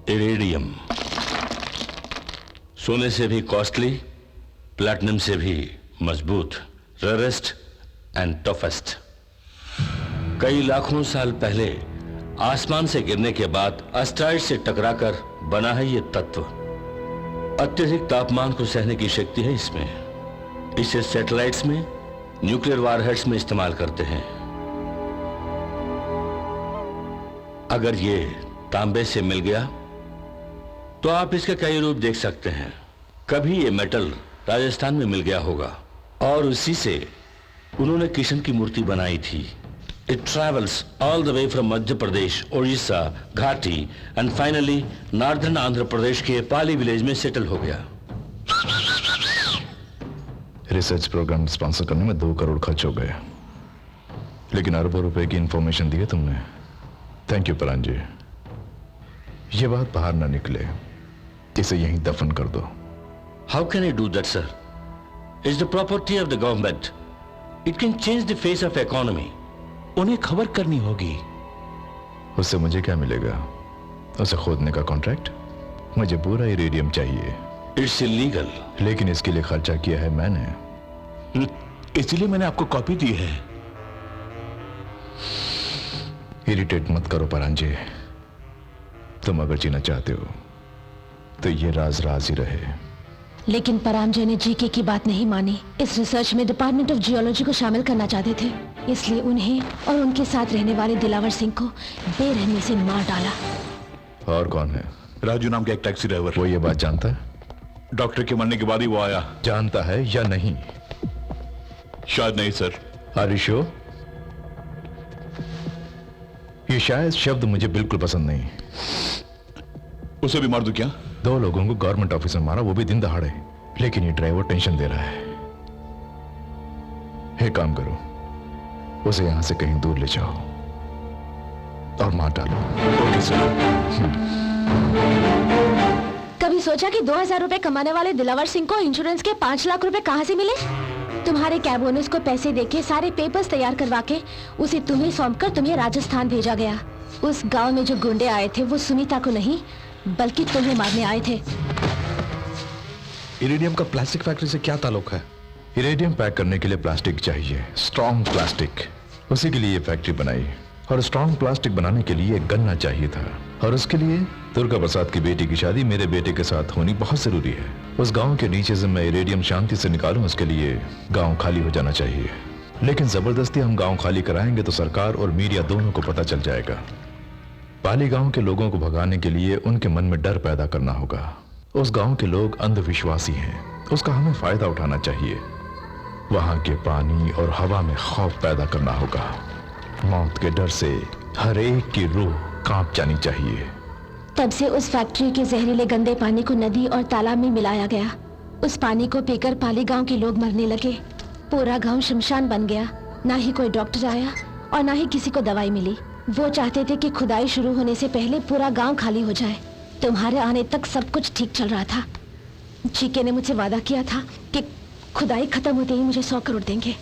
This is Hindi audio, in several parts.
इरेडियम, सोने से भी कॉस्टली, प्लैटिनम से भी मजबूत, रेयरेस्ट एंड टफेस्ट। कई लाखों साल पहले आसमान से गिरने के बाद एस्टेरॉयड से टकराकर बना है ये तत्व। अत्यधिक तापमान को सहने की शक्ति है इसमें। इसे सैटेलाइट्स में, न्यूक्लियर वारहेड्स में इस्तेमाल करते हैं। अगर ये तांबे से मिल गया तो आप इसके कई रूप देख सकते हैं। कभी ये मेटल राजस्थान में मिल गया होगा और उसी से उन्होंने कृष्ण की मूर्ति बनाई थी। It travels all the way from Madhya Pradesh, Orissa, घाटी and finally northern Andhra Pradesh के पाली विलेज में सेटल हो गया। रिसर्च प्रोग्राम स्पॉन्सर करने में 2 करोड़ खर्च हो गए, लेकिन अरबों रुपए की इंफॉर्मेशन दी है तुमने। थैंक यू परान जी। ये बात बाहर ना निकले, इसे यहीं दफन कर दो। How can I do that sir? It's the property of the government. It can change the face of economy. उन्हें खबर करनी होगी। उससे मुझे क्या मिलेगा? उसे खोदने का कॉन्ट्रैक्ट? मुझे पूरा इरेडियम चाहिए। It's illegal. लेकिन इसके लिए खर्चा किया है मैंने, इसलिए मैंने आपको कॉपी दी है। इरिटेट मत करो परांजे। तुम अगर जीना चाहते हो तो ये राज राज ही रहे। लेकिन परांजे ने जीके की बात नहीं मानी। इस रिसर्च में डिपार्टमेंट ऑफ जियोलॉजी को शामिल करना चाहते थे, इसलिए उन्हें और उनके साथ रहने वाले दिलावर सिंह को बेरहमी से मार डाला। और कौन है? राजू नाम का एक टैक्सी ड्राइवर। वो ये बात जानता है? डॉक्टर के मरने के बाद ही वो आया। जानता है या नहीं? शायद नहीं सर। हरीशो, ये शायद शब्द मुझे बिल्कुल पसंद नहीं। उसे भी मार दूं क्या? 2 लोगों को गवर्नमेंट ऑफिस में मारा, वो भी दिन दहाड़े। लेकिन ये ड्राइवर टेंशन दे रहा है। एक काम करो, उसे यहां से कहीं दूर ले जाओ और मार डालो। Okay sir. कभी सोचा कि 2000 रुपए कमाने वाले दिलावर सिंह को इंश्योरेंस के 5 लाख रुपए कहां से मिले? तुम्हारे कैब ओनर्स को पैसे देके सारे पेपर्स तैयार करवा के उसे तुम्हें सौंपकर तुम्हें राजस्थान भेजा गया। उस गांव में जो गुंडे आए थे वो सुनीता को नहीं बल्कि तुम्हें मारने आए थे। इरेडियम का प्लास्टिक फैक्ट्री से क्या ताल्लुक है? इरेडियम पैक करने के लिए प्लास्टिक चाहिए, स्ट्रॉन्ग प्लास्टिक। उसी के लिए ये फैक्ट्री बनाई। और स्ट्रॉन्ग प्लास्टिक बनाने के लिए एक गन्ना चाहिए था, और उसके लिए दुर्गा प्रसाद की बेटी की शादी मेरे बेटे के साथ होनी बहुत जरूरी है। उस गांव के नीचे से मैं इरेडियम शांति से निकालूं, उसके लिए गांव खाली हो जाना चाहिए। लेकिन जबरदस्ती हम गांव खाली कराएंगे तो सरकार और मीडिया दोनों को पता चल जाएगा। पाली गांव के लोगों को भगाने के लिए उनके मन में डर पैदा करना होगा। उस गांव के लोग अंधविश्वासी हैं, उसका हमें फायदा उठाना चाहिए। वहां के पानी और हवा में खौफ पैदा करना होगा। मौत के डर से हर एक की रूह कांप जानी चाहिए। तब से उस फैक्ट्री के जहरीले गंदे पानी को नदी और तालाब में मिलाया गया। उस पानी को पीकर पाली गांव के लोग मरने लगे। पूरा गांव शमशान बन गया। ना ही कोई डॉक्टर आया और ना ही किसी को दवाई मिली। वो चाहते थे कि खुदाई शुरू होने से पहले पूरा गांव खाली हो जाए। तुम्हारे आने तक सब कुछ ठीक चल रहा था। जीके ने मुझसे वादा किया था कि खुदाई खत्म होते ही मुझे 100 करोड़ देंगे।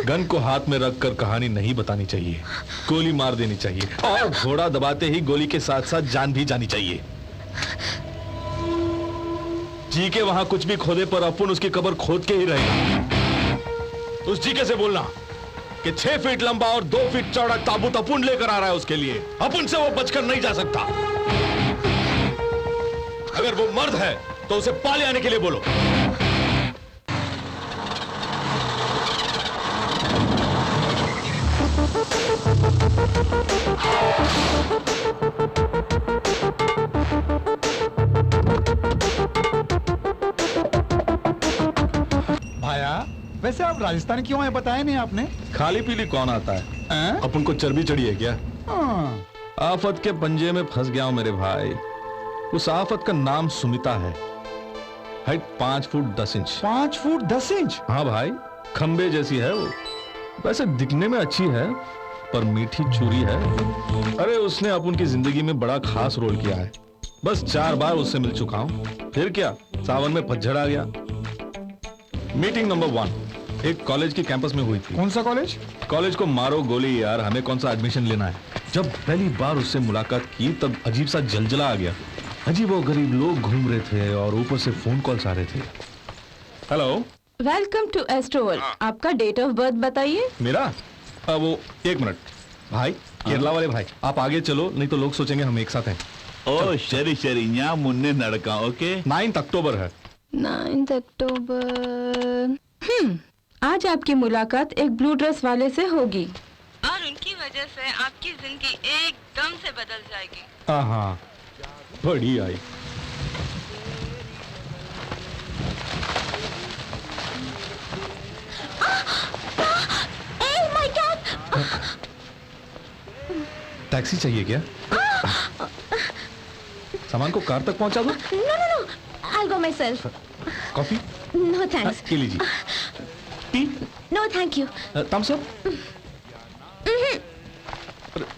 गन को हाथ में रखकर कहानी नहीं बतानी चाहिए, गोली मार देनी चाहिए, और घोड़ा दबाते ही गोली के साथ साथ जान भी जानी चाहिए। जी के वहां कुछ भी खोदे पर अपन उसकी कब्र खोद के ही रहेगा। उस जीके से बोलना कि 6 फीट लंबा और 2 फीट चौड़ा ताबूत अपन लेकर आ रहा है उसके लिए। अपन से वो बचकर नहीं जा सकता। अगर वो मर्द है तो उसे पाले आने के लिए बोलो। भाया, वैसे आप राजस्थान क्यों आए बताया नहीं आपने? खाली पीली कौन आता है? अपन को चर्बी चढ़ी है क्या? आफत के पंजे में फंस गया हूं मेरे भाई। उस आफत का नाम सुमिता है। Height 5 foot 10 inch. 5 foot 10 inch? हाँ भाई, खंबे जैसी है वो। वैसे दिखने में अच्छी है पर मीठी छुरी है। अरे उसने अपन की जिंदगी में बड़ा खास रोल किया है। बस 4 बार उससे मिल चुका हूं। फिर क्या, सावन में पतझड़ आ गया। मीटिंग नंबर 1, एक कॉलेज के कैंपस में हुई थी। कौन सा कॉलेज? कॉलेज को मारो गोली यार, हमें कौन सा एडमिशन लेना है। जब पहली बार उससे मुलाकात की तब अजीब सा जलजला आ गया। अजीब वो गरीब लोग घूम रहे थे और ऊपर से फोन कॉल्स आ रहे थे। Hello, welcome to Astroworld. आपका डेट ऑफ बर्थ बताइए। मेरा वो एक मिनट भाई, केरला वाले भाई आप आगे चलो, नहीं तो लोग सोचेंगे हम एक साथ हैं। ओ शरी शरी यहाँ मुन्ने नड़का। ओके 9 अक्टूबर है। 9 अक्टूबर। आज आपकी मुलाकात एक ब्लू ड्रेस वाले से होगी और उनकी वजह से आपकी जिंदगी एकदम से बदल जाएगी। हाँ, बड़ी आई। Oh my God! टैक्सी चाहिए क्या? सामान को कार तक पहुंचा दो। No. I'll go myself. Coffee? No thanks. ये लीजिए। Tea? No thank you. Thums Up?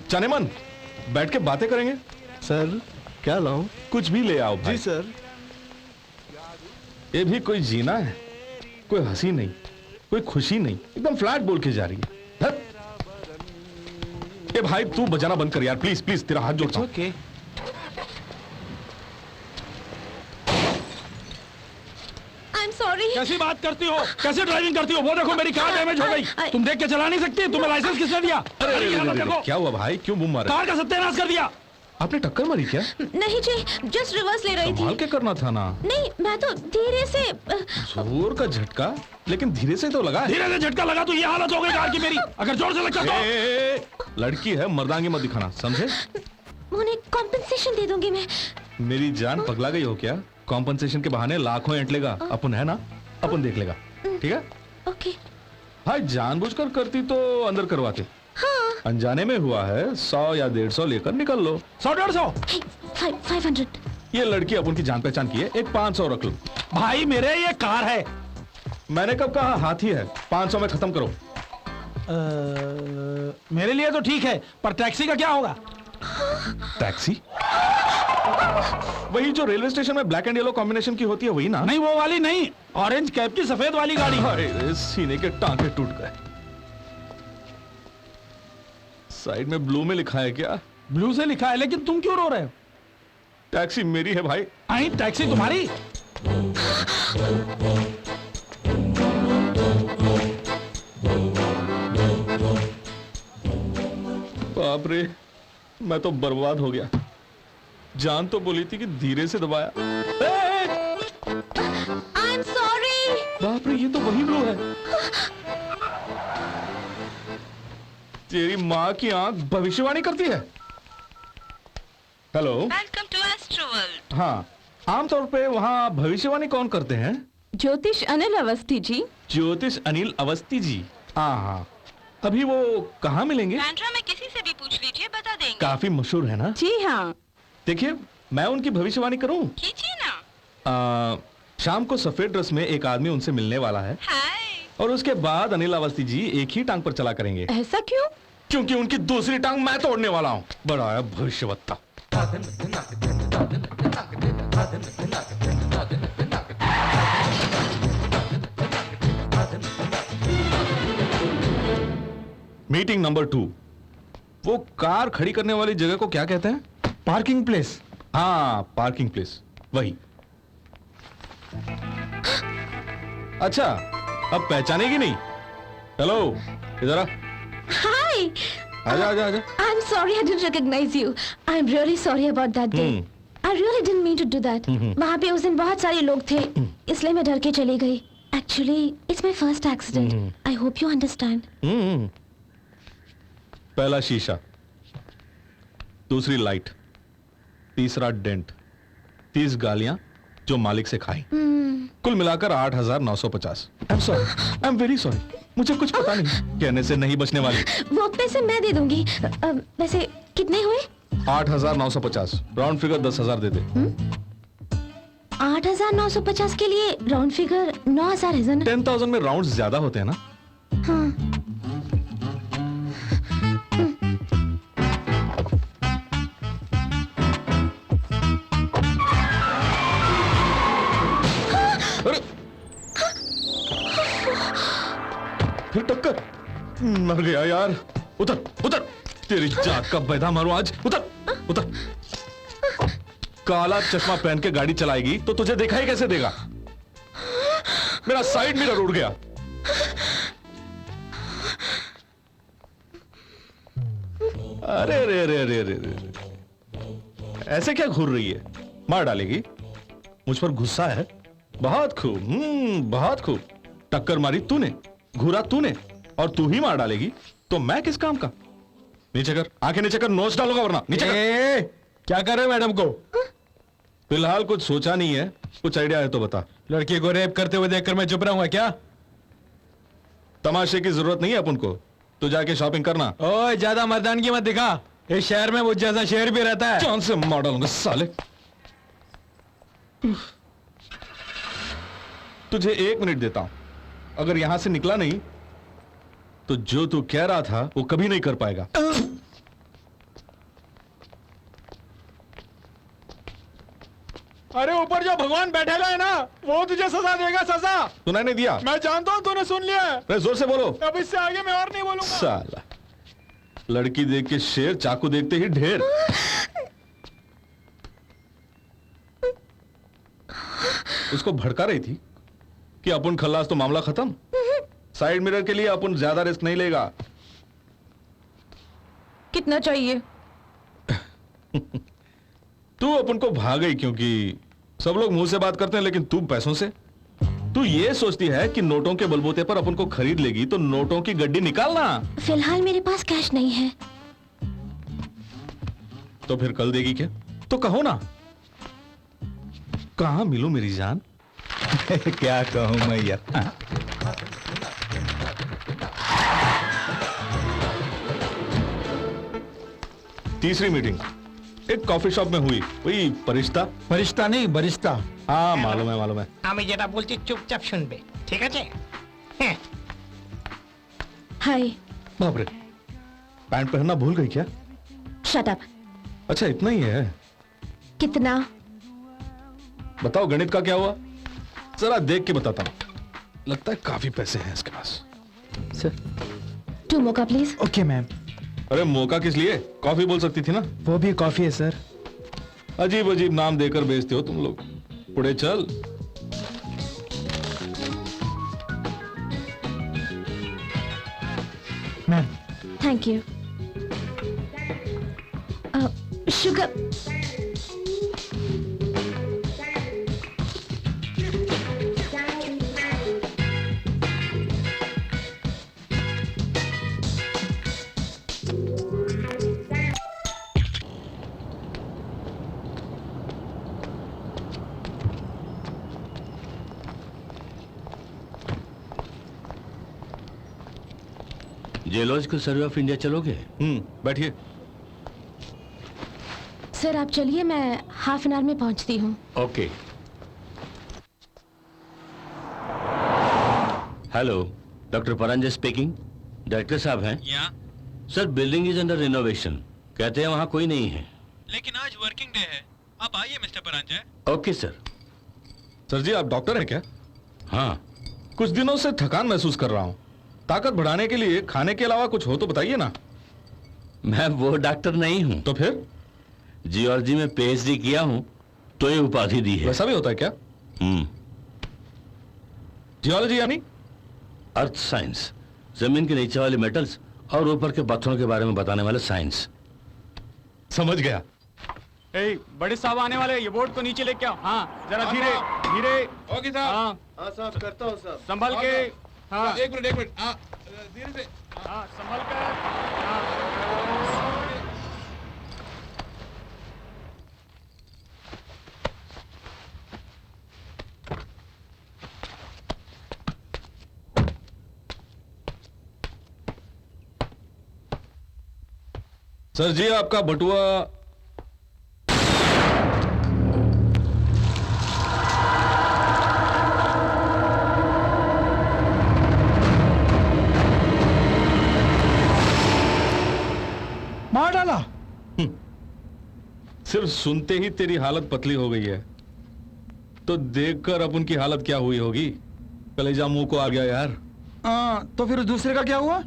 जाने मन, बैठ के बातें करेंगे। सर क्या लाऊं? कुछ भी ले आओ भाई। जी सर। ये भी कोई जीना है? कोई हंसी नहीं, कोई खुशी नहीं, एकदम फ्लैट बोल के जा रही है। धत। ये भाई तू बजाना बंद कर यार, प्लीज प्लीज, तेरा हाथ जोड़ता हूं। Okay I'm sorry. कैसी बात करती हो? कैसे ड्राइविंग करती हो? वो देखो मेरी कार डैमेज हो गई। तुम देख के चला नहीं सकती? तुम्हें लाइसेंस किसने दिया? अरे, यहाँ पर देखो। क्या हुआ भाई, क्यों बूम मारे? कार का सत्यानाश कर दिया। आपने टक्कर मारी क्या? नहीं जी, जस्ट रिवर्स ले रही संभाल थी। के करना था ना। नहीं, मैं तो धीरे से जोर का झटका, लेकिन धीरे से तो लगा है। धीरे से झटका लगा तो ये हालत हो गई कार की मेरी। अगर जोर से लगता तो लड़की है, मर्दांगी मत दिखाना, समझे? उन्हें कॉम्पेंसेशन दे दूंगी मैं। मेरी जान पगला गई हो क्या? कॉम्पनसेशन के बहाने लाखों एंट लेगा। अपन है ना, अपन देख लेगा, ठीक है? ओके। भाई जानबूझकर करती तो अंदर करवाते। हाँ। अनजाने में हुआ है, 100 या 150 लेकर निकल लो। 100-150। Hey, 500. ये लड़की अपन की जान पहचान की है, एक 500 रख लो। भाई मेरे ये कार है। मैंने कब कहा हाथी है? 500 में खत्म करो। मेरे लिए तो ठीक है, पर टैक्सी का क्या होगा? टैक्सी? वही जो रेलवे स्टेशन में ब्लैक एंड येलो कॉम्बिनेशन की होती है, वही ना? नहीं वो वाली नहीं, ऑरेंज कैप की सफेद वाली गाड़ी। अरे सीने के टांके टूट गए। साइड में ब्लू में लिखा है क्या? ब्लू से लिखा है, लेकिन तुम क्यों रो रहे हो? टैक्सी मेरी है भाई। आई टैक्सी तुम्हारी? बाप रे, मैं तो बर्बाद हो गया। जान तो बोली थी कि धीरे से दबाया। I'm sorry. बाप रे, ये तो वही ब्लू है। तेरी माँ की आंख भविष्यवाणी करती है। हेलो। Welcome to Astroworld. हाँ, आमतौर पे वहाँ भविष्यवाणी कौन करते हैं? ज्योतिष अनिल अवस्थी जी। ज्योतिष अनिल अवस्थी जी। हाँ, अभी वो कहाँ मिलेंगे? बैंड्रा में किसी से भी पूछ लीजिए, बता देंगे। काफी मशहूर है ना? जी हाँ। देखिए, मैं उनकी भविष्यवाणी करूं? कीजिए ना। शाम को सफेद ड्रेस में एक आदमी उनसे मिलने वाला है हाय। और उसके बाद अनिल अवस्थी जी एक ही टांग पर चला करेंगे, ऐसा क्यों? क्योंकि उनकी दूसरी टांग मैं तोड़ने वाला हूँ। बड़ा है भविष्यवक्ता। Meeting number 2। वो कार खड़ी करने वाली जगह को क्या कहते हैं? Parking place. हाँ, पार्किंग प्लेस, वही। अच्छा, अब पहचानेगी नहीं? हेलो, इधर आ। Hi. आजा आजा आजा। I'm sorry I didn't recognize you. I'm really sorry about that day. I really didn't mean to do that. वहाँ पे उस दिन बहुत सारे लोग थे, इसलिए मैं डर के चली गई. Actually, it's my first accident. I hope you understand. पहला शीशा, दूसरी लाइट, तीसरा डेंट, 30 गालियां जो मालिक से खाई। कुल मिलाकर 8,950। I am sorry, I am very sorry. मुझे कुछ पता नहीं, कहने से नहीं बचने वाली। वो पैसे मैं दे दूंगी. वैसे कितने हुए? 8,950, राउंड फिगर 10,000 दे दे। 8,950 के लिए राउंड फिगर 9,000 है ना? 10,000 में राउंड ज्यादा होते हैं ना? हाँ. अरे फिर टक्कर, मर गया यार। उतर उतर, तेरी जात का बैदा मारो आज। उतर उतर। काला चश्मा पहन के गाड़ी चलाएगी तो तुझे देखा ही कैसे देगा? मेरा साइड मिरर उड़ गया। अरे रे रे रे रे रे, ऐसे क्या घूर रही है? मार डालेगी? मुझ पर गुस्सा है? बहुत खूब, बहुत खूब। टक्कर मारी तूने, घूरा तूने, और तू ही मार डालेगी तो मैं किस काम का? नीचे कर, आंखें नीचे कर, नोच डालूंगा वरना। नीचे कर। क्या कर रहे हो मैडम को? फिलहाल कुछ सोचा नहीं है, कुछ आइडिया है तो बता। लड़की को रेप करते हुए देखकर मैं चुप रहूंगा क्या? तमाशे की जरूरत नहीं है अपन को, तू जाके शॉपिंग करना। ओए, ज्यादा मर्दानगी मत दिखा। इस शहर में मुझ जैसा शेर भी रहता है। जान से मार डालूंगा साले। तुझे 1 मिनट देता हूं, अगर यहां से निकला नहीं तो जो तू कह रहा था वो कभी नहीं कर पाएगा। अरे ऊपर जो भगवान बैठेगा है ना, वो तुझे सजा देगा। सजा सुनाई नहीं दिया? मैं जानता हूं, तूने सुन लिया है। अरे जोर से बोलो। अब इससे आगे मैं और नहीं बोलूंगा। साला, लड़की देख के शेर, चाकू देखते ही ढेर। उसको भड़का रही थी कि अपन खल्लास तो मामला खत्म। साइड मिरर के लिए अपन ज्यादा रिस्क नहीं लेगा। कितना चाहिए? तू अपन को भाग गई क्योंकि सब लोग मुंह से बात करते हैं, लेकिन तू पैसों से। तू ये सोचती है कि नोटों के बलबूते पर अपन को खरीद लेगी तो नोटों की गड्डी निकालना। फिलहाल मेरे पास कैश नहीं है। तो फिर कल देगी क्या? तो कहो ना। कहां मिलूं मेरी जान? क्या कहूं मैं यार। तीसरी मीटिंग एक कॉफी शॉप में हुई, वही परिश्ता। फरिश्ता नहीं, बरिश्ता। हाँ मालूम है मालूम है। আমি যেটা বলছি চুপচাপ শুনবে, ঠিক আছে? হ্যাঁ। हाय। बाप रे, पैंट पहनना भूल गई क्या? Shut up. अच्छा इतना ही है? कितना? बताओ गणित का क्या हुआ? जरा देख के बताता हूँ। लगता है काफी पैसे हैं इसके पास। Sir. 2 mocha please. Okay ma'am. अरे मौका किस लिए? कॉफी बोल सकती थी ना। वो भी कॉफी है सर। अजीब अजीब नाम देकर बेचते हो तुम लोग। पुढे चल। Ma'am. Thank you. Sugar. Geological survey of India चलोगे? बैठिए। सर आप चलिए, मैं हाफ एन आवर में पहुंचती हूँ। Okay. Hello, doctor Paranjay speaking. Director साहब हैं? या sir building is under renovation, कहते हैं वहां कोई नहीं है। लेकिन आज वर्किंग डे है, आप आइए mister Paranjay. Okay sir. Sir जी आप डॉक्टर हैं क्या? हाँ। कुछ दिनों से थकान महसूस कर रहा हूँ। ताकत बढ़ाने के लिए खाने के अलावा कुछ हो तो बताइए ना। मैं वो डॉक्टर नहीं हूँ। तो फिर? जियोलॉजी में पीएचडी किया हूँ तो ये उपाधि दी है। वैसा भी होता है क्या? जियोलॉजी यानी? अर्थ साइंस, जमीन के नीचे वाले मेटल्स और ऊपर के पत्थरों के बारे में बताने वाले साइंस। समझ गया। बड़े साहब आने वाले, ये बोर्ड को नीचे लेके आओ। हाँ जरा धीरे धीरे। ओके साहब। हाँ साहब, करता हूँ साहब। संभल के। हाँ एक मिनट धीरे से। हाँ संभल कर। सर जी आपका बटुआ। मार डाला। सिर्फ सुनते ही तेरी हालत पतली हो गई है तो देखकर अब उनकी हालत क्या हुई होगी। कलेजा मुंह को आ गया यार। तो फिर उस दूसरे का क्या हुआ?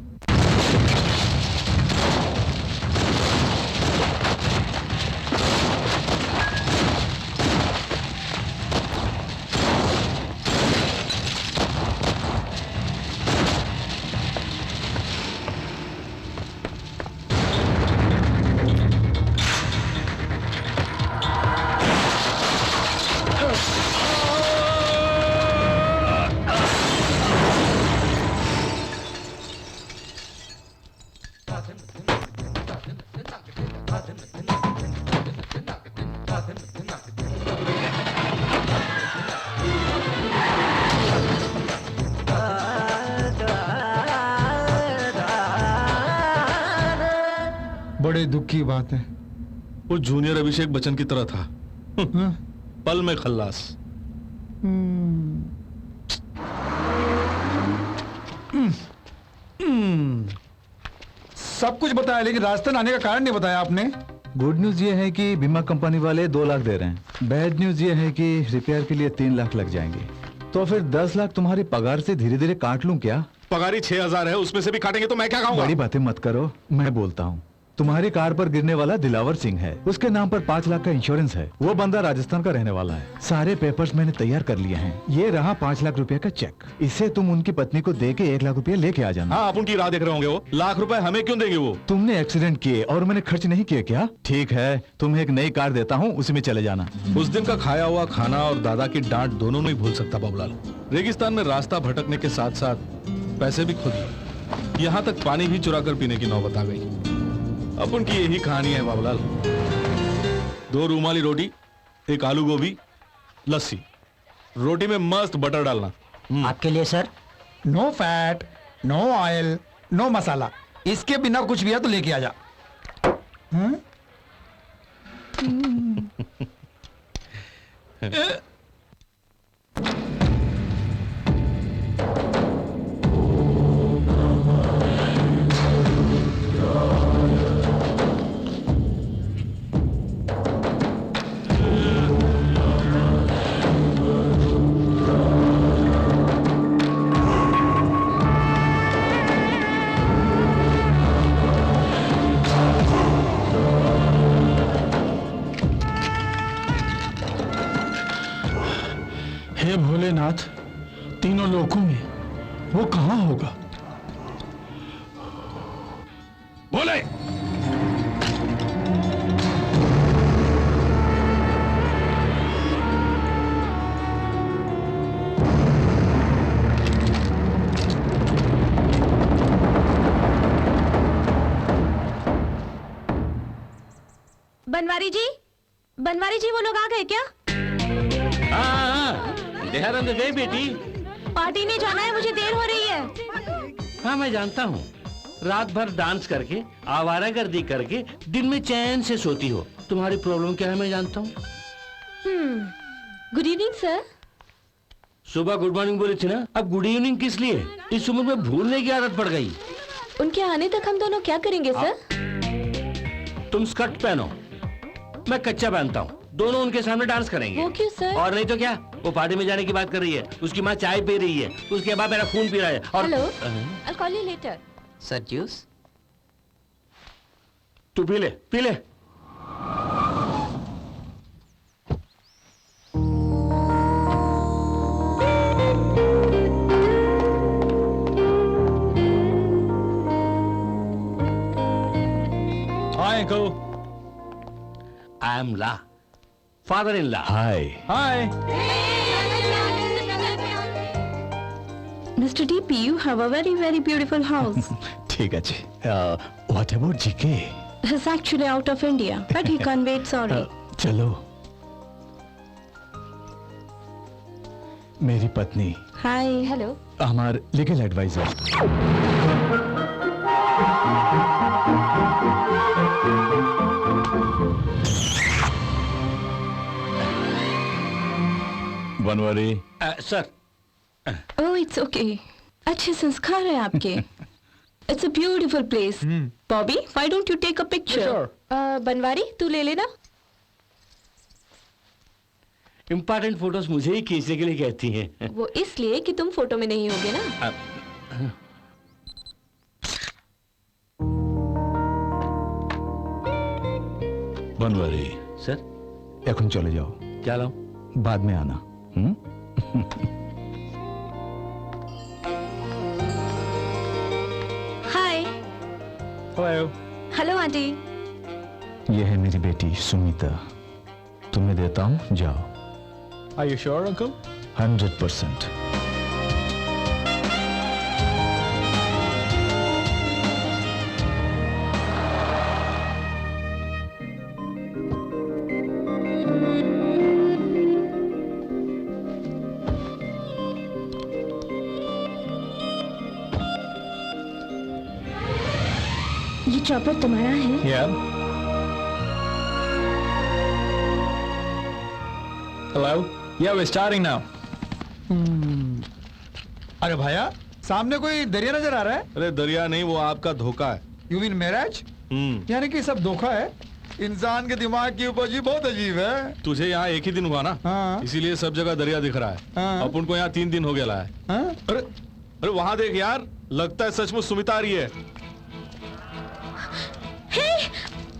बड़े दुख की बात है। वो जूनियर अभिषेक बच्चन की तरह था। पल में खल्लास। सब कुछ बताया, लेकिन राजस्थान आने का कारण नहीं बताया आपने। गुड न्यूज ये है कि बीमा कंपनी वाले 2 लाख दे रहे हैं। बैड न्यूज ये है कि रिपेयर के लिए 3 लाख लग जाएंगे। तो फिर 10 लाख तुम्हारी पगार से धीरे धीरे काट लूं क्या? पगारी 6,000 है, उसमें से भी काटेंगे तो मैं क्या खाऊंगा? बड़ी बातें मत करो, मैं बोलता हूँ। तुम्हारी कार पर गिरने वाला दिलावर सिंह है, उसके नाम पर 5 लाख का इंश्योरेंस है। वो बंदा राजस्थान का रहने वाला है। सारे पेपर्स मैंने तैयार कर लिए हैं। ये रहा 5 लाख रुपए का चेक। इसे तुम उनकी पत्नी को दे के 1 लाख रुपए लेके आ जाना। हाँ, आप उनकी राह देख रहे होंगे। वो लाख रुपए हमें क्यों देंगे? वो तुमने एक्सीडेंट किए और मैंने खर्च नहीं किए क्या? ठीक है, तुम्हें एक नई कार देता हूँ, उसी में चले जाना। उस दिन का खाया हुआ खाना और दादा की डांट दोनों नहीं भूल सकता बाबूलाल। रेगिस्तान में रास्ता भटकने के साथ साथ पैसे भी खो दिए, यहाँ तक पानी भी चुरा कर पीने की नौबत आ गई। अब उनकी यही कहानी है बाबूलाल। 2 रूमाली रोटी, 1 आलू गोभी, लस्सी। रोटी में मस्त बटर डालना। आपके लिए sir. No fat, no oil, no masala. इसके बिना कुछ भी है तो लेके आ जा। हे भोलेनाथ, तीनों लोकों में वो कहां होगा? बोले बनवारी जी वो लोग आ गए क्या? हाँ, they are on the way, बेटी। पार्टी में जाना है, मुझे देर हो रही है। हाँ, मैं जानता हूँ। रात भर डांस करके, आवारागर्दी करके, दिन में चैन से सोती हो। तुम्हारी प्रॉब्लम क्या है मैं जानता हूँ। Good evening sir. सुबह गुड मॉर्निंग बोली थी ना, अब गुड इवनिंग किस लिए? इस उम्र में भूलने की आदत पड़ गई। उनके आने तक हम दोनों क्या करेंगे सर? तुम स्कर्ट पहनो, मैं कच्चा पहनता हूँ। दोनों उनके सामने डांस करेंगे। वो क्यों सर? और नहीं तो क्या, वो पार्टी में जाने की बात कर रही है। उसकी माँ चाय पी रही है, उसके बाद मेरा खून पी रहा है। और hello, I'll call you later. Sir juice. तू पी ले, पी ले। Hi uncle. I am La, father-in-law. Hi. Hi. Mr. DP, you have a very, very beautiful house. ठीक है जी। What about GK? He's actually out of India, but he can't wait, sorry. चलो। मेरी पत्नी, Hi. हेलो। हमार legal adviser. Banwari. Sir. Oh, it's okay. अच्छे संस्कार है आपके. It's a beautiful place. Bobby, why don't you take a picture? Banwari तू ले लेना। इम्पोर्टेंट फोटोज मुझे ही खींचने के लिए कहती हैं। वो इसलिए कि तुम फोटो में नहीं होगे ना। बनवारी सर এখন চলে যাও, क्या लाऊं? बाद में आना। हाय। हेलो। Hello aunty. ये है मेरी बेटी सुमिता, तुम्हें देता हूँ, जाओ। Are you sure, uncle? 100%। ये चॉपर तुम्हारा है? Yeah. Hello? Yeah, we're starting now. अरे भैया, सामने कोई दरिया नजर आ रहा है? अरे दरिया नहीं, वो आपका धोखा है। You mean marriage? यानी कि सब धोखा है? इंसान के दिमाग की उपज ही बहुत अजीब है। तुझे यहाँ एक ही दिन हुआ ना, हाँ। इसीलिए सब जगह दरिया दिख रहा है। हाँ। अपन को यहाँ 3 दिन हो गया है। हाँ? अरे अरे वहां देख यार, लगता है सचमुच सुमिता आ रही है। हे,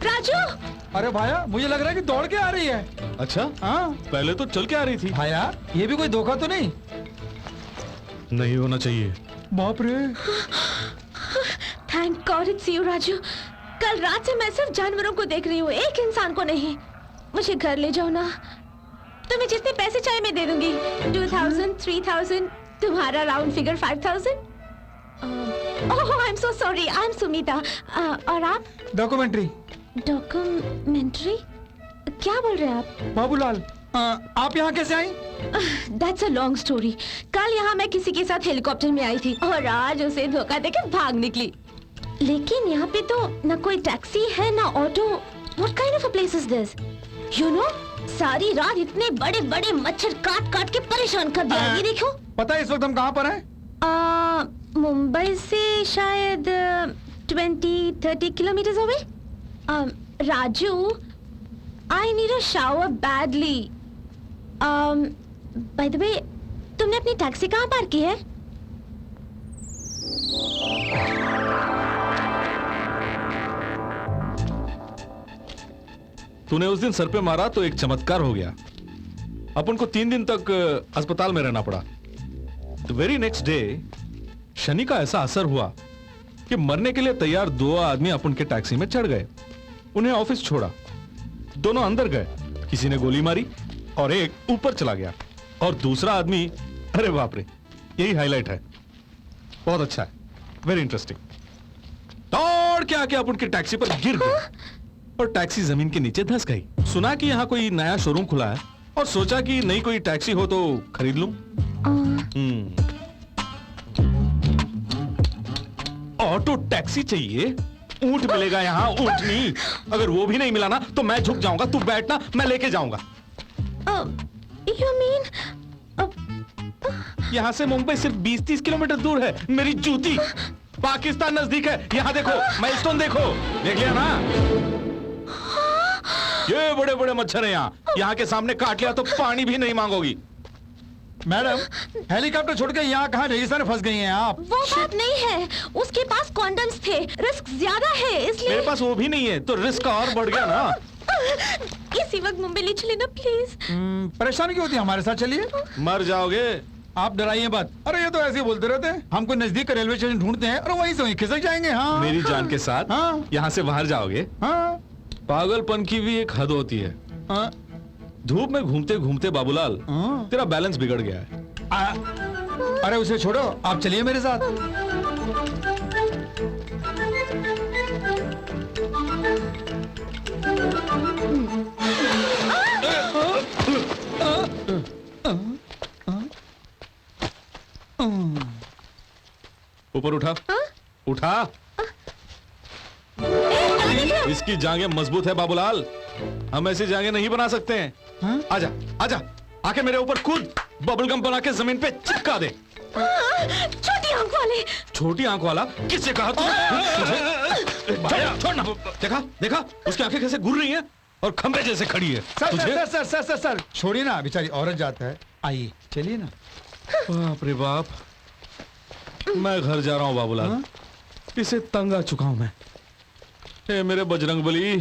राजू! अरे भैया, मुझे लग रहा है कि दौड़ के आ रही है। अच्छा, हाँ? पहले तो चल के आ रही थी। भैया, ये भी कोई धोखा तो नहीं? नहीं होना चाहिए। बाप रे! Thank God it's you Raju. कल रात से मैं सिर्फ जानवरों को देख रही हूँ, एक इंसान को नहीं। मुझे घर ले जाओ ना, तुम्हें जितने पैसे चाहिए मैं दे दूंगी। 2000, 3000, तुम्हारा round figure 5000। Oh, I am so sorry, I am Sumita. और आप? डॉक्यूमेंट्री। डॉक्यूमेंट्री? क्या बोल रहे हैं आप? बाबूलाल, आप यहाँ कैसे आई? That's a long story. कल यहाँ मैं किसी के साथ हेलीकॉप्टर में आई थी और आज उसे धोखा देकर भाग निकली। लेकिन यहाँ पे तो न कोई टैक्सी है न auto. What kind of a place is this? You know, सारी रात इतने बड़े बड़े मच्छर काट काट के परेशान कर दिया। ये देखो। पता है इस वक्त हम कहाँ पर हैं? मुंबई से शायद 20-30 kilometre away. Raju, I need a shower badly. By the way, तुमने अपनी टैक्सी कहाँ पार्क की है? तूने उस दिन सर पे मारा तो एक चमत्कार हो गया। अपन को 3 दिन तक अस्पताल में रहना पड़ा। The very next day Shani का ऐसा असर हुआ कि मरने के लिए तैयार 2 आदमी अपन के टैक्सी में चढ़ गए। उन्हें ऑफिस छोड़ा, दोनों अंदर गए, किसी ने गोली मारी और एक ऊपर चला गया और दूसरा आदमी, अरे बाप रे, यही हाईलाइट है। बहुत अच्छा है, वेरी इंटरेस्टिंग। दौड़ के आके अपन की टैक्सी पर गिर गया और टैक्सी जमीन के नीचे धंस गई। सुना कि यहाँ कोई नया शोरूम खुला है और सोचा कि नई कोई टैक्सी हो तो खरीद लूं। ऑटो टैक्सी चाहिए, ऊंट मिलेगा यहाँ, ऊंटनी। अगर वो भी नहीं मिला ना तो मैं झुक जाऊंगा, तू बैठना, मैं लेके जाऊंगा। You mean? यहाँ से मुंबई सिर्फ 20-30 किलोमीटर दूर है। मेरी जूती, पाकिस्तान नजदीक है। यहाँ देखो, माइलस्टोन देखो, देख लिया ना? ये बड़े बड़े मच्छर हैं यहाँ के सामने काट लिया तो पानी भी नहीं मांगोगी। मैडम, हेलीकॉप्टर छोड़ के यहाँ कहाँ रेगिस्तान में फंस गई हैं आप? वो बात नहीं है, उसके पास कॉन्डम्स थे, रिस्क ज्यादा है इसलिए। मेरे पास वो भी नहीं है तो रिस्क और बढ़ गया ना। इसी वक्त मुंबई ले चले ना प्लीज। परेशान क्यों होती है? हमारे साथ चलिए। मर जाओगे। आप डराइए मत। अरे ये तो ऐसे ही बोलते रहते हैं। हम कोई नजदीक का रेलवे स्टेशन ढूंढते हैं और वहीं से वहीं खिसक जाएंगे। हाँ, मेरी जान के साथ हाँ। यहाँ से बाहर जाओगे। हाँ, पागलपन की भी एक हद होती है। हाँ। धूप में घूमते घूमते बाबूलाल, हाँ। तेरा बैलेंस बिगड़ गया है। अरे उसे छोड़ो, आप चलिए मेरे साथ। ऊपर उठा, उठा। इसकी जांघें मजबूत है बाबूलाल, हम ऐसी जांघें नहीं बना सकते हैं। हाँ? आजा, आजा, आके मेरे ऊपर कूद, बबलगम बना के जमीन पे चिपका दे। छोटी आंख वाले। छोटी आंख वाला? किससे कहा तुझे? छोड़ना। देखा, देखा उसकी आंखें कैसे घूर रही हैं और खंबे जैसे खड़ी है। सर, छोड़िए ना, बेचारी औरत जाता है। आइए, चलिए ना। बाप रे बाप, मैं घर जा रहा हूँ बाबूलाल। इसे तंग आ चुका हूं मैं। हे मेरे बजरंग बली।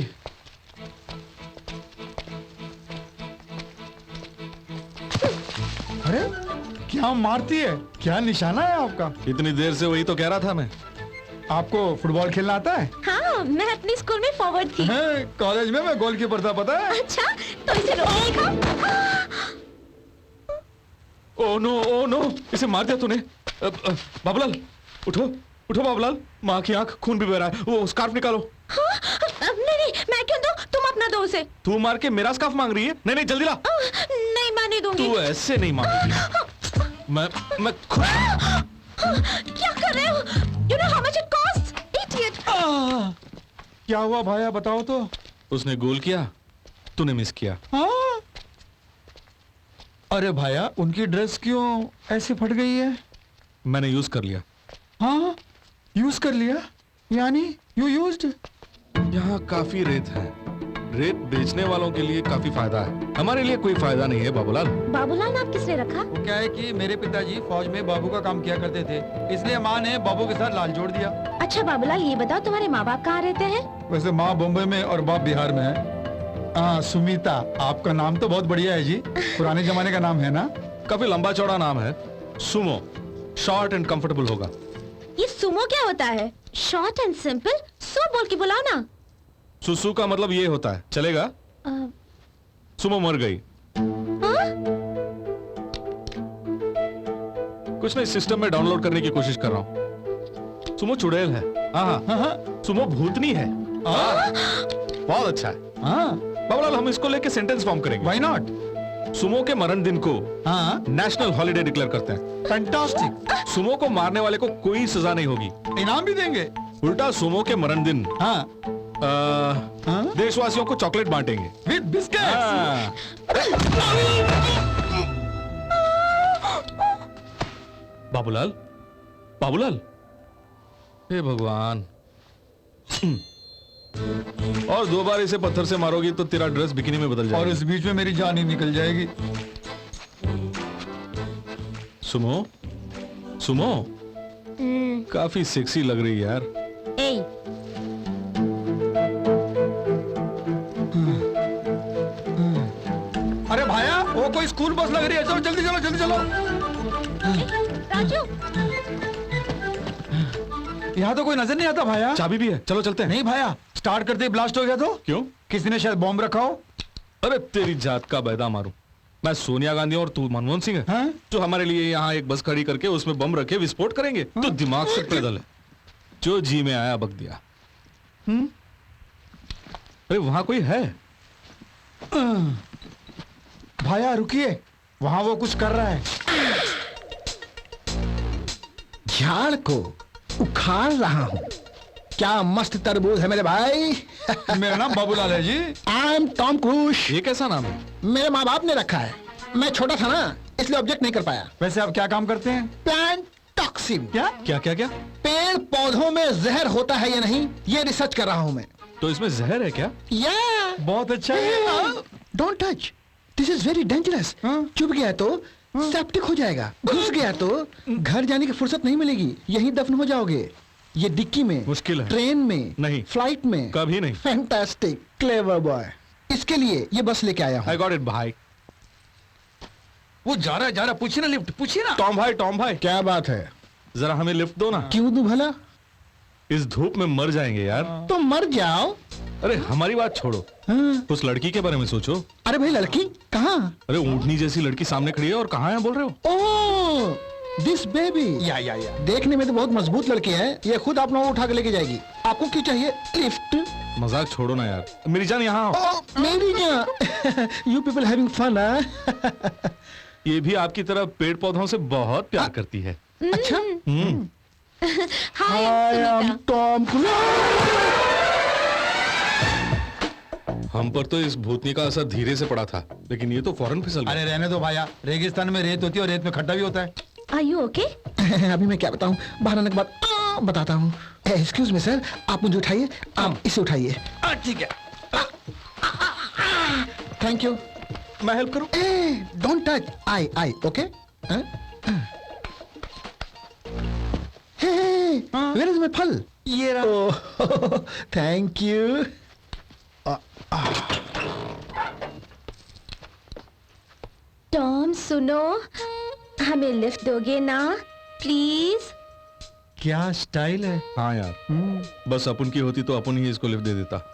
अरे क्या मारती है, क्या निशाना है आपका? इतनी देर से वही तो कह रहा था मैं। आपको फुटबॉल खेलना आता है? हाँ, मैं अपने स्कूल में फॉरवर्ड थी। कॉलेज में मैं गोलकीपर था, पता है? अच्छा, तो इसे रोकने का? ओ नो, इसे मार दिया तूने। बाबूलाल उठो, उठो बाबूलाल, माँ की आंख खून भी बह रहा है। वो स्कार्फ निकालो। हाँ? नहीं, मैं क्यों दूं? तुम अपना दो उसे। तू मार के मेरा स्कार्फ मांग रही है? नहीं जल्दी ला। नहीं, मैं नहीं दूंगी। तू ऐसे नहीं मांगेगी। मैं खुद। क्या कर रहे हो? You know how much it costs, idiot! क्या हुआ भाया, बताओ तो। उसने गोल किया, तूने मिस किया। हाँ? अरे भाया, उनकी ड्रेस क्यों ऐसे फट गई है? मैंने यूज कर लिया। हाँ, यूज कर लिया? यानी यू यूज्ड? यहाँ काफी रेत है। रेत बेचने वालों के लिए काफी फायदा है, हमारे लिए कोई फायदा नहीं है बाबूलाल। बाबूलाल नाम किसने रखा? वो क्या है कि मेरे पिताजी फौज में बाबू का काम किया करते थे, इसलिए माँ ने बाबू के साथ लाल जोड़ दिया। अच्छा बाबूलाल, ये बताओ तुम्हारे माँ बाप कहाँ रहते हैं? वैसे माँ बॉम्बे में और बाप बिहार में है। हाँ सुमिता, आपका नाम तो बहुत बढ़िया है जी, पुराने जमाने का नाम है ना? काफी लंबा चौड़ा नाम है, सुमो। शॉर्ट एंड कंफर्टेबल होगा। ये सुमो क्या होता है? शॉर्ट एंड सिंपल, सो बोल के बुलाओ ना। सुसु का मतलब ये होता है, चलेगा? सुमो मर गई। कुछ नहीं, सिस्टम में डाउनलोड करने की कोशिश कर रहा हूँ। सुमो चुड़ैल है। हाँ, सुमो भूतनी है। बहुत अच्छा है। बाबूलाल, हम इसको लेके सेंटेंस फॉर्म करेंगे। Why not? सुमो के मरण दिन को नेशनल हॉलिडे डिक्लेयर करते हैं। फैंटास्टिक। सुमो को मारने वाले को कोई सजा नहीं होगी, इनाम भी देंगे। उल्टा सुमो के मरण दिन हाँ, देशवासियों को चॉकलेट बांटेंगे विद बिस्किट। बाबूलाल, बाबूलाल, हे भगवान। और 2 बार इसे पत्थर से मारोगी तो तेरा ड्रेस बिकिनी में बदल जाएगा। और इस बीच में मेरी जान ही निकल जाएगी। सुमो, सुमो, काफी सेक्सी लग रही है यार। अरे भाया, वो कोई स्कूल बस लग रही है, चलो जल्दी चलो, जल्दी चलो। राजू, यहाँ तो कोई नजर नहीं आता भाया। चाबी भी है, चलो चलते हैं। नहीं भाया, स्टार्ट करते ही ब्लास्ट हो गया तो? क्यों? किसी ने शायद बॉम्ब रखा हो। अरे तेरी जात का बैदा मारूं। मैं सोनिया गांधी और तू मनमोहन सिंह है, हाँ? जो हमारे लिए यहाँ एक बस खड़ी करके उसमें बम रखे विस्फोट करेंगे। तो दिमाग से पैदल है, जो जी में आया बक दिया। अरे वहां कोई है? भाया रुकिए, वहां वो कुछ कर रहा है। झाड़ को उखाड़ रहा हूँ। क्या मस्त तरबूज है मेरे भाई। मेरा नाम बाबूलाल है ji. I am Tom Cruise. ये कैसा नाम है? मेरे माँ बाप ने रखा है, मैं छोटा था ना इसलिए ऑब्जेक्ट नहीं कर पाया। वैसे आप क्या काम करते हैं? Plant toxin. क्या क्या क्या क्या? पेड़ पौधों में जहर होता है या नहीं, ये रिसर्च कर रहा हूँ मैं। तो इसमें जहर है क्या? या बहुत अच्छा है। Don't touch, this is very dangerous. चुभ गया तो सेप्टिक हो जाएगा, घुस गया तो घर जाने की फुर्सत नहीं मिलेगी, यहीं दफन हो जाओगे। ये डिक्की में, मुश्किल है। ट्रेन में नहीं, फ्लाइट में, कभी नहीं। Fantastic, clever boy. इसके लिए ये बस लेके आया हूँ। आई गॉट इट भाई। वो जा रहा पूछिए ना, लिफ्ट पूछिए ना। टॉम भाई, टॉम भाई, क्या बात है? जरा हमें लिफ्ट दो ना। क्यों दूं भला? इस धूप में मर जाएंगे यार। तो मर जाओ। अरे हमारी बात छोड़ो, उस लड़की के बारे में सोचो। अरे भाई, लड़की कहाँ? अरे ऊंटनी जैसी लड़की सामने खड़ी है और कहाँ है बोल रहे हो? ओह, दिस बेबी। या देखने में तो बहुत मजबूत लड़की है, ये खुद आप लोगों को उठा के लेके जाएगी। आपको क्या चाहिए? लिफ्ट? मजाक छोड़ो ना यार, मेरी जान यहाँ आओ। मेरी जान। You people having fun. ये भी आपकी तरह पेड़ पौधों से बहुत प्यार करती है। अच्छा। Hi I am Sunita. Tom Cruise. हम पर तो इस भूतनी का असर धीरे से पड़ा था, लेकिन ये तो फौरन फिसल गया। अरे रहने दो भाया, रेगिस्तान में रेत होती है और रेत में खड्डा भी होता है। Are you okay? अभी मैं क्या बताऊं, बाहर आने के बाद बताता हूँ। एक्सक्यूज मी सर, आप मुझे उठाइए, आप इसे उठाइए। ठीक है। Thank you. मैं हेल्प करूं? Don't touch. I okay. Where is my फल? ये रहा। Oh thank you. टॉम सुनो, हमें लिफ्ट दोगे ना प्लीज? क्या स्टाइल है। हाँ यार, बस अपन की होती तो अपन ही इसको लिफ्ट दे देता।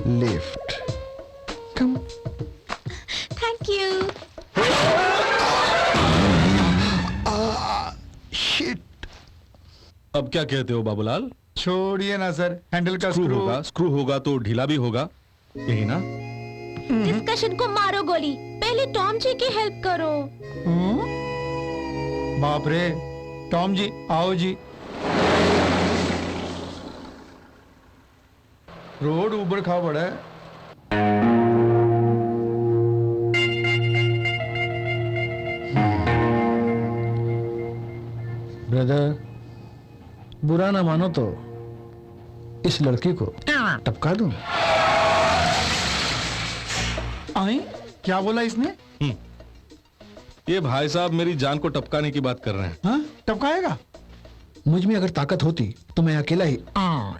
Lift come. Thank you. Shit. अब क्या कहते हो बाबूलाल? छोड़िए ना सर, हैंडल का स्क्रू होगा तो ढीला भी होगा, यही ना? डिस्कशन को मारो गोली, पहले टॉम जी की हेल्प करो। बाप रे, टॉम जी आओ जी। रोड ऊपर खा पड़ा है। ब्रदर, बुरा ना मानो तो इस लड़की को टपका दूं। आई क्या बोला इसने? ये भाई साहब मेरी जान को टपकाने की बात कर रहे हैं। हाँ टपकाएगा? मुझ में अगर ताकत होती तो मैं अकेला ही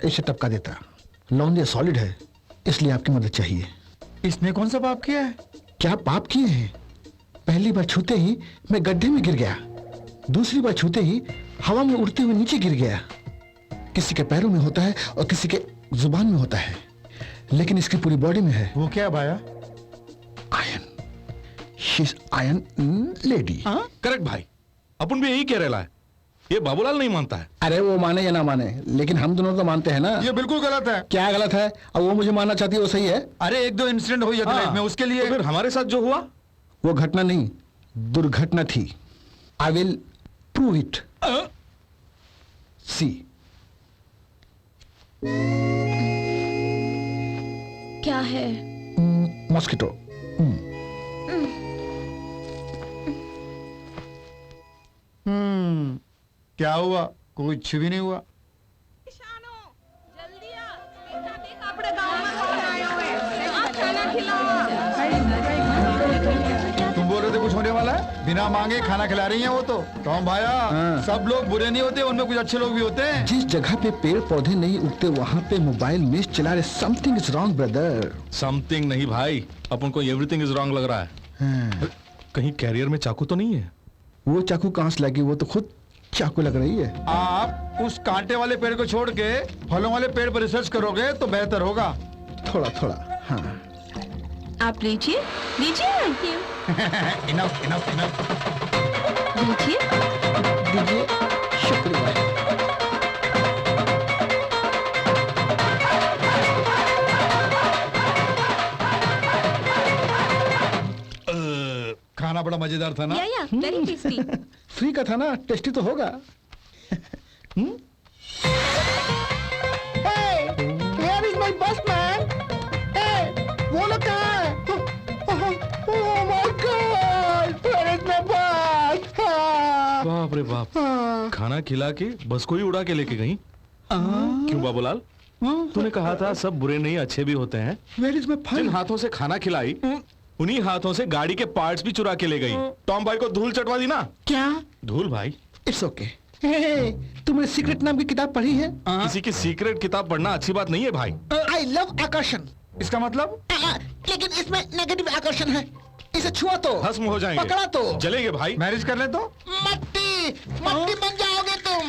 इसे टपका देता। लौंडिया सॉलिड है, इसलिए आपकी मदद चाहिए। इसने कौन सा पाप किया है? क्या पाप किए हैं? पहली बार छूते ही मैं गड्ढे में गिर गया, दूसरी बार छूते ही हवा में उड़ते हुए नीचे गिर गया। किसी के पैरों में होता है और किसी के जुबान में होता है, लेकिन इसकी पूरी बॉडी में है। वो क्या है भाया? Iron. She is iron lady. Correct भाई, अपन भी यही कह रहा है। ये बाबूलाल नहीं मानता है। अरे वो माने या ना माने, लेकिन हम दोनों तो मानते हैं ना। ये बिल्कुल गलत है। क्या गलत है? अब वो मुझे मानना चाहती है, वो सही है। अरे एक दो इंसिडेंट हो जाते लाइफ में, उसके लिए तो फिर हमारे साथ जो हुआ वो घटना नहीं, दुर्घटना थी। I will prove it. See. क्या है? मॉस्किटो। क्या हुआ? कुछ भी नहीं हुआ। तुम बोल रहे थे कुछ होने वाला है, बिना मांगे खाना खिला रही हैं वो तो। टॉम भाया, सब लोग बुरे नहीं होते, उनमें कुछ अच्छे लोग भी होते हैं। जिस जगह पे पेड़ पौधे नहीं उगते वहां पे मोबाइल मिस चला रहे। Something is wrong brother. Something नहीं भाई, अपन को एवरीथिंग इज रॉन्ग लग रहा है। कहीं कैरियर में चाकू तो नहीं है? वो चाकू कहां से लगी? वो तो खुद चाकू लग रही है। आप उस कांटे वाले पेड़ को छोड़ के फलों वाले पेड़ पर रिसर्च करोगे तो बेहतर होगा। थोड़ा थोड़ा। हाँ आप लीजिए लीजिए इनफ इनफ इनफ। लीजिए। दीजिए। शुक्रिया। खाना बड़ा मजेदार था ना? या वेरी टेस्टी। फ्री का था ना, टेस्टी तो होगा। Where is my bus man? वो लोग कहाँ है? Oh my God! Where is my bus? बाप रे बाप, खाना खिला के बस को ही उड़ा के लेके गई। क्यों बाबूलाल, तूने कहा था सब बुरे नहीं अच्छे भी होते हैं। Where is my fun? जिन हाथों से खाना खिलाई उन्हीं हाथों से गाड़ी के पार्ट्स भी चुरा के ले गई। टॉम भाई को धूल चटवा दी ना। क्या? धूल भाई। It's okay. तुमने सीक्रेट नाम की किताब पढ़ी है? किसी की सीक्रेट किताब पढ़ना अच्छी बात नहीं है भाई। I love आकर्षण। इसका मतलब? लेकिन इसमें नेगेटिव आकर्षण है। इसे छुआ तो भस्म हो जाएंगे, पकड़ा तो जलेंगे भाई। मैरिज कर ले तो मट्टी मट्टी बन जाओगे तुम।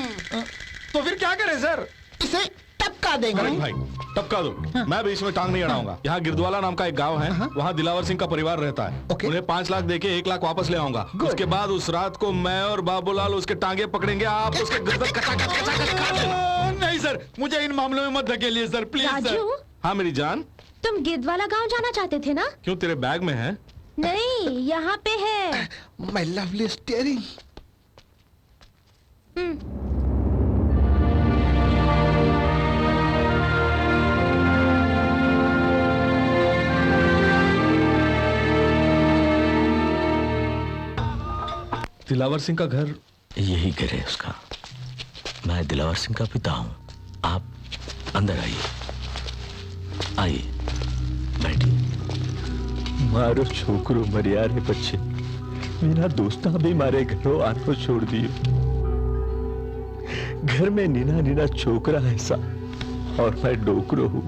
तो फिर क्या करें सर? इसे टपका देंगे। करेक्ट भाई, टपका दो। मैं भी इसमें टांग नहीं अड़ाऊंगा। यहाँ गिरदवाला नाम का एक गांव है, वहाँ दिलावर सिंह का परिवार रहता है। Okay. उन्हें 5 लाख देके 1 लाख वापस ले आऊंगा। उसके बाद उस रात को मैं और बाबूलाल उसके टांगे पकड़ेंगे, आप उसके गर्दन कचाकच कचाकच काट देना। नहीं सर, मुझे इन मामलों में मत धकेलिए सर, प्लीज सर। राजू, हाँ मेरी जान। तुम गिरदवाला गांव जाना चाहते थे ना? क्यों, तेरे बैग में है? नहीं, यहाँ पे है। My lovely steering. Dilawar Singh का घर यही घर है उसका। मैं दिलावर सिंह का पिता हूं। आप अंदर आइए, आइए बैठिए। मारो छोकरो मरिया रे बच्चे। मीना दोस्तां भी मारे घरों आनो छोड़ दियो। घर में नीना नीना छोकरा है सा और मैं डोकरो हूं।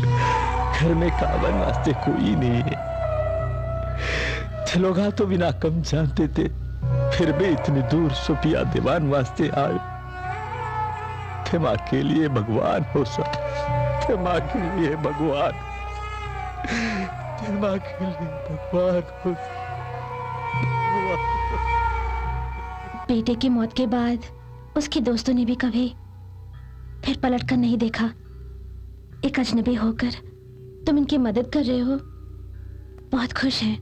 घर में कावन वास्ते कोई नहीं है। लोग तो बिना कम जानते थे, फिर भी इतनी दूर सुपिया दीवान वास्ते आए। थे माँ के लिए भगवान हो सा, थे माँ के लिए भगवान, थे माँ के लिए भगवान हो सा। बेटे की मौत के बाद उसके दोस्तों ने भी कभी फिर पलट कर नहीं देखा। एक अजनबी होकर तुम इनकी मदद कर रहे हो, बहुत खुश हैं।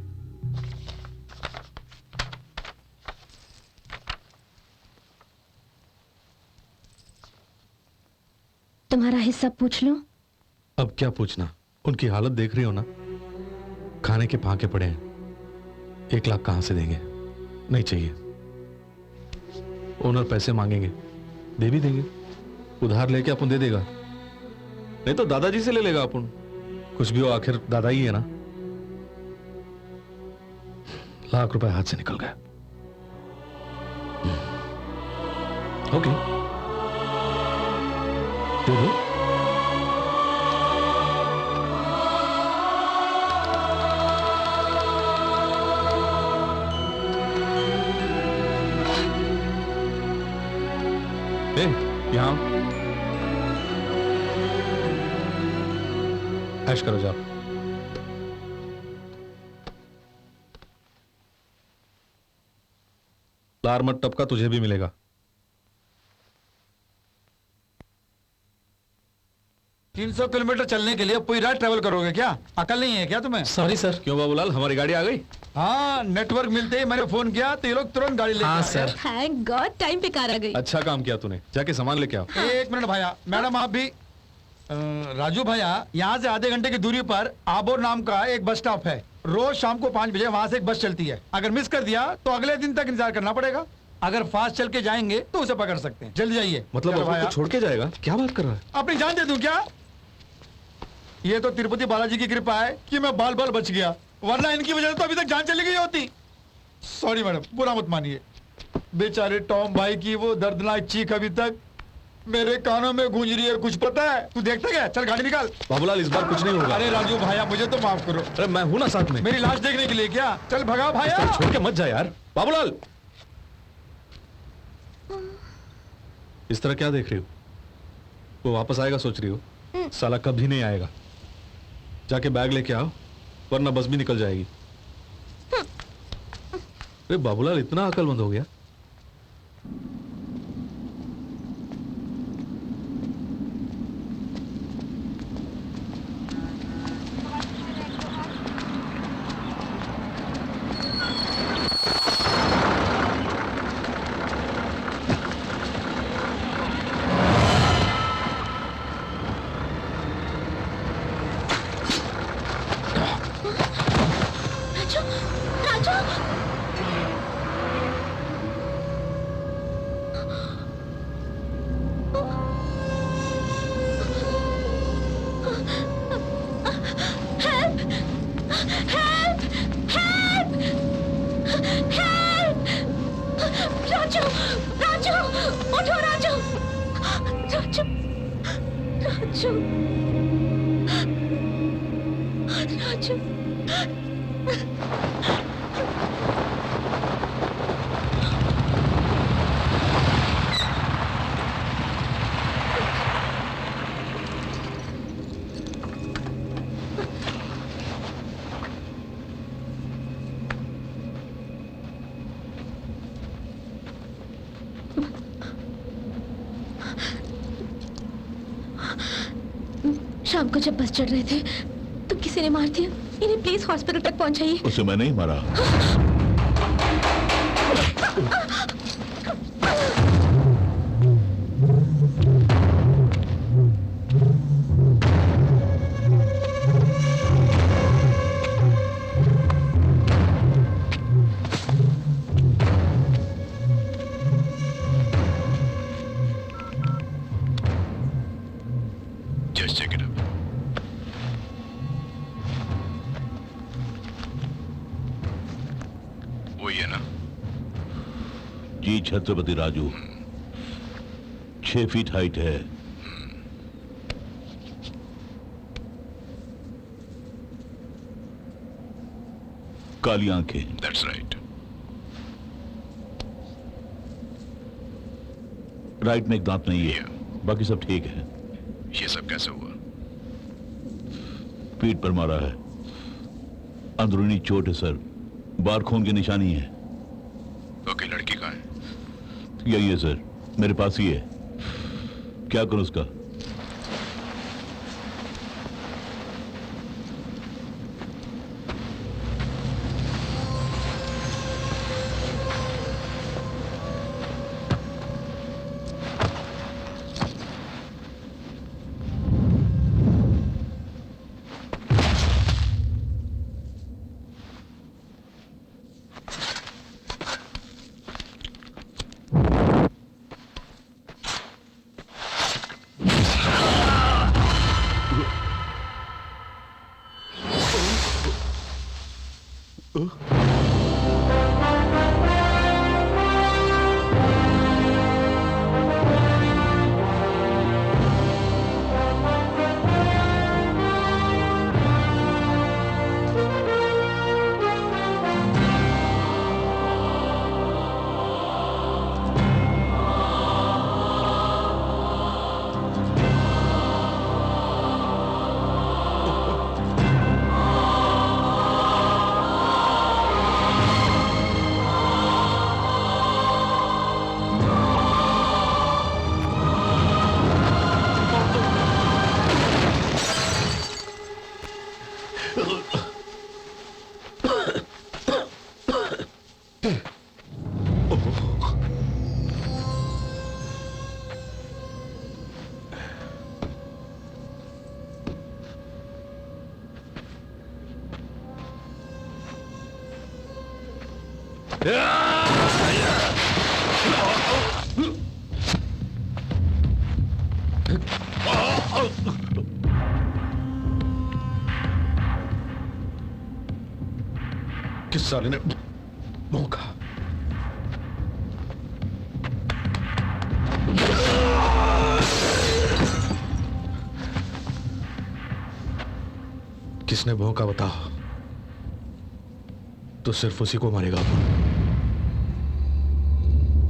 तुम्हारा हिस्सा पूछ लूं? अब क्या पूछना, उनकी हालत देख रही हो ना, खाने के फाके पड़े हैं। 1 लाख कहां से देंगे? नहीं चाहिए। ओनर पैसे मांगेंगे, दे भी देंगे। उधार लेके अपन दे देगा, नहीं तो दादाजी से ले लेगा अपन। कुछ भी हो, आखिर दादा ही है ना। 1 लाख रुपए हाथ से निकल गया। ओके, दे दो। यहां ऐश करो जाओ। लारमट टप का तुझे भी मिलेगा। 300 किलोमीटर चलने के लिए पूरी रात ट्रेवल करोगे क्या? अकल नहीं है क्या तुम्हें? Sorry sir. क्यों बाबूलाल, हमारी गाड़ी आ गई? हाँ, नेटवर्क मिलते ही मैंने फोन किया तो ये लोग तुरंत गाड़ी लेके हाँ आ सर। गए। थैंक गॉड टाइम पे कार आ गई। अच्छा काम किया तूने, जाके सामान लेके आओ। 1 मिनट भैया, मैडम आप भी। राजू भैया, यहाँ से आधे घंटे की दूरी पर आबोर नाम का एक बस स्टॉप है। रोज शाम को 5 बजे वहाँ से एक बस चलती है। अगर मिस कर दिया तो अगले दिन तक इंतजार करना पड़ेगा। अगर फास्ट चल के जाएंगे तो उसे पकड़ सकते हैं। जल्दी जाइए। मतलब चलो आपको भैया। छोड़ के जाएगा? क्या बात कर रहा है? अपनी जान दे दूं क्या? ये तो तिरुपति बालाजी की कृपा है कि मैं बाल बाल बच गया, वरना इनकी वजह से तो अभी तक जान चली गई होती। सॉरी मैडम, बुरा मत मानिए। बेचारे टॉम भाई की वो दर्दनाक चीख अभी तक मेरे कानों में गूंज रही है। कुछ पता है? तू देखता क्या? चल गाड़ी निकाल। बाबूलाल, इस बार कुछ नहीं होगा। अरे राजू भाया, मुझे तो माफ करो। अरे मैं हूं ना साथ में। मेरी लाश देखने के लिए क्या? चल भगा भाया। छोड़ के मत जा यार। बाबूलाल, इस तरह क्या देख रही हो? वो वापस आएगा सोच रही हो? साला कभी नहीं आएगा। जाके बैग लेके आओ, वरना बस भी निकल जाएगी। अरे बाबूलाल, इतना अकलमंद हो गया? राजू, राजू, उठो राजू, राजू, राजू, राजू। शाम को जब बस चढ़ रहे थे तो किसी ने मार दिया। इन्हें प्लीज हॉस्पिटल तक पहुंचाइए। उसे मैं नहीं मारा। Just check it up. वही है ना? जी छत्रपति राजू, 6 फीट हाइट है। काली आंखें। That's right. राइट में एक दांत नहीं है, बाकी सब ठीक है। ये सब कैसे हुआ? पीठ पर मारा है, अंदरूनी चोट है सर, बार खून की निशानी है। ओके, लड़की कहाँ है? यही है सर, मेरे पास ही है। क्या करूं उसका? किस साले ने भौंका? किसने भौंका बताओ, तो सिर्फ उसी को मारेगा अपन,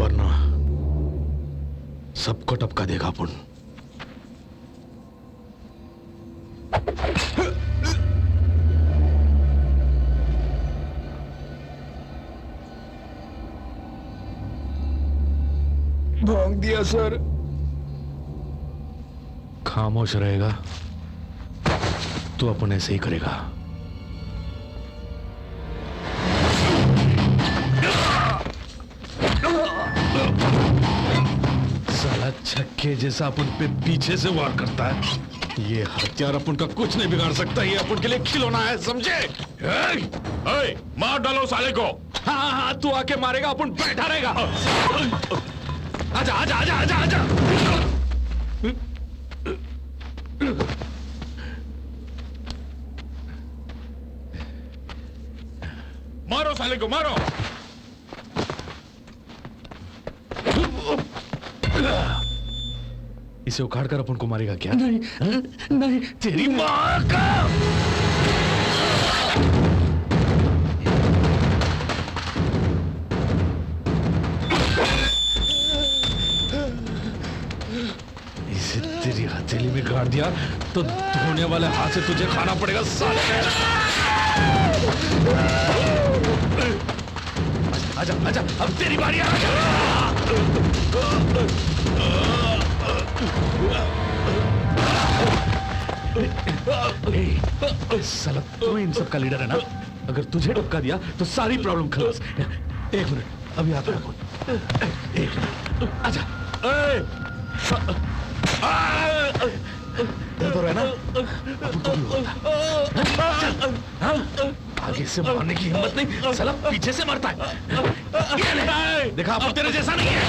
वरना सबको टपका देगा अपन। भौंक दिया सर। खामोश रहेगा तो अपन ऐसे ही करेगा। साला छक्के जैसा अपन पे पीछे से वार करता है। ये हथियार अपन का कुछ नहीं बिगाड़ सकता, ये अपन के लिए खिलौना है, समझे? मार डालो साले को। हाँ हाँ, तू आके मारेगा, अपन बैठा रहेगा। आजा आजा आजा आजा आजा। मारो साले को, मारो। इसे उखाड़ कर अपन को मारेगा क्या? नहीं नहीं, तेरी माँ का। इसे तेरी हथेली में गाड़ दिया तो धोने वाले हाथ से तुझे खाना पड़ेगा साले। आजा आजा, अब तेरी बारी। साला तू इन सब का लीडर है ना? अगर तुझे टपका दिया तो सारी प्रॉब्लम खलास। एक मिनट, अभी आता हूं। एक मिनट, आजा। डर तो रहे ना? अपन को भी होता। आगे से मारने की हिम्मत नहीं, साला पीछे से मारता है। देखा, अपन तेरे जैसा नहीं है।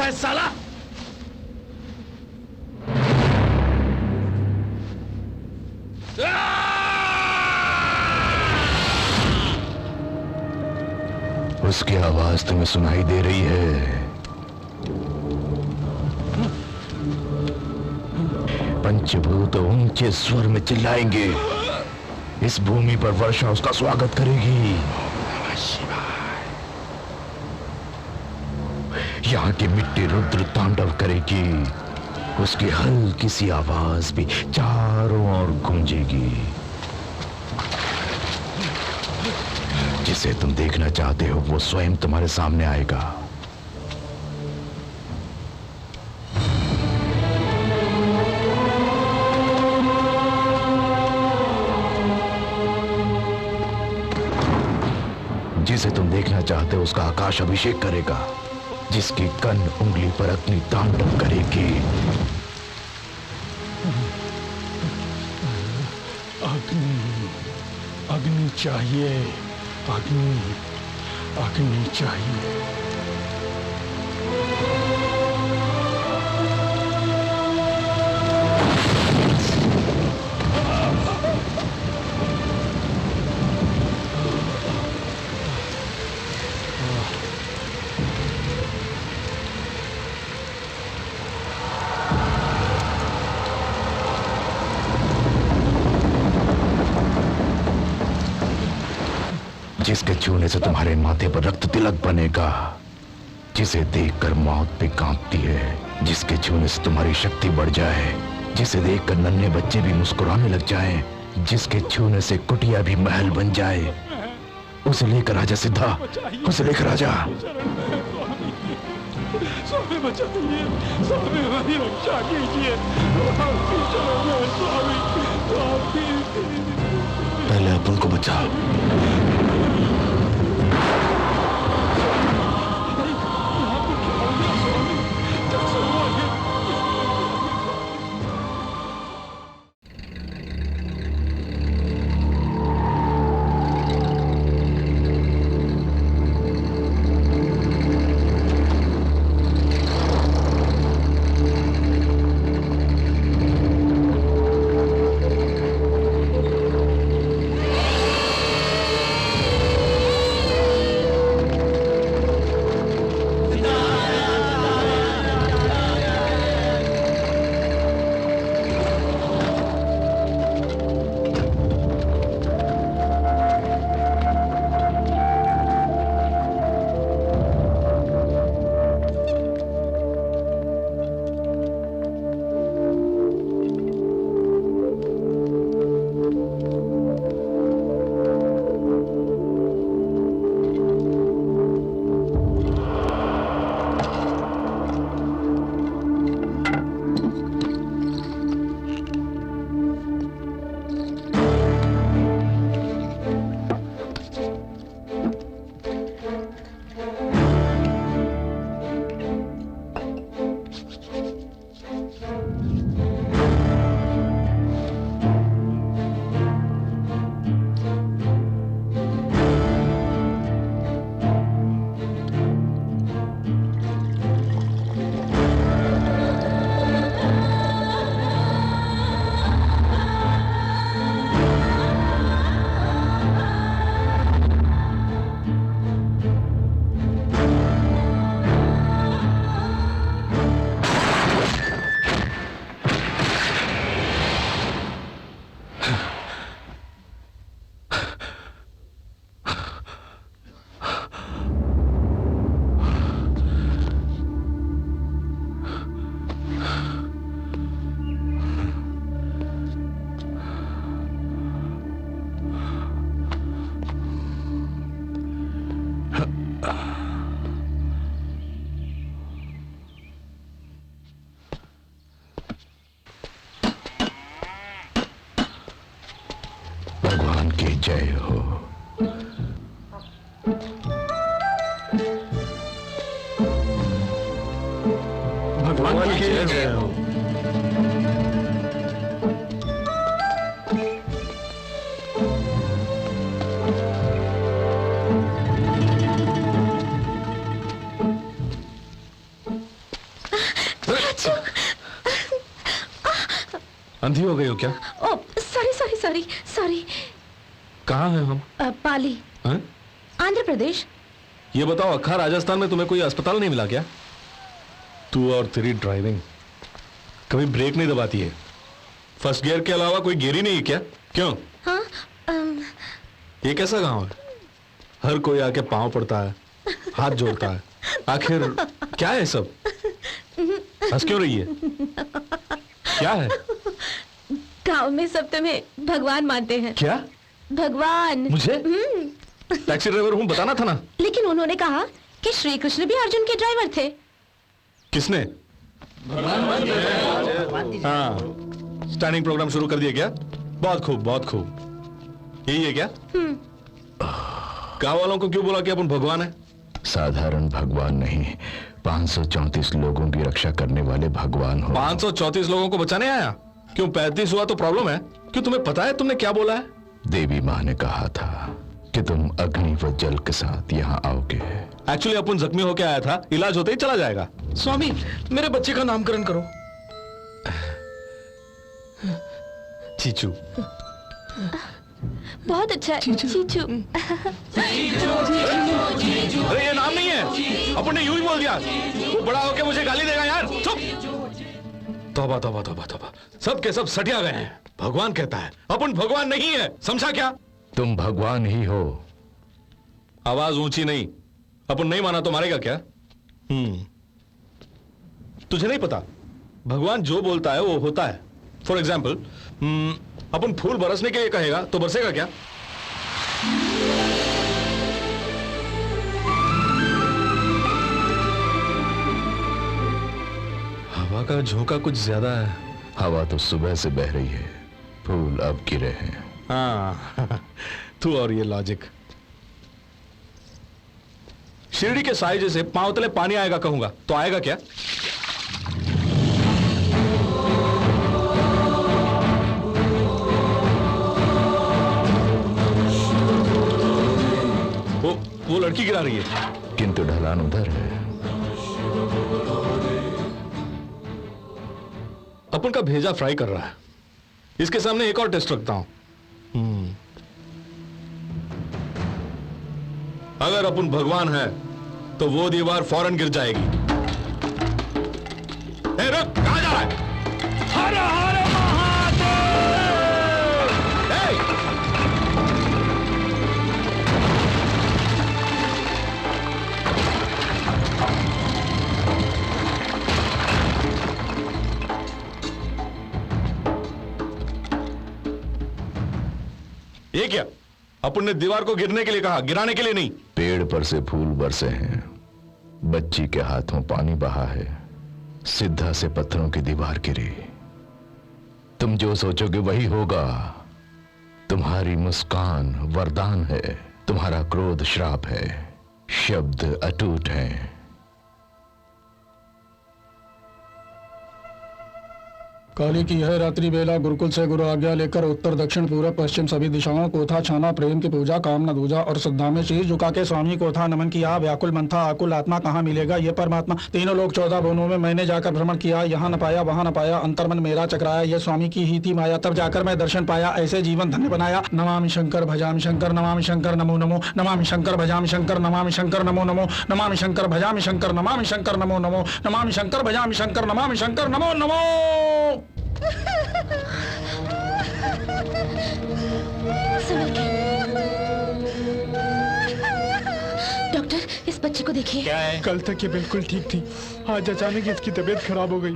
है साला? उसकी आवाज तुम्हें सुनाई दे रही है। पंचभूत ऊंचे स्वर में चिल्लाएंगे। इस भूमि पर वर्षा उसका स्वागत करेगी। यहाँ की मिट्टी रुद्र तांडव करेगी। उसकी हल्की सी आवाज भी चारों ओर गूंजेगी। जिसे तुम देखना चाहते हो वो स्वयं तुम्हारे सामने आएगा। जिसे तुम देखना चाहते हो उसका आकाश अभिषेक करेगा। जिसकी कन उंगली पर अग्नि तांडव करेगी। अग्नि चाहिए, अग्नि चाहिए। जिसके छूने से तुम्हारे माथे पर रक्त तिलक बनेगा। जिसे देखकर मौत भी कांपती है। जिसके छूने से तुम्हारी शक्ति बढ़ जाए। जिसे देखकर नन्हे बच्चे भी मुस्कुराने लग जाएं। जिसके छूने से कुटिया भी महल बन जाए। उसे लेकर आजा सिद्धा, उसे लेकर आजा। स्वामी बचाइए, स्वामी हमारी रक्षा कीजिए। स्वामी, पहले अपन को बचा। भगवान की जय हो। भगवान की जय हो। अंधी हो गई हो क्या? ओ सॉरी सॉरी सॉरी सॉरी। कहाँ हैं हम? पाली, हैं? आंध्र प्रदेश। ये बताओ, अक्खा राजस्थान में तुम्हें कोई अस्पताल नहीं मिला क्या? तू और तेरी ड्राइविंग कभी ब्रेक नहीं दबाती है। फर्स्ट गियर के अलावा कोई गियर ही नहीं है क्या? क्यों? हाँ ये कैसा गांव है? हर कोई आके पांव पड़ता है, हाथ जोड़ता है। आखिर क्या है सब? हंस क्यों रही है? क्या है? गांव में सब तुम्हें भगवान मानते हैं। क्या? भगवान। मुझे? टैक्सी ड्राइवर हूं, बताना था ना। लेकिन उन्होंने कहा कि श्री कृष्ण भी अर्जुन के ड्राइवर थे। किसने? हाँ, स्टैंडिंग प्रोग्राम शुरू कर दिया क्या? बहुत खूब, बहुत खूब। यही है क्या? गाँव वालों को क्यों बोला कि अपन भगवान है? साधारण भगवान नहीं, 534 लोगों की रक्षा करने वाले भगवान हो। 534 लोगों को बचाने आया? क्यों 35 हुआ तो प्रॉब्लम है? क्यों तुम्हें पता है तुमने क्या बोला है? देवी माँ ने कहा था कि तुम अग्नि व जल के साथ यहाँ आओगे। एक्चुअली अपन जख्मी होके आया था, इलाज होते ही चला जाएगा। स्वामी, मेरे बच्चे का नामकरण करो। चीचू। बहुत अच्छा। चीचू। अरे ये नाम नहीं है, अपन ने यूं ही बोल दिया। वो बड़ा होके मुझे गाली देगा यार। चुप। तौबा तौबा तौबा तौबा, सब के सब सटिया गए हैं। भगवान कहता है, अपन भगवान नहीं है, समझा क्या? तुम भगवान ही हो। आवाज ऊंची नहीं। अपन नहीं माना तो मारेगा क्या? तुझे नहीं पता, भगवान जो बोलता है वो होता है। फॉर एग्जाम्पल, अपन फूल बरसने के लिए कहेगा तो बरसेगा क्या? हवा का झोंका कुछ ज्यादा है। हवा तो सुबह से बह रही है, फूल अब गिरे हैं। हाँ तू और ये लॉजिक। शिरडी के साई जैसे पांव तले पानी आएगा कहूंगा तो आएगा क्या? वो लड़की गिरा रही है, किंतु ढलान उधर है। अपन का भेजा फ्राई कर रहा है। इसके सामने एक और टेस्ट रखता हूं। अगर अपन भगवान है तो वो दीवार फौरन गिर जाएगी। ए, रुक, कहां जा रहा है? हर हर महादेव! ए! ये क्या? अपन ने दीवार को गिरने के लिए कहा, गिराने के लिए नहीं। पेड़ पर से फूल बरसे हैं, बच्ची के हाथों पानी बहा है, सिद्धा से पत्थरों की दीवार गिरी। तुम जो सोचोगे वही होगा। तुम्हारी मुस्कान वरदान है, तुम्हारा क्रोध श्राप है, शब्द अटूट हैं। काली की यह रात्रि बेला गुरुकुल से गुरु आज्ञा लेकर उत्तर दक्षिण पूर्व पश्चिम सभी दिशाओं को था छाना, प्रेम की पूजा, कामना दूजा और श्रद्धा में शीश झुका के स्वामी को था नमन किया। व्याकुल मन था आकुल आत्मा, कहाँ मिलेगा ये परमात्मा? तीनों लोग 14 भुवनों में मैंने जाकर भ्रमण किया, यहाँ न पाया वहाँ न पाया, अंतर्मन मेरा चकराया, ये स्वामी की ही थी माया। तब जाकर मैं दर्शन पाया, ऐसे जीवन धन्य बनाया। नमामि शंकर भजामि शंकर, नमामि शंकर नमो नमो, नमामि शंकर भजामि शंकर, नमामि शंकर नमो नमो, नमामि शंकर भजामि शंकर, नमामि शंकर नमो नमो, नमामि शंकर भजामि शंकर, नमामि शंकर नमो नमो। डॉक्टर, इस बच्चे को देखिए। क्या है? कल तक ये बिल्कुल ठीक थी, आज अचानक इसकी तबीयत खराब हो गई।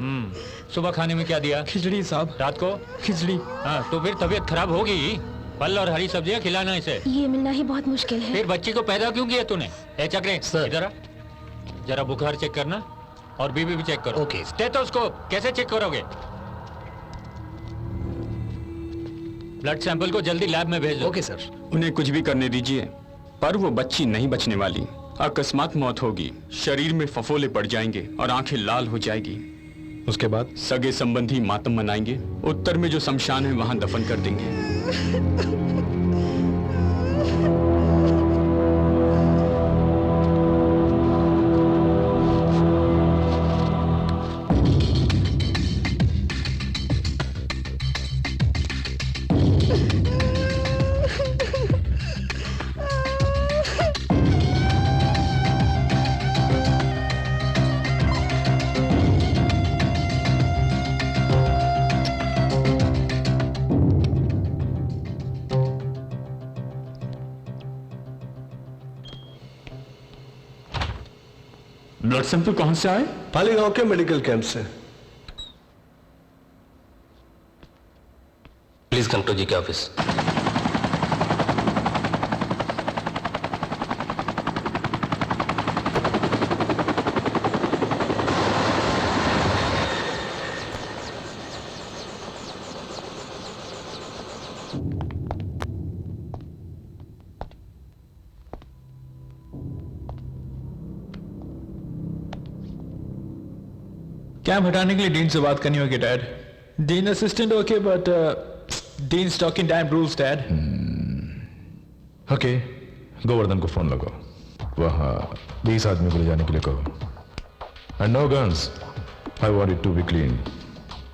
सुबह खाने में क्या दिया? खिचड़ी साहब। रात को? खिचड़ी। हाँ, तो फिर तबीयत खराब होगी। फल और हरी सब्जियां खिलाना इसे। ये मिलना ही बहुत मुश्किल है। फिर बच्ची को पैदा क्यों किया तूने? ए चक्रे, इधर आ। जरा बुखार चेक करना और बीपी भी चेक करो। ओके। स्टेथोस्कोप कैसे चेक करोगे? ब्लड सैंपल को जल्दी लैब में भेज दो। Okay sir. उन्हें कुछ भी करने दीजिए, पर वो बच्ची नहीं बचने वाली। अकस्मात मौत होगी, शरीर में फफोले पड़ जाएंगे और आंखें लाल हो जाएगी। उसके बाद सगे संबंधी मातम मनाएंगे, उत्तर में जो शमशान है वहां दफन कर देंगे। ब्लड सैंपल कहां से आए? पालीगांव के मेडिकल कैंप से। प्लीज कम टू जी के ऑफिस। कैंप हटाने के लिए डीन से बात करनी होगी dad. Dean assistant okay but dean stock in time rules dad. Okay, Govardhan को फोन लगाओ, वहां 20 आदमी को ले जाने के लिए कहो। And no guns, I want it to be clean.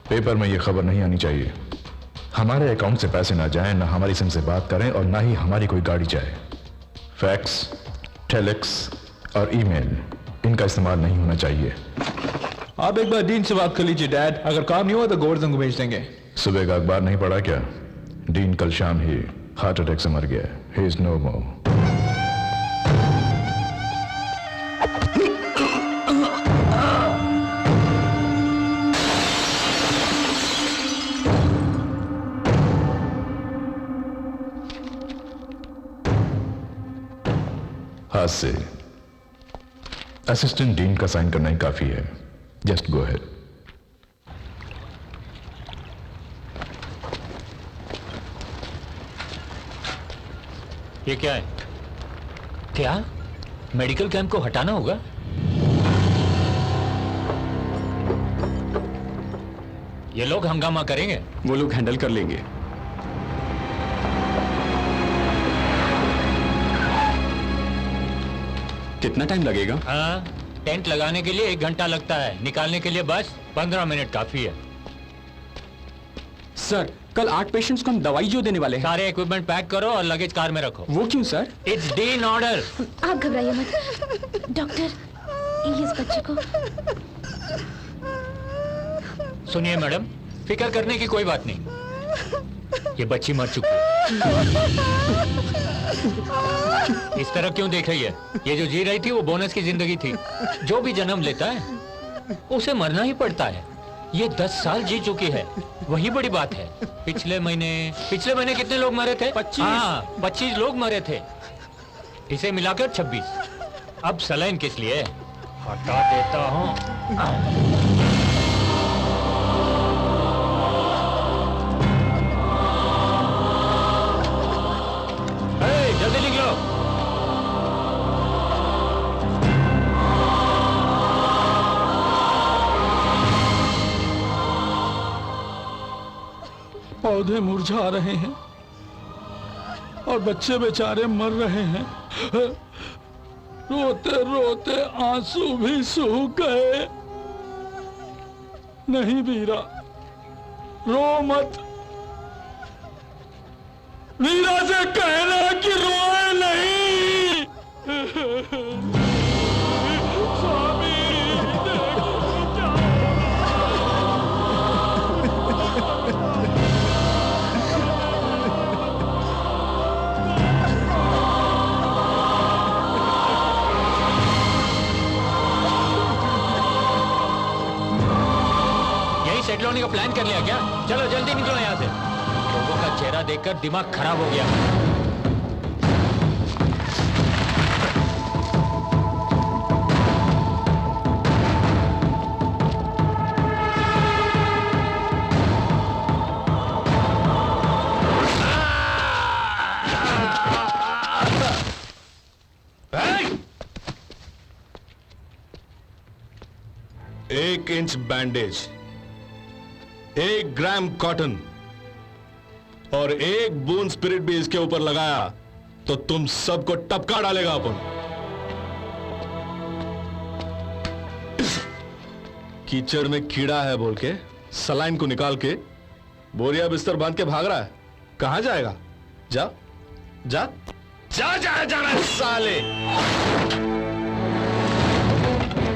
Paper में ये खबर नहीं आनी चाहिए। हमारे अकाउंट से पैसे ना जाएं, ना हमारी सिम से बात करें और ना ही हमारी कोई गाड़ी जाए। फैक्स, टेलेक्स और ईमेल, इनका इस्तेमाल नहीं होना चाहिए। आप एक बार डीन से बात कर लीजिए डैड, अगर काम नहीं हुआ तो गोवर्धन को भेज देंगे। सुबह का अखबार नहीं पढ़ा क्या? डीन कल शाम ही हार्ट अटैक से मर गया। ही इज नो मोर। आज से असिस्टेंट डीन का साइन करना ही काफी है। Just go ahead. ये क्या है? क्या मेडिकल कैंप को हटाना होगा? ये लोग हंगामा करेंगे। वो लोग हैंडल कर लेंगे। कितना टाइम लगेगा? हाँ, टेंट लगाने के लिए 1 घंटा लगता है, निकालने के लिए बस 15 मिनट काफी है। सर, कल 8 पेशेंट्स को हम दवाई जो देने वाले हैं। सारे इक्विपमेंट पैक करो और लगेज कार में रखो। वो क्यों सर? It's dean order. आप घबराइए मत डॉक्टर, इस बच्चे को। सुनिए मैडम, फिक्र करने की कोई बात नहीं, ये बच्ची मर चुकी है। इस तरह क्यों देख रही है? ये जो जी रही थी वो बोनस की जिंदगी थी। जो भी जन्म लेता है उसे मरना ही पड़ता है। ये 10 साल जी चुकी है, वही बड़ी बात है। पिछले महीने कितने लोग मरे थे? 25। हाँ, 25 लोग मरे थे, इसे मिलाकर 26। अब सलाइन किस लिए? हटा देता हूँ। जल्दी निकलो। पौधे मुरझा रहे हैं और बच्चे बेचारे मर रहे हैं। रोते रोते आंसू भी सूख गए। नहीं वीरा, रो मत। वीरा से कहना कि रोए नहीं। स्वामी, यही सेटल होने का प्लान कर लिया क्या? चलो जल्दी निकलो यहाँ से। लोगों का चेहरा देखकर दिमाग खराब हो गया। एक इंच बैंडेज, 1 ग्राम कॉटन और 1 बूंद स्पिरिट भी इसके ऊपर लगाया तो तुम सबको टपका डालेगा अपन। कीचड़ में कीड़ा है बोल के सलाइन को निकाल के बोरिया बिस्तर बांध के भाग रहा है। कहां जाएगा? जा जा जा जा जाना साले।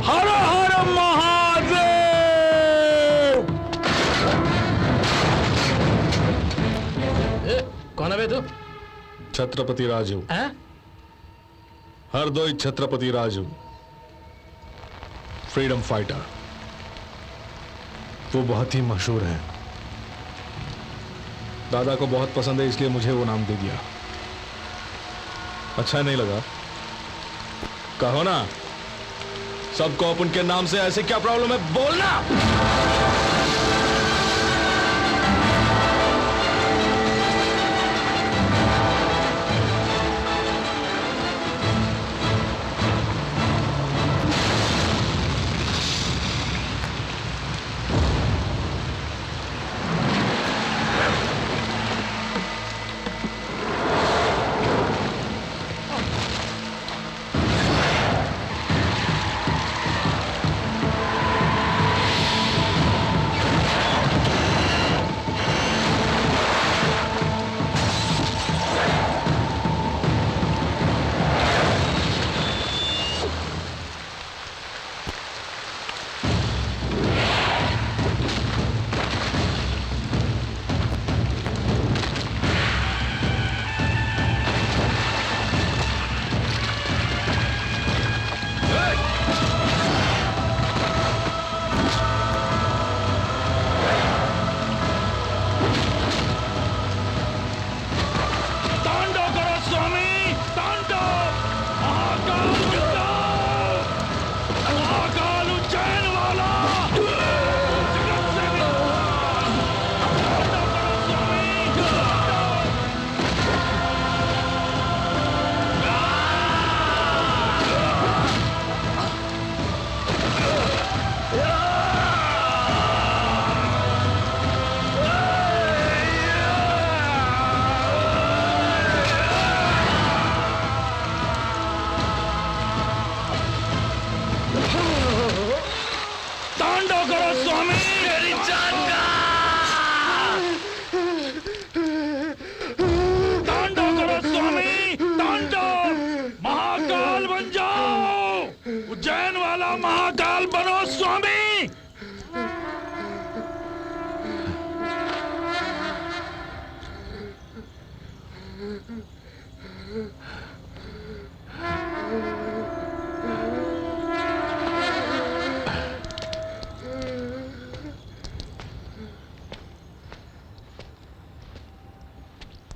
हर हर महादेव। कौन है बे तू? छत्रपति राजू। हरदोई छत्रपति राजू। Freedom fighter. वो बहुत ही मशहूर हैं। दादा को बहुत पसंद है, इसलिए मुझे वो नाम दे दिया। अच्छा नहीं लगा? कहो ना, सबको अब उनके नाम से ऐसे क्या प्रॉब्लम है, बोलना।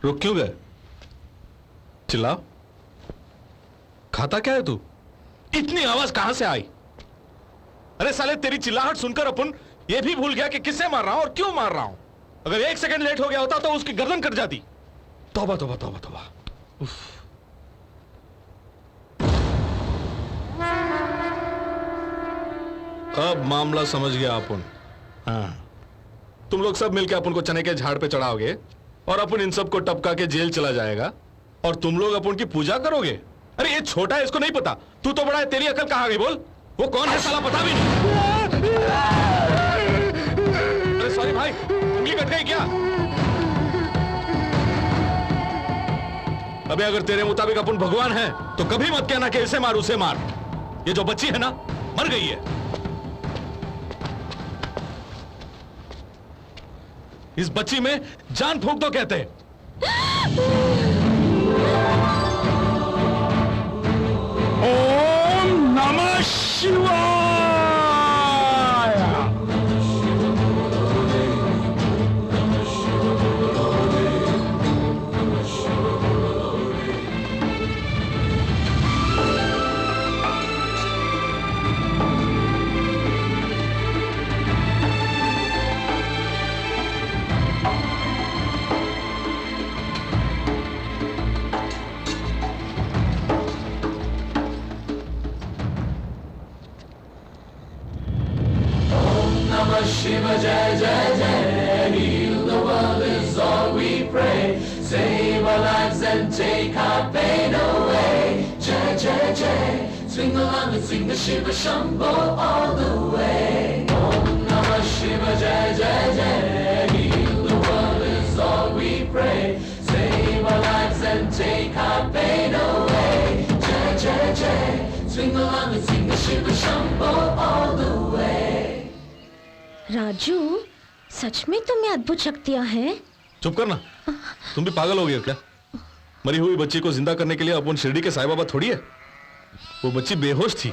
रुक क्यों गए? चिल्लाओ। खाता क्या है तू? इतनी आवाज कहां से आई? अरे साले, तेरी चिल्लाहट सुनकर अपन ये भी भूल गया कि किससे मार रहा हूं और क्यों मार रहा हूं। अगर 1 सेकंड लेट हो गया होता तो उसकी गर्दन कट जाती। तौबा तौबा तौबा तौबा। अब मामला समझ गया अपन। हाँ, तुम लोग सब मिलकर अपन को चने के झाड़ पे चढ़ाओगे और अपन इन सबको टपका के जेल चला जाएगा और तुम लोग अपन की पूजा करोगे। अरे ये छोटा है, इसको नहीं पता। तू तो बड़ा है, तेरी अकल कहां गई? बोल, वो कौन है साला, पता भी नहीं। अरे सॉरी भाई, उंगली कट गई क्या? अबे अगर तेरे मुताबिक अपन भगवान है तो कभी मत कहना कि इसे मार उसे मार। ये जो बच्ची है ना, मर गई है। इस बच्ची में जान फूंक दो कहते हैं। ओम नमः शिवाय। Shiva Jai Jai Jai, heal the world is all we pray. Save our lives and take our pain away. Jai Jai Jai, swing along and sing the Shiva Shambho all the way. Om Namah Shiva Jai Jai Jai, heal the world is all we pray. Save our lives and take our pain away. Jai Jai Jai, swing along and sing the Shiva Shambho all the way. Raju, सच में तुम्हें अद्भुत शक्तियां हैं? चुप करना। तुम भी पागल हो गए क्या? मरी हुई बच्ची को जिंदा करने के लिए अपन शिरडी के साईं बाबा थोड़ी है। वो बच्ची बेहोश थी,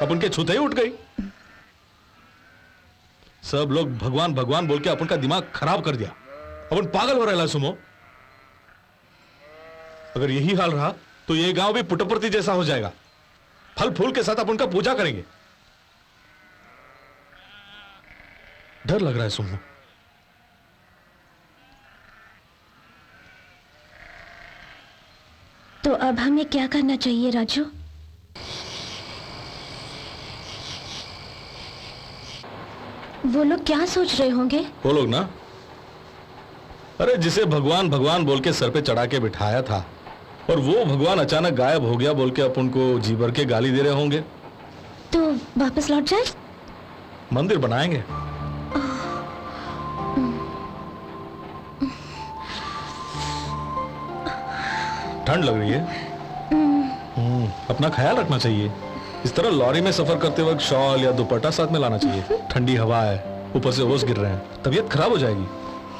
अपन के छूते ही उठ गई। सब लोग भगवान भगवान बोल के अपन का दिमाग खराब कर दिया। अपन पागल हो रहा है सुमो। अगर यही हाल रहा तो ये गांव भी पुटप्रति जैसा हो जाएगा। फल फूल के साथ अपन का पूजा करेंगे। डर लग रहा है सुमो। तो अब हमें क्या करना चाहिए राजू? वो लोग क्या सोच रहे होंगे? वो लोग ना, अरे जिसे भगवान भगवान बोल के सर पे चढ़ा के बिठाया था और वो भगवान अचानक गायब हो गया बोल के अपन को जी भर के गाली दे रहे होंगे। तो वापस लौट जाए? मंदिर बनाएंगे। ठंड लग रही है। अपना ख्याल रखना चाहिए। इस तरह लॉरी में सफर करते वक्त शॉल या दुपट्टा साथ में लाना चाहिए। ठंडी हवा है, ऊपर से ओस गिर रहे हैं, तबीयत खराब हो जाएगी।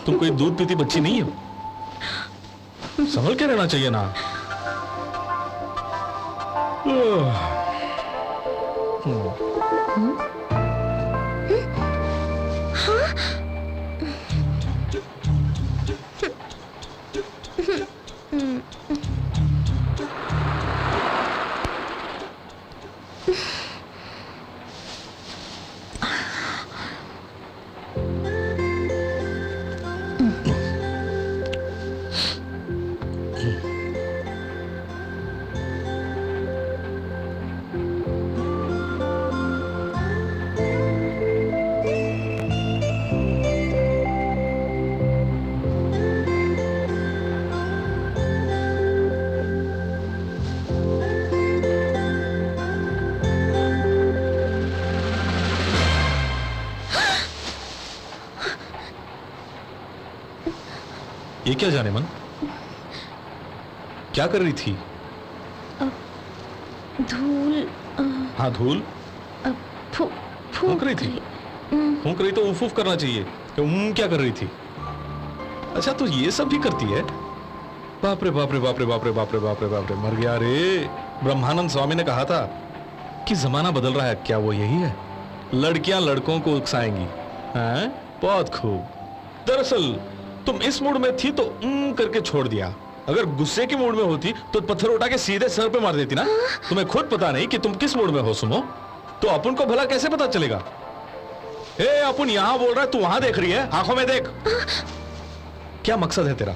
तुम कोई दूध पीती बच्ची नहीं हो, संभल के रहना चाहिए ना। ये क्या जाने मन, क्या कर रही थी? धूल। हाँ धूल फूंक रही थी। फूंक रही तो उफ उफ करना चाहिए। क्या कर रही थी? अच्छा तो ये सब भी करती है? बाप रे बाप रे बाप रे बाप रे बाप रे बाप रे बाप रे, मर गया रे। ब्रह्मानंद स्वामी ने कहा था कि जमाना बदल रहा है। क्या वो यही है? लड़कियां लड़कों को उकसाएंगी। हाँ? बहुत खूब। दरअसल तुम इस मूड में थी तो करके छोड़ दिया। अगर गुस्से के मूड में होती तो पत्थर उठा के सीधे सर पे मार देती ना। तुम्हें खुद पता नहीं कि तुम किस मूड में हो सुमो, तो अपन को भला कैसे पता चलेगा? ए अपन यहां बोल रहा है, तू वहां देख रही है। आंखों में देख। क्या मकसद है तेरा?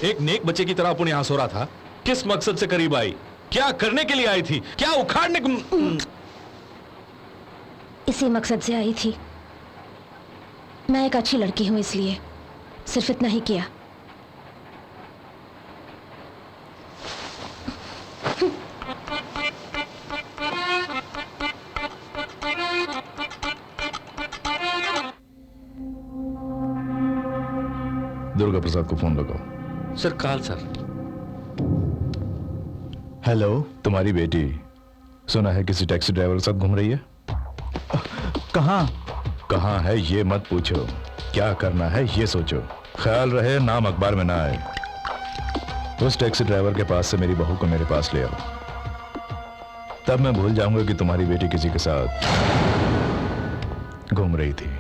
एक नेक बच्चे की तरह अपन यहां सो रहा था। किस मकसद से करीब आई? क्या करने के लिए आई थी? क्या उखाड़ने को? इसी मकसद से आई थी। मैं एक अच्छी लड़की हूं, इसलिए सिर्फ इतना ही किया। दुर्गा प्रसाद को फोन लगाओ। Sir call sir. हेलो, तुम्हारी बेटी सुना है किसी टैक्सी ड्राइवर के साथ घूम रही है। कहाँ है ये मत पूछो, क्या करना है ये सोचो। ख्याल रहे नाम अखबार में ना आए। उस टैक्सी ड्राइवर के पास से मेरी बहू को मेरे पास ले आओ, तब मैं भूल जाऊंगा कि तुम्हारी बेटी किसी के साथ घूम रही थी।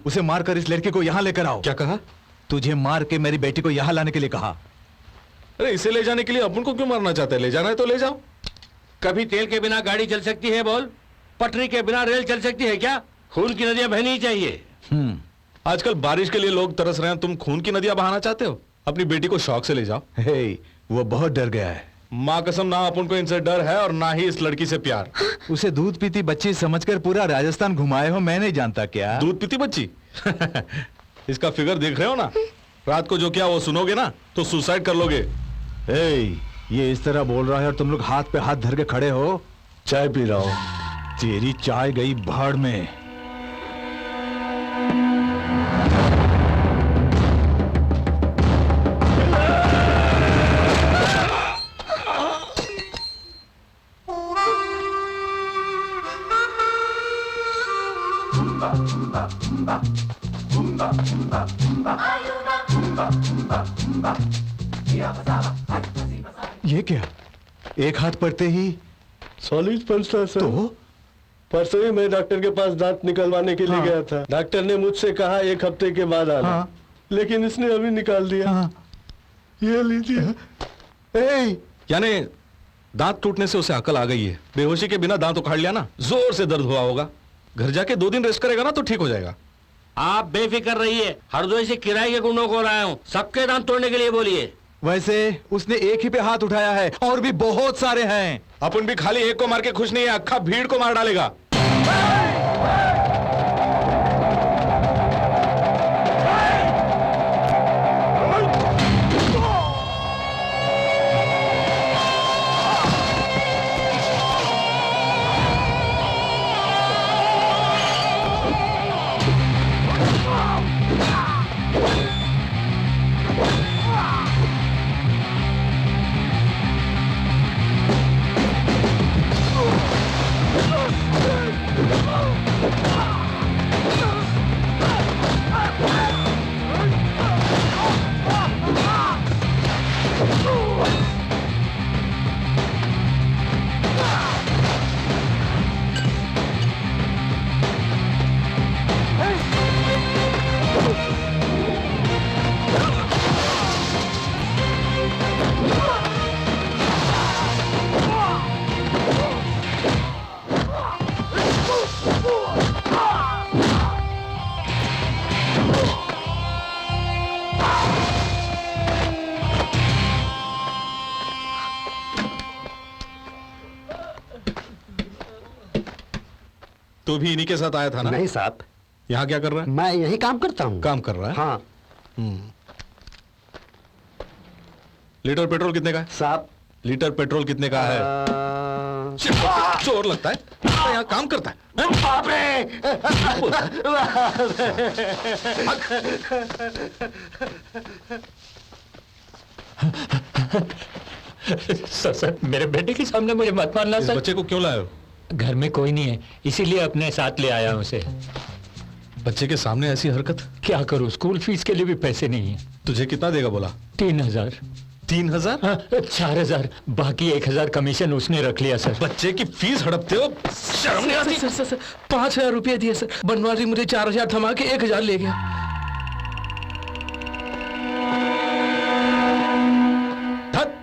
उसे मारकर इस लड़के को यहां लेकर आओ। क्या कहा? तुझे मार के मेरी बेटी को यहां लाने के लिए कहा। अरे इसे ले जाने के लिए अपन को क्यों मारना चाहते हैं? ले जाना है तो ले जाओ। कभी तेल के बिना गाड़ी चल सकती है बोल? पटरी के बिना रेल चल सकती है क्या? खून की नदियां बहनी चाहिए। आजकल बारिश के लिए लोग तरस रहे हैं, तुम खून की नदियां बहाना चाहते हो? अपनी बेटी को शौक से ले जाओ। वो बहुत डर गया है। माँ कसम, ना अपन को इनसे डर है और ना ही इस लड़की से प्यार। उसे दूध पीती बच्ची समझकर पूरा राजस्थान घुमाए हो, मैं नहीं जानता क्या? दूध पीती बच्ची? इसका फिगर देख रहे हो ना? रात को जो किया वो सुनोगे ना तो सुसाइड कर लोगे। ये इस तरह बोल रहा है और तुम लोग हाथ पे हाथ धर के खड़े हो। चाय पी रहा हूं। तेरी चाय गई भाड़ में। ये क्या? एक हाथ पड़ते ही सॉलिड पंच था सर। तो परसों ही मैं डॉक्टर के पास दांत निकलवाने के लिए गया था। डॉक्टर ने मुझसे कहा 1 हफ्ते के बाद आना। लेकिन इसने अभी निकाल दिया। ये लीजिए। यानी दांत टूटने से उसे अकल आ गई है। बेहोशी के बिना दांत उखाड़ लिया ना, जोर से दर्द हुआ होगा। घर जाके 2 दिन रेस्ट करेगा ना तो ठीक हो जाएगा। आप बेफिक्र रहिए, हरदोई से किराए के गुंडों को लाया हूँ, सबके दांत तोड़ने के लिए बोलिए। वैसे उसने एक ही पे हाथ उठाया है और भी बहुत सारे हैं। अपन भी खाली एक को मार के खुश नहीं है, अक्खा भीड़ को मार डालेगा। तू भी इन्हीं के साथ आया था ना? नहीं साहब। यहाँ क्या कर रहा है? मैं यही काम करता हूँ। काम कर रहा है? हाँ। लीटर पेट्रोल कितने का है? साहब लीटर पेट्रोल कितने का है? चोर लगता है, यहाँ काम करता है। बाप रे! सर मेरे बेटे के सामने मुझे मत मारना सर। बच्चे को क्यों लाए हो? घर में कोई नहीं है, इसीलिए अपने साथ ले आया हूं उसे। बच्चे के सामने ऐसी हरकत? क्या करूं, स्कूल फीस के लिए भी पैसे नहीं है। तुझे कितना देगा बोला? 3000। 3000? 4000, बाकी 1000 कमीशन उसने रख लिया सर। बच्चे की फीस हड़पते हो, शर्म नहीं आती? सर 5000 रुपये दिए सर। बनवारी मुझे 4000 थमा के 1000 ले गया।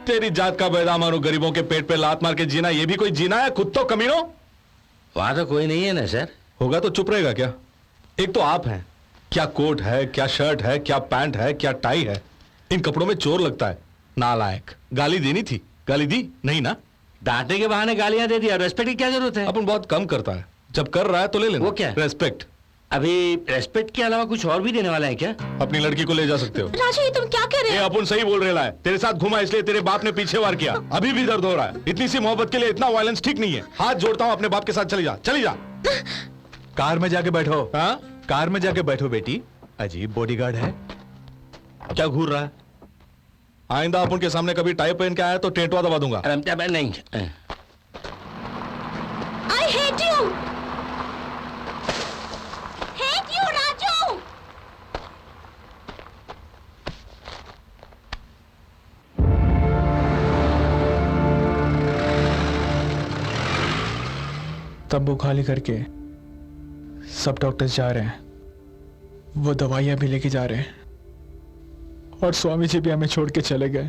तेरी जात का पैदा मारो, गरीबों के पेट पे लात मार के जीना, ये भी कोई जीना है? खुद तो कमीनो। वहां तो कोई नहीं है ना सर। होगा तो चुप रहेगा क्या? एक तो आप हैं, क्या कोट है, क्या शर्ट है, क्या पैंट है, क्या टाई है, इन कपड़ों में चोर लगता है। नालायक। गाली देनी थी, गाली दी नहीं ना? डांटे के बहाने गालियां दे दिया, रेस्पेक्ट की क्या जरूरत है? अपन बहुत कम करता है, जब कर रहा है तो ले लेना। वो क्या? रेस्पेक्ट। अभी रेस्पेक्ट के अलावा कुछ और भी देने वाला है क्या? अपनी लड़की को ले जा सकते हो। राजू ये तुम क्या कर रहे ये हो? अपन सही बोल रहा है। तेरे साथ घुमा इसलिए तेरे बाप ने पीछे वार किया, अभी भी दर्द हो रहा है। इतनी सी मोहब्बत के लिए इतना वायलेंस ठीक नहीं है। हाथ जोड़ता हूँ, अपने बाप के साथ चली जा, चली जा। कार में जाके बैठो। हाँ, कार में जाके बैठो बेटी। अजीब बॉडीगार्ड है, क्या घूर रहा है? आइंदा अपन के सामने कभी टाई पहन के आया तो टेटवा दबा दूंगा। नहीं। I hate you! Hate you, Raju! तंबू खाली करके सब डॉक्टर्स जा रहे हैं, वो दवाइयां भी लेके जा रहे हैं, और स्वामी जी भी हमें छोड़ के चले गए।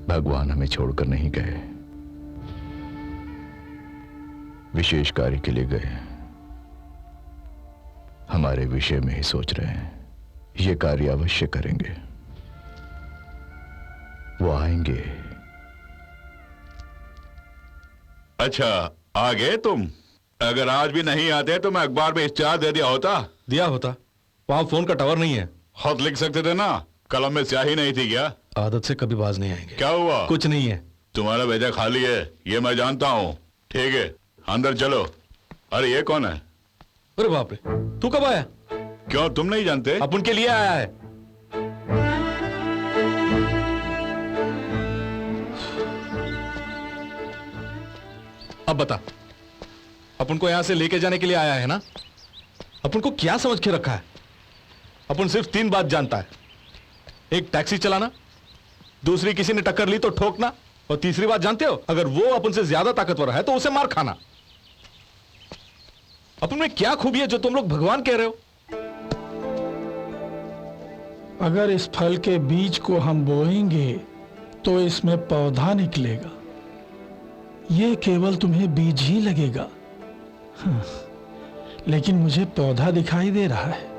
भगवान हमें छोड़कर नहीं गए, विशेष कार्य के लिए गए। हमारे विषय में ही सोच रहे हैं, ये कार्य अवश्य करेंगे। वो आएंगे। अच्छा, आ गए तुम? अगर आज भी नहीं आते तो मैं अखबार में इश्तिहार दे दिया होता। दिया होता, वहां फोन का टावर नहीं है। खत लिख सकते थे ना, कलम में स्याही नहीं थी क्या? आदत से कभी बाज नहीं आएंगे। क्या हुआ? कुछ नहीं है। तुम्हारा भेजा खाली है, ये मैं जानता हूँ। ठीक है, अंदर चलो। अरे ये कौन है? अरे बाप रे, तू कब आया? क्यों, तुम नहीं जानते? अपन के लिए आया है। अब बता, अपन को यहां से लेके जाने के लिए आया है ना? अपन को क्या समझ के रखा है? अपन सिर्फ 3 बात जानता है। एक, टैक्सी चलाना, दूसरी, किसी ने टक्कर ली तो ठोकना, और तीसरी बात जानते हो, अगर वो अपन से ज्यादा ताकतवर है तो उसे मार खाना। अपन में क्या खूबी है जो तुम लोग भगवान कह रहे हो? अगर इस फल के बीज को हम बोएंगे तो इसमें पौधा निकलेगा। ये केवल तुम्हें बीज ही लगेगा, हाँ, लेकिन मुझे पौधा दिखाई दे रहा है।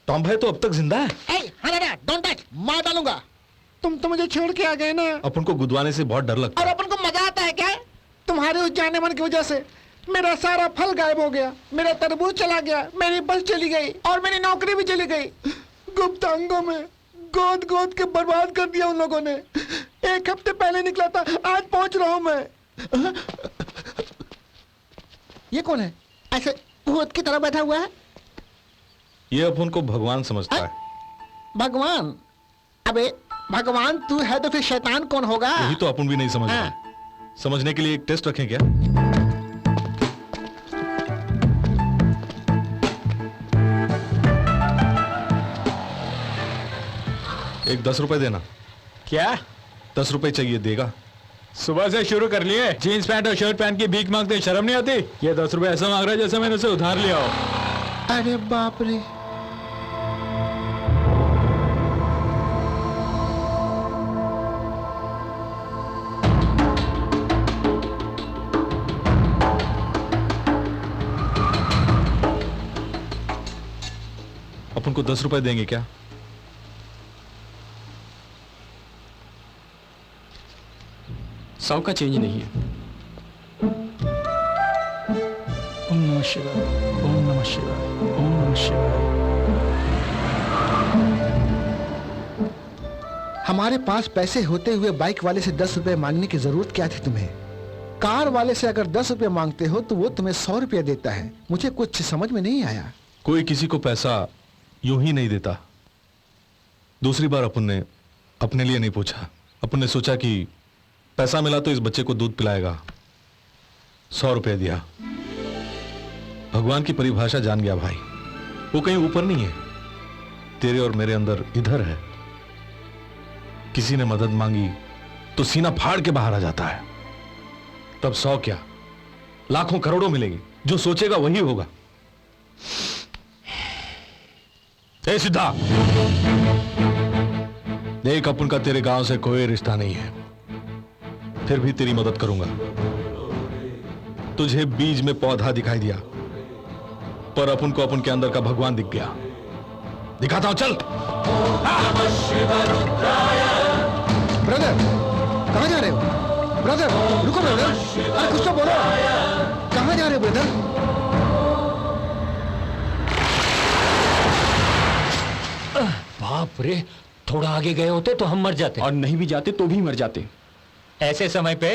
टॉम भाई तो अब तक जिंदा है? डोंट टच, मार डालूंगा। तुम तो मुझे छोड़ के आ गए ना। अपन को गुदवाने से बहुत डर लगता और अपन को मजा आता है क्या? तुम्हारे उस जाने मन की वजह से मेरा सारा फल गायब हो गया, मेरा तरबूज चला गया, मेरी बस चली गई और मेरी नौकरी भी चली गई। गुप्तांगों में गोद गोद के बर्बाद कर दिया उन लोगों ने। 1 हफ्ते पहले निकला था, आज पहुंच रहा हूं मैं। ये कौन है ऐसे भूत की तरह बैठा हुआ है? ये अपन को भगवान समझता है। भगवान? अबे भगवान तू है तो फिर शैतान कौन होगा? यही तो अपन भी नहीं समझ रहे। समझने के लिए एक टेस्ट रखें क्या? एक 10 रुपए देना। क्या? 10 रुपए चाहिए, देगा? सुबह से शुरू कर लिए, जीन्स पैंट और शर्ट पहन के भीख मांगते, शर्म नहीं आती? ये 10 रुपए ऐसा मांग रहा है जैसे मैंने उसे उधार लिया हो। अरे बाप रे। अपन को 10 रुपए देंगे क्या? सौ का चेंज नहीं है। ओम नमः शिवाय, ओम नमः शिवाय, ओम नमः शिवाय। हमारे पास पैसे होते हुए बाइक वाले से 10 रुपए मांगने की जरूरत क्या थी तुम्हें? कार वाले से अगर 10 रुपए मांगते हो तो वो तुम्हें 100 रुपया देता है। मुझे कुछ समझ में नहीं आया। कोई किसी को पैसा यूं ही नहीं देता। दूसरी बार अपन ने अपने लिए नहीं पूछा। अपन ने सोचा कि पैसा मिला तो इस बच्चे को दूध पिलाएगा। 100 रुपए दिया। भगवान की परिभाषा जान गया भाई। वो कहीं ऊपर नहीं है, तेरे और मेरे अंदर इधर है। किसी ने मदद मांगी तो सीना फाड़ के बाहर आ जाता है। तब 100 क्या, लाखों करोड़ों मिलेंगे। जो सोचेगा वही होगा। ए सिद्धा, देख अपन का तेरे गांव से कोई रिश्ता नहीं है, फिर भी तेरी मदद करूंगा। तुझे बीज में पौधा दिखाई दिया, पर अपन को अपन के अंदर का भगवान दिख गया। दिखाता हूं, चल। ब्रदर, कहां जा रहे हो? ब्रदर, रुको ब्रदर, अरे कुछ तो बोलो। कहां जा रहे हो ब्रदर? बाप रे, थोड़ा आगे गए होते तो हम मर जाते। और नहीं भी जाते तो भी मर जाते। ऐसे समय पे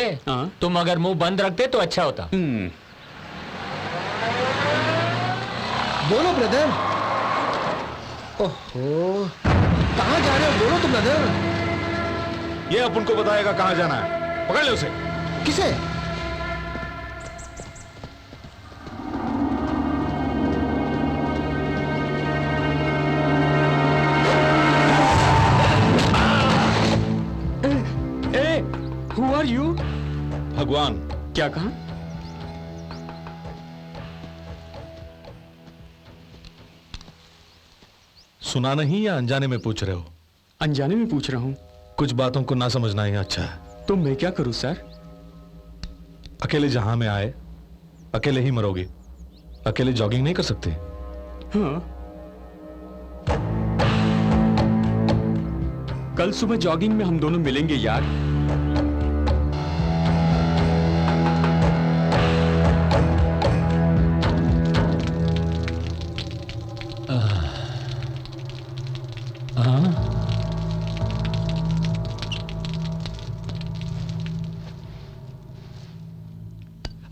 तुम अगर मुंह बंद रखते तो अच्छा होता। बोलो ब्रदर। ओहो, कहां जा रहे हो? बोलो तो ब्रदर। ये अपन को बताएगा कहां जाना है। पकड़ ले उसे। किसे? Who are you? भगवान। क्या कहा? सुना नहीं या अनजाने में पूछ रहे हो? अनजाने में पूछ रहा हूं। कुछ बातों को ना समझना ही अच्छा है। तो मैं क्या करूं सर? अकेले जहां में आए अकेले ही मरोगे। अकेले जॉगिंग नहीं कर सकते? हाँ। कल सुबह जॉगिंग में हम दोनों मिलेंगे यार।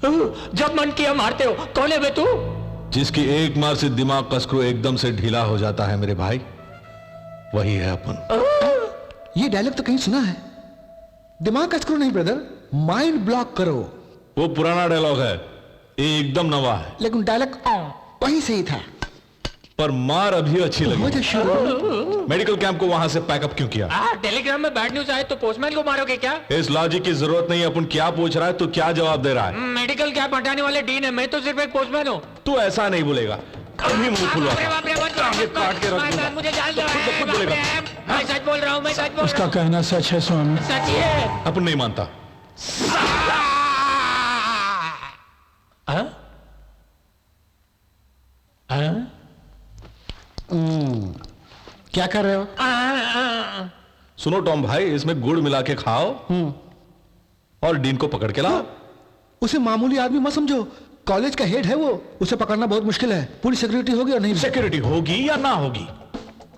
जब मन किया मारते हो। कौन है बे तू? जिसकी एक मार से दिमाग का स्क्रू एकदम से ढीला हो जाता है मेरे भाई, वही है अपन। ये डायलॉग तो कहीं सुना है। दिमाग का स्क्रू नहीं ब्रदर, माइंड ब्लॉक करो। वो पुराना डायलॉग है, ये एकदम नवा है। लेकिन डायलॉग वही सही था। पर मार अभी अच्छी लगी। मेडिकल कैंप को वहां से पैकअप क्यों किया? टेलीग्राम में बैड न्यूज आए तो पोस्टमैन को मारोगे क्या? इस लॉजिक की जरूरत नहीं। अपन क्या पूछ रहा है, तू क्या जवाब दे रहा है? मेडिकल कैंप हटाने वाले डीन है, मैं तो सिर्फ एक पोस्टमैन हूँ। तू ऐसा नहीं बोलेगा, कभी मुंह खुलवा काट के रख दूंगा। मुझे जान दो, खुद बोलेगा। मैं सच बोल रहा हूँ, मैं सच बोल उसका रहा हूँ। कहना सच है स्वामी। सच ही है। अपन नहीं मानता। क्या कर रहे हो? सुनो टॉम भाई, इसमें गुड़ मिला के खाओ और डीन को पकड़ के लाओ। उसे मामूली आदमी मत समझो, कॉलेज का हेड है वो। उसे पकड़ना बहुत मुश्किल है। पूरी सिक्योरिटी होगी और नहीं? सिक्योरिटी होगी या ना होगी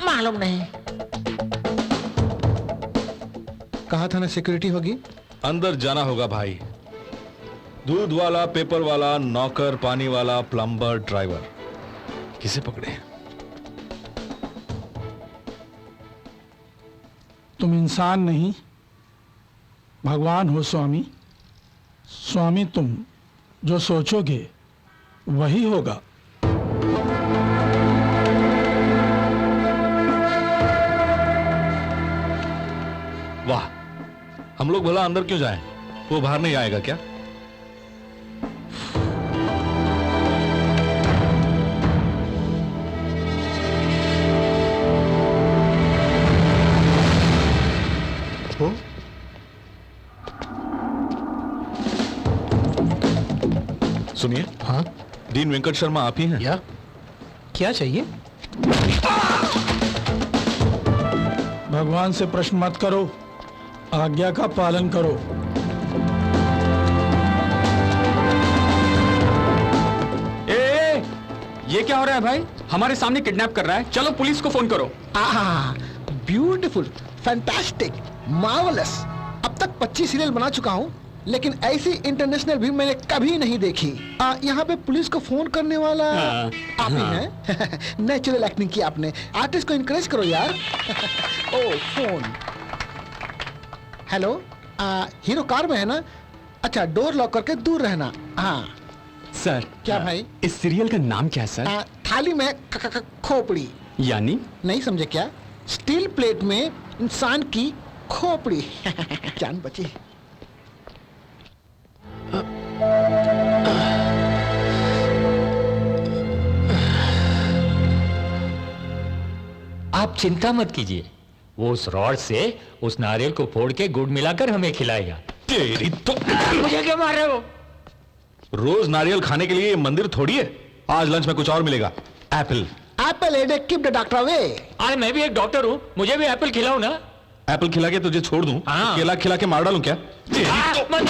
मालूम नहीं। कहा था ना सिक्योरिटी होगी। अंदर जाना होगा भाई। दूध वाला, पेपर वाला, नौकर, पानी वाला, प्लम्बर, ड्राइवर, किसे पकड़े? तुम इंसान नहीं भगवान हो स्वामी। स्वामी तुम जो सोचोगे वही होगा। वाह, हम लोग भला अंदर क्यों जाएं? वो बाहर नहीं आएगा क्या? सुनिए। हाँ, डीन वेंकट शर्मा आप ही हैं? या क्या चाहिए? भगवान से प्रश्न मत करो, आज्ञा का पालन करो। ये क्या हो रहा है भाई? हमारे सामने किडनैप कर रहा है। चलो पुलिस को फोन करो। Beautiful, fantastic, marvellous. अब तक 25 सीरियल बना चुका हूँ, लेकिन ऐसी इंटरनेशनल भी मैंने कभी नहीं देखी। यहाँ पे पुलिस को फोन करने वाला आप ही हैं। नेचुरल एक्टिंग की आपने। आर्टिस्ट को इनकरेज करो यार। ओ फोन। हेलो, हीरो कार में है ना? अच्छा, डोर लॉक करके दूर रहना। हाँ सर। क्या भाई? इस सीरियल का नाम क्या है सर? थाली में खोपड़ी। यानी? नहीं समझे क्या? स्टील प्लेट में इंसान की खोपड़ी। जान बची। आप चिंता मत कीजिए, वो उस रॉड से उस नारियल को फोड़ के गुड़ मिलाकर हमें खिलाएगा। तेरी तो मुझे क्यों मार रहे हो? रोज नारियल खाने के लिए ये मंदिर थोड़ी है। आज लंच में कुछ और मिलेगा। Apple. Apple headache keep the doctor away. अरे मैं भी एक डॉक्टर हूँ, मुझे भी एप्पल खिलाओ ना। एप्पल खिला के तुझे छोड़ दूं? हाँ। केला खिला के मार डालूं क्या?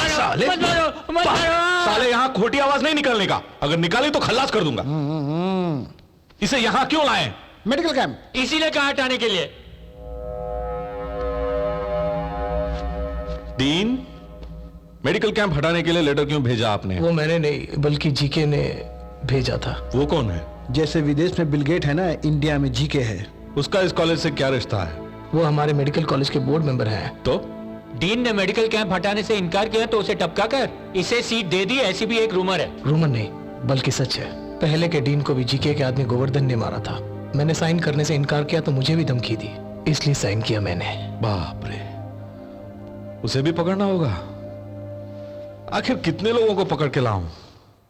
साले, साले यहाँ खोटी आवाज नहीं निकलने का। अगर निकाली तो खल्लास कर दूंगा। इसे यहाँ क्यों लाए? Medical camp. इसीलिए कहा हटाने के लिए। डीन, मेडिकल कैंप हटाने के लिए लेटर क्यों भेजा आपने? वो मैंने नहीं, बल्कि जीके ने भेजा था। वो कौन है? जैसे विदेश में बिल गेट है ना, इंडिया में जीके है। उसका इस कॉलेज से क्या रिश्ता है? वो हमारे मेडिकल कॉलेज के बोर्ड मेंबर हैं। तो डीन ने मेडिकल कैंप हटाने से इनकार किया तो उसे टपका कर इसे सीट दे दी, ऐसी भी एक रूमर है। रूमर नहीं, बल्कि सच है। पहले के डीन को भी जीके के आदमी गोवर्धन ने मारा था। मैंने साइन करने से इनकार किया तो मुझे भी धमकी दी, इसलिए साइन किया मैंने। बाप रे, उसे भी पकड़ना होगा। आखिर कितने लोगों को पकड़ के लाऊं?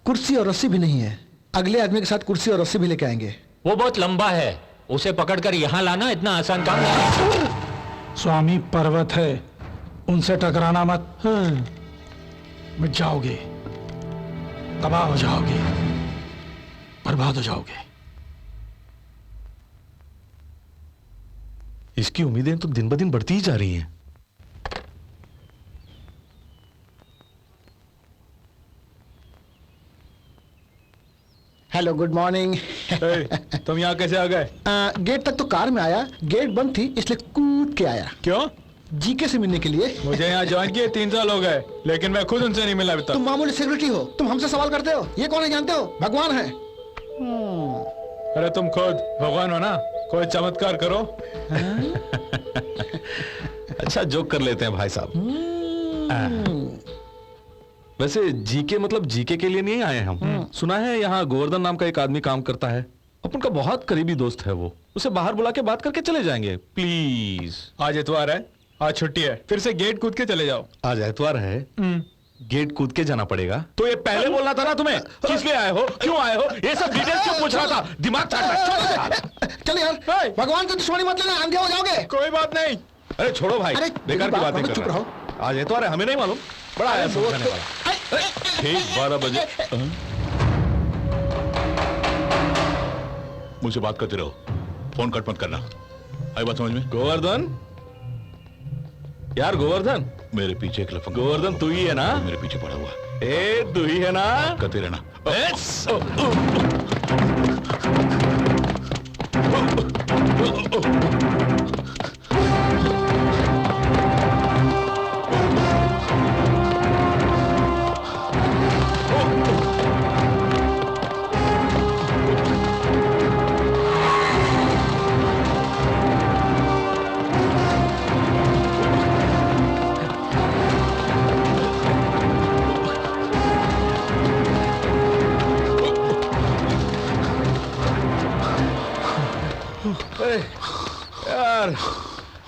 कुर्सी और रस्सी भी नहीं है। अगले आदमी के साथ कुर्सी और रस्सी भी लेके आएंगे। वो बहुत लंबा है, उसे पकड़कर यहाँ लाना इतना आसान काम नहीं। स्वामी पर्वत है, उनसे टकराना मत। मिट जाओगे, तबाह हो जाओगे, बर्बाद हो जाओगे। इसकी उम्मीदें तो दिन ब दिन बढ़ती ही जा रही हैं। Hello, good morning. तुम यहाँ कैसे आ गए? गेट तक तो कार में आया, गेट बंद थी इसलिए कूद के आया। क्यों? जीके से मिलने के लिए। मुझे यहाँ ज्वाइन किए 3 साल हो गए, लेकिन मैं खुद उनसे नहीं मिला अभी तक। तुम मामूली सेक्रेटरी हो, तुम हमसे सवाल करते हो? ये कौन है जानते हो? भगवान है। अरे तुम खुद भगवान हो ना, कोई चमत्कार करो। अच्छा जोक कर लेते हैं भाई साहब। वैसे जीके मतलब जीके के लिए नहीं आए हम। सुना है यहाँ गोवर्धन नाम का एक आदमी काम करता है, अपन का बहुत करीबी दोस्त है वो। उसे बाहर बुला के बात करके चले जाएंगे प्लीज। आज इतवार है, आज छुट्टी है, फिर से गेट कूद के चले जाओ। आज एतवार है, गेट कूद के जाना पड़ेगा। तो ये पहले बोलना था ना तुम्हें। किस लिए आए हो, क्यों आए हो, ये सब डिटेल्स क्यों पूछ रहा था? दिमाग चल यार, भगवान से दुश्मनी मत लेना, अंधे हो जाओगे। कोई बात नहीं। अरे छोड़ो भाई, बेकार की बातें कर रहे हो। आज एतवार है, हमें नहीं मालूम। बड़ा आया समझाने वाला। ठीक 12 बजे मुझसे बात करते रहो, फोन कट मत करना। आई बात समझ में? गोवर्धन यार, गोवर्धन मेरे पीछे एक लफंगा। गोवर्धन तू ही है ना? मेरे पीछे पड़ा हुआ। ए तू ही है ना? करते रहना।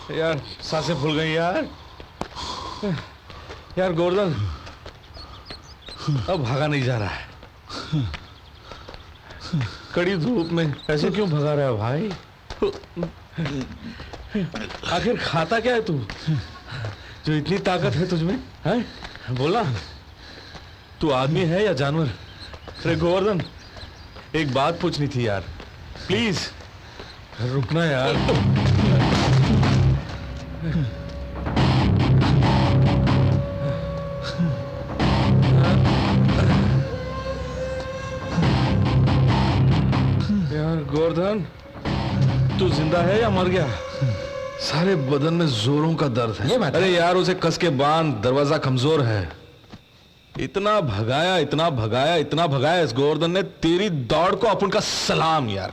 यार सांसें फूल गई यार। यार गोवर्धन अब भागा नहीं जा रहा है। कड़ी धूप में ऐसे क्यों भगा रहा है भाई? आखिर खाता क्या है तू जो इतनी ताकत है तुझमें? है बोला, तू आदमी है या जानवर? अरे गोवर्धन एक बात पूछनी थी यार, प्लीज रुकना यार। यार गोवर्धन तू जिंदा है या मर गया? सारे बदन में जोरों का दर्द है। ये बात अरे यार उसे कस के बांध, दरवाजा कमजोर है। इतना भगाया, इतना भगाया, इतना भगाया इस गोवर्धन ने, तेरी दौड़ को अपन का सलाम यार।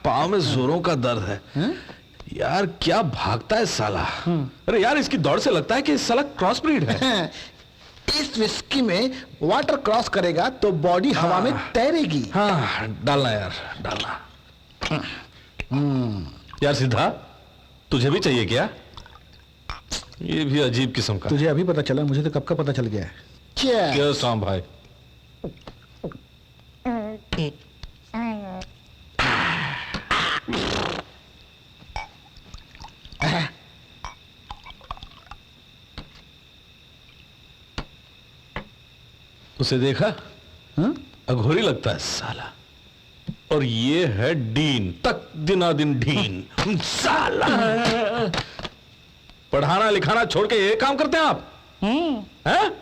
पाँव में जोरों का दर्द है। यार क्या भागता है साला। अरे यार इसकी दौड़ से लगता है कि इस साला क्रॉस ब्रीड है। इस विस्की में वाटर क्रॉस करेगा तो बॉडी हवा में तैरेगी। हाँ डालना यार, डालना। यार सिद्धा तुझे भी चाहिए क्या? ये भी अजीब किस्म का। तुझे अभी पता चला, मुझे तो कब का पता चल गया है। क्या शाम भाई? उसे देखा? अघोरी लगता है साला। और ये है डीन, तक दिनादिन डीन साला। पढ़ाना लिखाना छोड़ के ये काम करते हैं आप? हैं?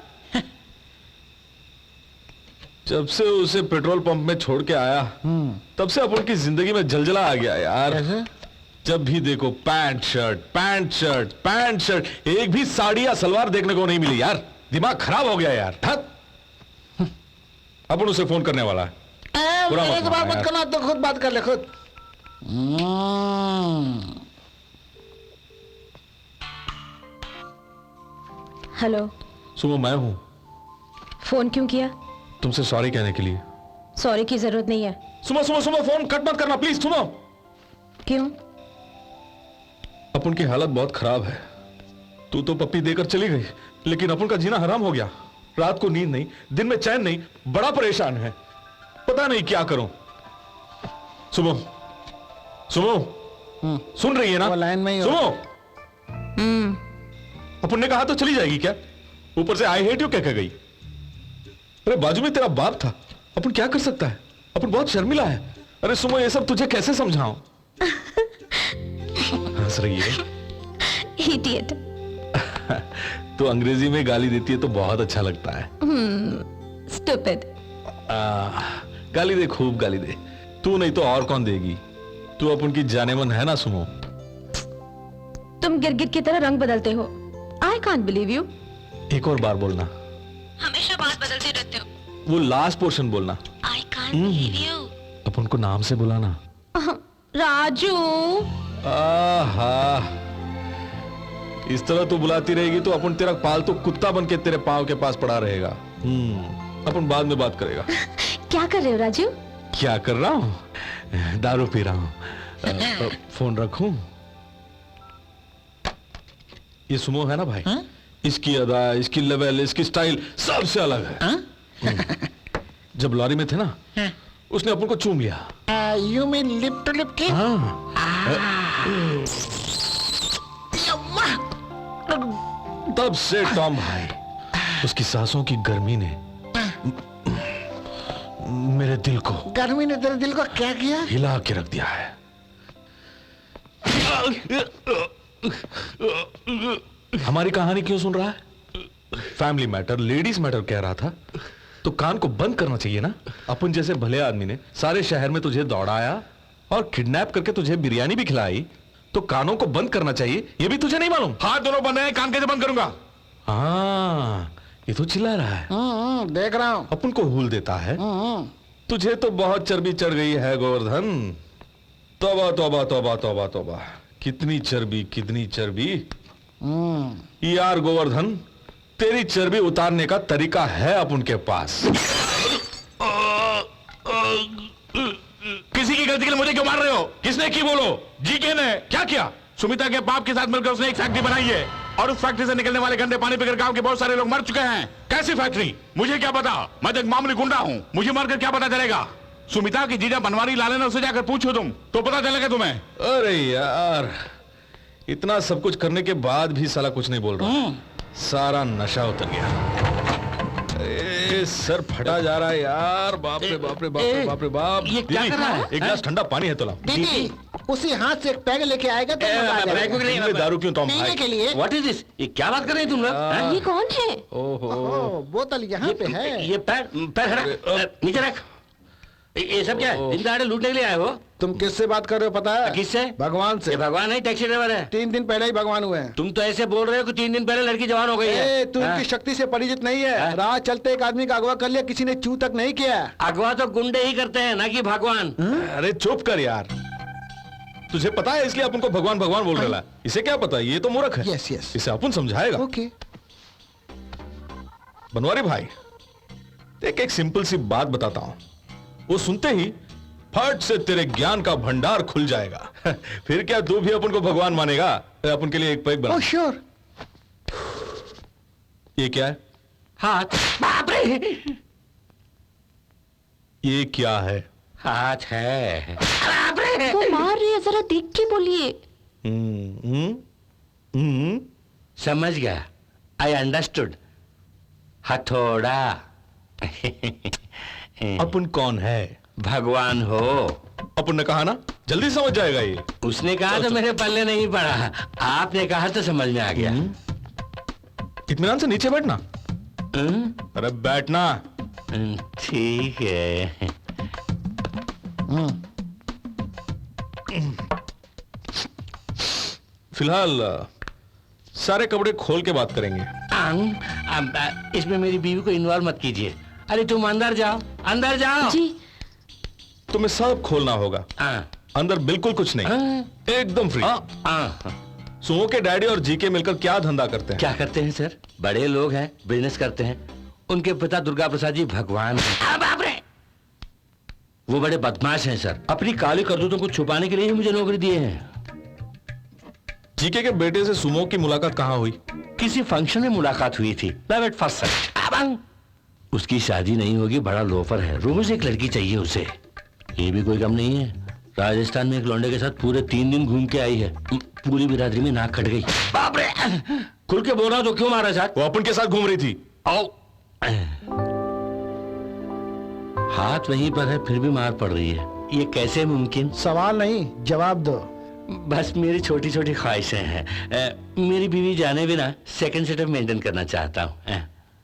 जब से उसे पेट्रोल पंप में छोड़ के आया तब से अपन की जिंदगी में जलजला आ गया यार। जब भी देखो pant shirt, pant shirt, pant shirt, एक भी साड़ी या सलवार देखने को नहीं मिली यार। दिमाग खराब हो गया यार। अपन उसे फोन करने वाला है। मेरे को बात मत करना, तो खुद बात कर ले खुद। हेलो सुनो मैं हूं। फोन क्यों किया? तुमसे सॉरी कहने के लिए। सॉरी की जरूरत नहीं है। सुनो सुनो सुनो, फोन कट मत करना प्लीज। सुनो। क्यों? अपन की हालत बहुत खराब है। तू तो पप्पी देकर चली गई, लेकिन अपन का जीना हराम हो गया। रात को नींद नहीं, दिन में चैन नहीं, बड़ा परेशान है, पता नहीं क्या करूं। सुनो सुनो, सुन रही है ना? लाइन में ही सुनो। अपन ने कहा तो चली जाएगी क्या? ऊपर से आई हेट यू कह के गई। अरे बाजू में तेरा बाप था, अपन क्या कर सकता है? अपन बहुत शर्मिला है। अरे सुनो ये सब तुझे कैसे समझाऊं? हंस रही है। इडियट। तो अंग्रेजी में गाली देती है तो बहुत अच्छा लगता है। स्टूपिड। गाली दे, खूब गाली दे। तू नहीं तो और कौन देगी? तू अपन की जानेमन है ना सुमो। तुम गिरगिट की तरह रंग बदलते हो। आई कांट बिलीव यू। एक और बार बोलना। हमेशा बात बदलते रहते हो। वो लास्ट पोर्शन बोलना। I can't believe you. अपन को नाम से बुलाना। राजू। आहा, इस तरह तू बुलाती रहेगी तो अपन तेरा पालतू कुत्ता बन के तेरे पाँव के पास पड़ा रहेगा। अपन बाद में बात करेगा। क्या कर रहे हो राजू? क्या कर रहा हूँ? दारू पी रहा हूँ। फोन रखूं? ये सुमो है ना भाई, इसकी अदा, इसकी लेवल, इसकी स्टाइल सबसे अलग है। जब लॉरी में थे ना, उसने अपन को चूम लिया। You mean lip to lip kiss? तब से टॉम भाई, उसकी सांसों की गर्मी ने मेरे दिल को, गर्मी ने तेरे दिल को क्या किया? हिला के रख दिया है। हमारी कहानी क्यों सुन रहा है? फैमिली मैटर, लेडीज मैटर कह रहा था तो कान को बंद करना चाहिए ना। अपन जैसे भले आदमी ने सारे शहर में तुझे दौड़ाया और किडनैप करके तुझे बिरयानी भी खिलाई, तो कानों को बंद करना चाहिए। ये भी तुझे नहीं मालूम? हाथ दोनों बंद है, कान कैसे बंद करूंगा? हाँ, ये तो चिल्ला रहा है। देख रहा हूं। अपन को हुल देता है। तुझे तो बहुत चर्बी चढ़ गई है गोवर्धन। तौबा तौबा तौबा तौबा तौबा, कितनी चर्बी, कितनी चर्बी। यार गोवर्धन, तेरी चर्बी उतारने का तरीका है अपन के पास। किसी की गलती के लिए मुझे क्यों मार रहे हो? किसने की बोलो? जीके ने क्या किया? सुमिता के बाप के साथ मिलकर उसने एक फैक्ट्री बनाई है और उस फैक्ट्री से निकलने वाले गंदे पानी पीकर गांव के बहुत सारे लोग मर चुके हैं। कैसी फैक्ट्री? मुझे क्या पता, मैं तो एक मामूली गुंडा हूं। मुझे मरकर क्या पता चलेगा? सुमिता की जीजा बनवारी लाले ने उससे जाकर पूछो तुम, तो पता चलेगा तुम्हें। अरे यार, इतना सब कुछ करने के बाद भी साला कुछ नहीं बोल रहा। सारा नशा उतर गया। सर फटा जा रहा है यार। बाप रे बाप रे बाप रे बाप रे बाप। ये क्या कर रहा है? एक गिलास ठंडा पानी है तो लाओ। दीदी, उसी हाथ से एक पैग लेके आएगा तो मजा आ जाएगा। दारू क्यों टॉम पीने भाई? के लिए। What is this? ये क्या बात कर रहे हैं तुम लोग? ये कौन है? ओहो, बोतल यहाँ पे है। ये पैर हटा, नीचे रख। ये सब क्या है? दिन दहाड़े लूटने के लिए आए हो? तुम किससे बात कर रहे हो पता है? किससे? भगवान से। ये भगवान नहीं, टैक्सी ड्राइवर है। 3 दिन पहले ही भगवान हुए हैं। तुम तो ऐसे बोल रहे हो कि 3 दिन पहले लड़की जवान हो गई है। तू इनकी शक्ति से परिचित नहीं है। राह चलते एक आदमी का अगवा कर लिया, किसी ने चू तक नहीं किया। अगवा तो गुंडे ही करते हैं, ना कि भगवान। अरे चुप कर यार, तुझे पता है इसलिए अपन को भगवान भगवान बोल रहा है। इसे क्या पता, ये तो मूर्ख है। यस यस, इसे अपन समझाएगा। ओके। बनवारी भाई, एक सिंपल सी बात बताता हूं, वो सुनते ही फट से तेरे ज्ञान का भंडार खुल जाएगा। फिर क्या तू भी अपन को भगवान मानेगा? अपन के लिए एक पैक बना। Oh sure. ये क्या है? हाथ। बाप रे! ये क्या है? हाथ है। वो मार रही है, जरा देख के बोलिए। समझ गया, आई अंडरस्टूड। हथौड़ा। अपन कौन है? भगवान हो। अपन ने कहा ना, जल्दी समझ जाएगा ये। उसने कहा तो मेरे पल्ले नहीं पड़ा, आपने कहा तो समझ में आ गया। इत्मीनान से नीचे बैठना। अरे बैठना। ठीक है। फिलहाल सारे कपड़े खोल के बात करेंगे। इसमें मेरी बीवी को इन्वॉल्व मत कीजिए। अरे तुम अंदर जाओ, अंदर जाओ। जी। तुम्हें सब खोलना होगा। अंदर बिल्कुल कुछ नहीं, एकदम फ्री। सुमो के डैडी और जीके मिलकर क्या धंधा करते हैं? क्या करते हैं सर? बड़े लोग हैं, बिजनेस करते हैं। उनके पिता दुर्गा प्रसाद जी भगवान हैं। बाप रे! वो बड़े बदमाश हैं सर। अपनी काली करतूतों को छुपाने के लिए ही मुझे नौकरी दिए हैं। जीके के बेटे से सुमो की मुलाकात कहाँ हुई? किसी फंक्शन में मुलाकात हुई थी, प्राइवेट फर्स्ट साइट। उसकी शादी नहीं होगी, बड़ा लोफर है। रोज एक लड़की चाहिए उसे। ये भी कोई कम नहीं है, राजस्थान में एक लौंडे के साथ पूरे 3 दिन घूम के आई है। पूरी बिरादरी में नाक कट गई। बाप रे! खुल के बोल रहा तो क्यों मारा साथ? वो अपन के साथ घूम रही थी। आओ। हाथ वहीं पर है, फिर भी मार पड़ रही है। ये कैसे मुमकिन? सवाल नहीं, जवाब दो। बस मेरी छोटी छोटी ख्वाहिशें हैं। मेरी बीवी जाने बिना सेकंड सेटअप मेंटेन करना चाहता हूँ।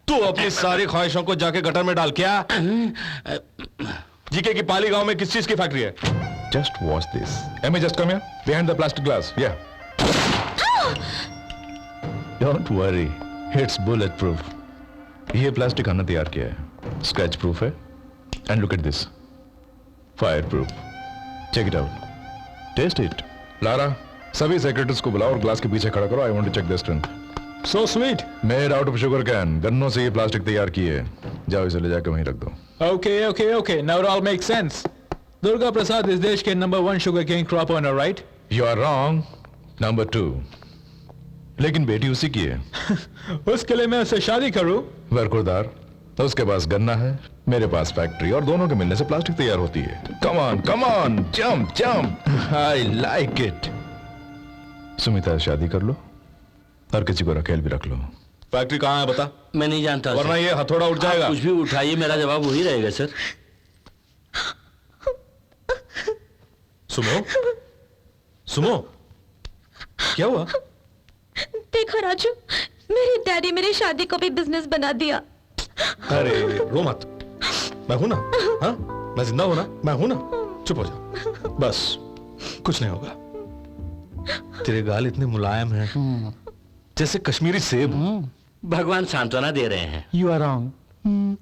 तू अपनी सारी ख्वाहिशों को जाके गटर में डाल। क्या जीके की पाली गांव में किस चीज की फैक्ट्री है? Just watch this. Amy, just come here. Behind the plastic glass. Yeah. Don't worry, it's bulletproof. ये प्लास्टिक हमने तैयार किया है, स्क्रैच प्रूफ है। And look at this, fireproof. Check it out, test it. Lara, सभी सेक्रेटरीज को बुलाओ और ग्लास के पीछे खड़ा करो। I want to check the strength. So sweet. Made out of sugarcane, गन्नों से ये प्लास्टिक तैयार की है। जाओ इसे ले जाकर वहीं रख दो। Okay. Now it all makes sense. Durga Prasad is देश के number 1 sugarcane crop owner, right? You are wrong, number 2। लेकिन बेटी उसी की है। उसके लिए मैं उससे शादी करूं? बरखुरदार, उसके पास गन्ना है, मेरे पास फैक्ट्री, और दोनों के मिलने से प्लास्टिक तैयार होती है। Come on, jump. I like it. Sumita से शादी कर लो और किसी को रखेल भी रख लो। फैक्ट्री कहाँ है बता? मैं नहीं जानता, वरना ये हथौड़ा उठ जाएगा। कुछ भी उठाइए, मेरा जवाब वही रहेगा सर। सुमो, क्या हुआ? देखो राजू, मेरे डैडी मेरी शादी को भी बिजनेस बना दिया। अरे रो मत, मैं हूं ना। हाँ, मैं जिंदा हूं ना, मैं हूं ना। चुप हो जा, बस कुछ नहीं होगा। तेरे गाल इतने मुलायम हैं जैसे कश्मीरी सेब। भगवान सांत्वना दे रहे हैं। यू आर रॉन्ग,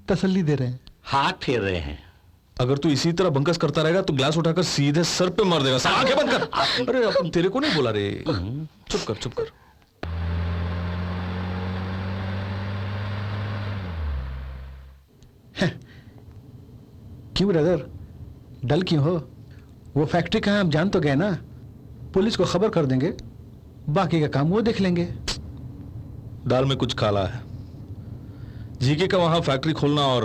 तसल्ली दे रहे हैं, हाथ फेर रहे हैं। अगर तू इसी तरह बंकस करता रहेगा तो ग्लास उठाकर सीधे सर पे मार देगा। आंखें बंद कर। अरे अपन तेरे को नहीं बोला रे। चुप कर। क्यों ब्रदर, डल क्यों हो? वो फैक्ट्री कहाँ आप जान तो गए ना। पुलिस को खबर कर देंगे, बाकी का काम वो देख लेंगे। दाल में कुछ काला है। जीके का वहां फैक्ट्री खोलना और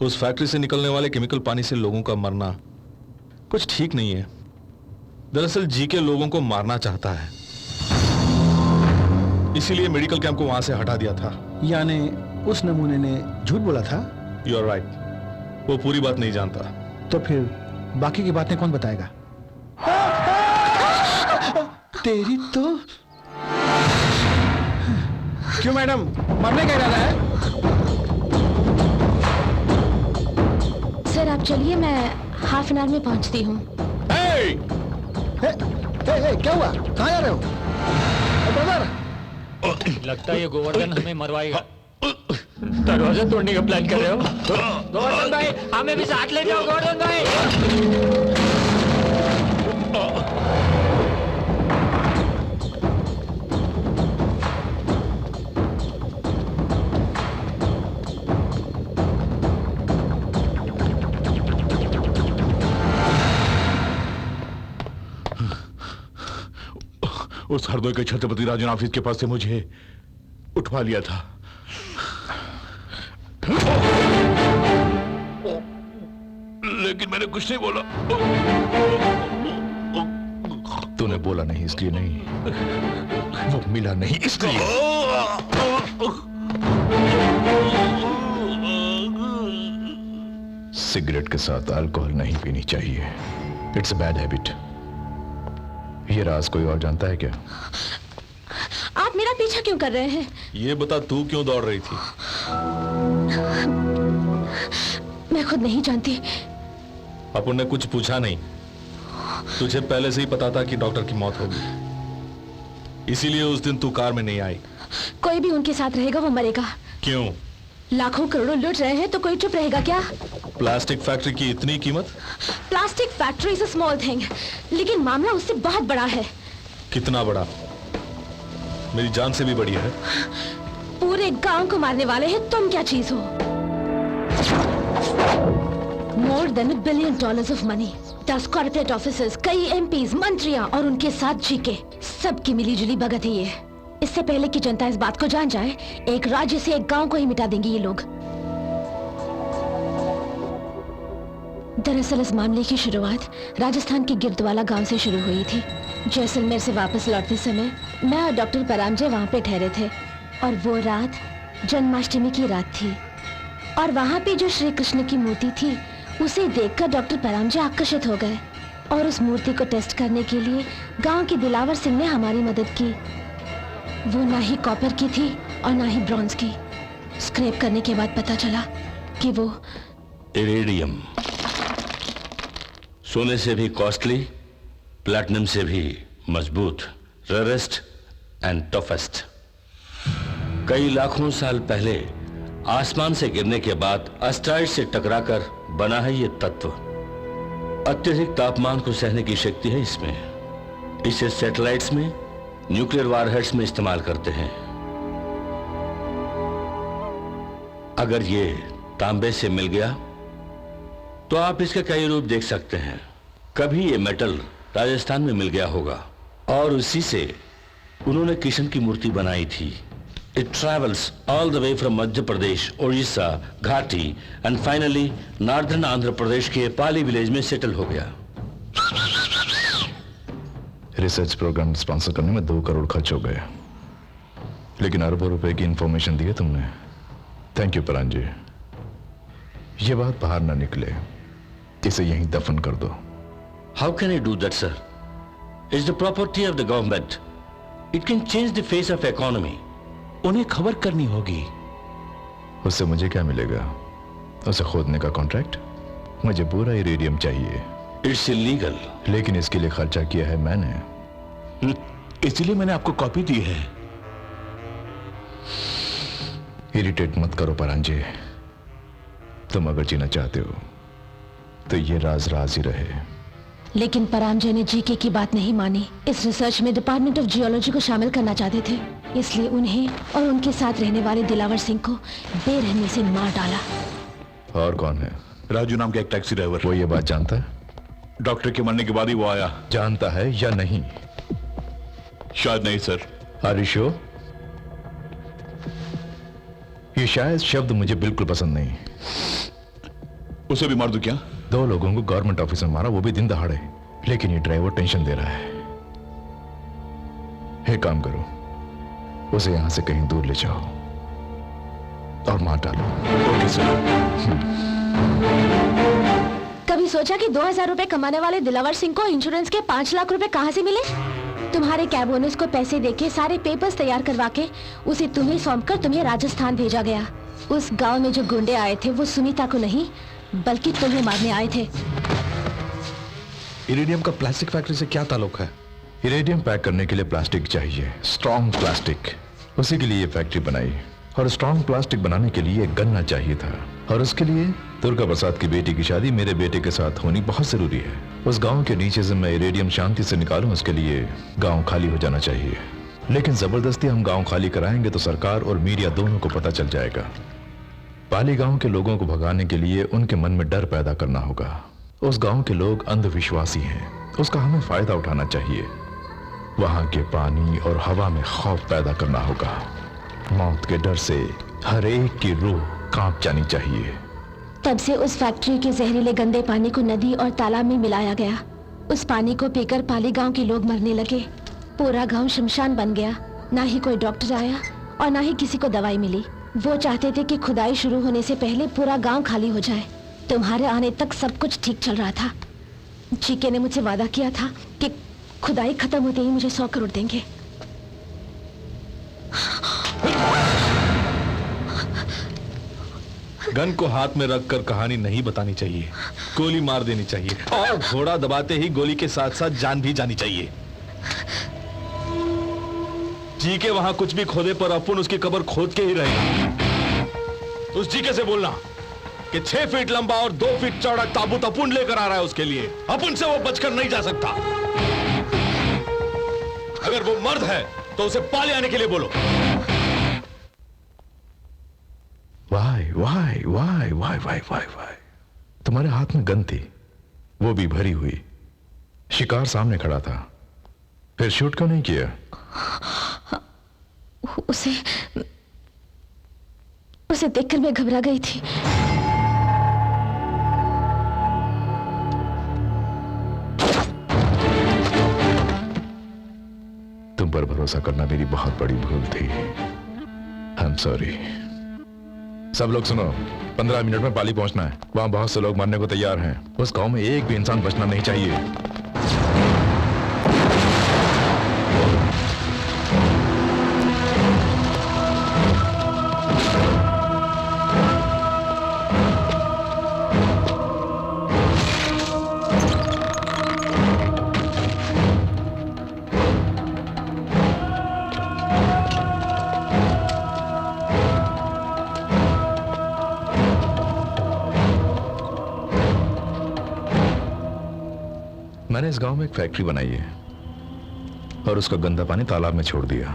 उस फैक्ट्री से निकलने वाले केमिकल पानी से लोगों का मरना कुछ ठीक नहीं है। दरअसल जीके लोगों को मारना चाहता है, इसीलिए मेडिकल कैंप को वहां से हटा दिया था। यानी उस नमूने ने झूठ बोला था? यू आर राइट, वो पूरी बात नहीं जानता। तो फिर बाकी की बातें कौन बताएगा? तेरी तो। क्यों मैडम, मरने का इरादा है? सर आप चलिए, मैं हाफ एन आवर में पहुंचती हूँ। क्या हुआ, कहाँ जा रहे हो? ब्रदर, लगता है ये गोवर्धन हमें मरवाएगा। दरवाजा तोड़ने का प्लान कर रहे हो? गोवर्धन भाई, हमें भी साथ ले जाओ। गोवर्धन भाई, उस हरदोई के छत्रपति राजन ऑफिस के पास से मुझे उठवा लिया था। लेकिन मैंने कुछ नहीं बोला। तूने बोला नहीं इसलिए नहीं, वो मिला नहीं इसलिए। सिगरेट के साथ अल्कोहल नहीं पीनी चाहिए, इट्स अ बैड हैबिट। ये राज कोई और जानता है क्या? आप मेरा पीछा क्यों कर रहे हैं? ये बता, तू क्यों दौड़ रही थी? मैं खुद नहीं जानती। अपन ने कुछ पूछा नहीं, तुझे पहले से ही पता था कि डॉक्टर की मौत होगी, इसीलिए उस दिन तू कार में नहीं आई। कोई भी उनके साथ रहेगा वो मरेगा। क्यों? लाखों करोड़ों लूट रहे हैं तो कोई चुप रहेगा क्या? प्लास्टिक फैक्ट्री की इतनी कीमत? Plastic factory is a small thing, लेकिन मामला उससे बहुत बड़ा है। कितना बड़ा? मेरी जान से भी बड़ी है। पूरे गांव को मारने वाले हैं, तुम क्या चीज हो? More than $1 billion of money, 10 corporate officers, कई एमपीज, मंत्रियां और उनके साथ जीके, सबकी मिलीजुली भगत ही है। इससे पहले कि जनता इस बात को जान जाए, एक राज्य से एक गांव को ही मिटा देंगे ये लोग। दरअसल इस मामले की शुरुआत राजस्थान के गिरदवाला गांव से शुरू हुई थी। जैसलमेर से वापस लौटते समय मैं और डॉक्टर परांजय वहां पे ठहरे थे, और वो रात जन्माष्टमी की रात थी। और वहां पे जो श्री कृष्ण की मूर्ति थी, उसे देखकर डॉक्टर परांजय आकर्षित हो गए, और उस मूर्ति को टेस्ट करने के लिए गांव के दिलावर सिंह ने हमारी मदद की। वो ना ही कॉपर की थी और ना ही ब्रॉन्ज की। स्क्रैप करने के बाद पता चला कि वो इरेडियम, सोने से भी कॉस्टली, प्लैटिनम से भी मजबूत, रेयरेस्ट एंड टफेस्ट। कई लाखों साल पहले आसमान से गिरने के बाद एस्टेरॉइड से टकराकर बना है ये तत्व। अत्यधिक तापमान को सहने की शक्ति है इसमें। इसे सैटेलाइट्स में, न्यूक्लियर वारहेड्स में इस्तेमाल करते हैं। अगर ये तांबे से मिल गया तो आप इसके कई रूप देख सकते हैं। कभी ये मेटल राजस्थान में मिल गया होगा और उसी से उन्होंने कृष्ण की मूर्ति बनाई थी। It travels all the way from मध्य प्रदेश, उड़ीसा, घाटी and finally northern Andhra Pradesh के पाली विलेज में सेटल हो गया। रिसर्च प्रोग्राम स्पॉन्सर करने में 2 करोड़ खर्च हो गए, लेकिन अरबों रुपए की इंफॉर्मेशन दी है तुमने। थैंक यू परांजी। ये बात बाहर ना निकले, इसे यहीं दफन कर दो। How can I do that, sir? It's the property of the government. It can change the face of economy. उन्हें खबर करनी होगी। उससे मुझे क्या मिलेगा? उसे खोदने का कॉन्ट्रैक्ट? मुझे पूरा इरेडियम चाहिए। It's illegal. लेकिन इसके लिए खर्चा किया है मैंने। इसलिए मैंने आपको कॉपी दी है। इरिटेट मत करो परांजे। तुम अगर जीना चाहते हो तो ये राज राज ही रहे। लेकिन परांजय ने जीके की बात नहीं मानी। इस रिसर्च में डिपार्टमेंट ऑफ जियोलॉजी को शामिल करना चाहते थे, इसलिए उन्हें और उनके साथ रहने वाले दिलावर सिंह को बेरहमी से मार डाला। और कौन है? राजू नाम का एक टैक्सी ड्राइवर। वो ये बात जानता है? डॉक्टर के मरने के बाद ही वो आया। जानता है या नहीं? शायद नहीं सर। हरीशो, ये शायद शब्द मुझे बिल्कुल पसंद नहीं। उसे भी मार दूं क्या? 2 लोगों को गवर्नमेंट ऑफिस में मारा, वो भी दिन दहाड़े। लेकिन ये ड्राइवर टेंशन दे रहा है। एक काम करो, उसे यहां से कहीं दूर ले जाओ और मार डालो। Okay sir. कभी सोचा कि 2000 रुपए कमाने वाले दिलावर सिंह को इंश्योरेंस के 5 लाख रुपए कहां से मिले? तुम्हारे कैब ओनर्स को पैसे देके सारे पेपर्स तैयार करवा के उसे तुम्हें सौंपकर तुम्हें राजस्थान भेजा गया। उस गांव में जो गुंडे आए थे वो सुनीता को नहीं बल्कि तुम्हें मारने आए थे। इरेडियम का प्लास्टिक फैक्ट्री से क्या ताल्लुक है? इरेडियम पैक करने के लिए प्लास्टिक चाहिए, स्ट्रॉन्ग प्लास्टिक। उसी के लिए ये फैक्ट्री बनाई। और स्ट्रॉन्ग प्लास्टिक बनाने के लिए गन्ना चाहिए था। और उसके लिए दुर्गा प्रसाद की बेटी की शादी मेरे बेटे के साथ होनी बहुत जरूरी है। उस गांव के नीचे से मैं इरेडियम शांति से निकालूं, उसके लिए गांव खाली हो जाना चाहिए। लेकिन जबरदस्ती हम गांव खाली कराएंगे तो सरकार और मीडिया दोनों को पता चल जाएगा। पाली गांव के लोगों को भगाने के लिए उनके मन में डर पैदा करना होगा। उस गांव के लोग अंधविश्वासी हैं, उसका हमें फायदा उठाना चाहिए। वहां के पानी और हवा में खौफ पैदा करना होगा। मौत के डर से हर एक की रूह कांप जानी चाहिए। तब से उस फैक्ट्री के जहरीले गंदे पानी को नदी और तालाब में मिलाया गया। उस पानी को पीकर पाली गांव के लोग मरने लगे। पूरा गांव शमशान बन गया। ना ही कोई डॉक्टर आया और ना ही किसी को दवाई मिली। वो चाहते थे कि खुदाई शुरू होने से पहले पूरा गांव खाली हो जाए। तुम्हारे आने तक सब कुछ ठीक चल रहा था। जीके ने मुझसे वादा किया था कि खुदाई खत्म होते ही मुझे 100 करोड़ देंगे। गन को हाथ में रखकर कहानी नहीं बतानी चाहिए, गोली मार देनी चाहिए और घोड़ा दबाते ही गोली के साथ साथ जान भी जानी चाहिए। जी के वहां कुछ भी खोदे पर अपन उसकी कब्र खोद के ही रहेगा। उस जीके से बोलना कि 6 फीट लंबा और 2 फीट चौड़ा ताबूत अपुन लेकर आ रहा है उसके लिए। अपुन से वो बचकर नहीं जा सकता। अगर वो मर्द है तो उसे पाले आने के लिए बोलो। Why why why why why why why, तुम्हारे हाथ में गन थी, वो भी भरी हुई। शिकार सामने खड़ा था, फिर शूट क्यों नहीं किया? उसे देखकर मैं घबरा गई थी। तुम पर भरोसा करना मेरी बहुत बड़ी भूल थी। I am sorry. सब लोग सुनो, 15 मिनट में पाली पहुंचना है। वहां बहुत से लोग मरने को तैयार हैं। उस गांव में एक भी इंसान बचना नहीं चाहिए। मैंने इस गांव में एक फैक्ट्री बनाई है और उसका गंदा पानी तालाब में छोड़ दिया।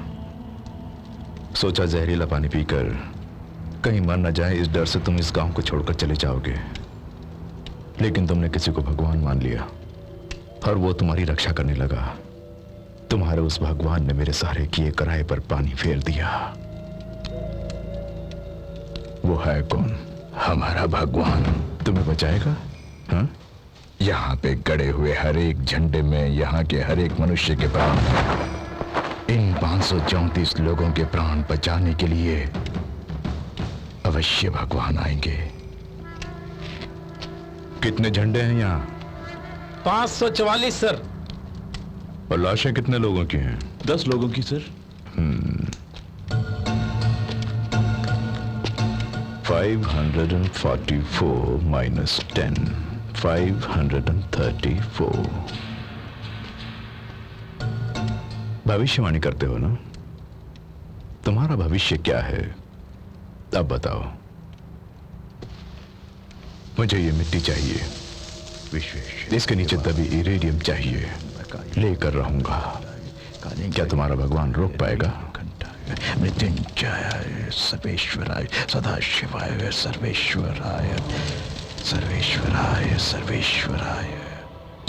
सोचा जहरीला पानी पीकर कहीं मर न जाए, इस डर से तुम इस गांव को छोड़कर चले जाओगे। लेकिन तुमने किसी को भगवान मान लिया और वो तुम्हारी रक्षा करने लगा। तुम्हारे उस भगवान ने मेरे सारे किए कराए पर पानी फेर दिया। वो है कौन? हमारा भगवान तुम्हें बचाएगा। हाँ? यहाँ पे गड़े हुए हर एक झंडे में यहाँ के हर एक मनुष्य के प्राण हैं। इन 534 लोगों के प्राण बचाने के लिए अवश्य भगवान आएंगे। कितने झंडे हैं यहाँ? 544 सर। और लाशें कितने लोगों की हैं? 10 लोगों की सर। 544 माइनस 10, 534। भविष्यवाणी करते हो ना? तुम्हारा भविष्य क्या है अब बताओ। मुझे ये मिट्टी चाहिए, इसके नीचे दबी इरेडियम चाहिए, लेकर रहूंगा। क्या तुम्हारा भगवान रोक पाएगा? मृत्युंजय सर्वेश्वराय सदाशिवाय सर्वेश्वराय सर्वेश्वराय सर्वेश्वराय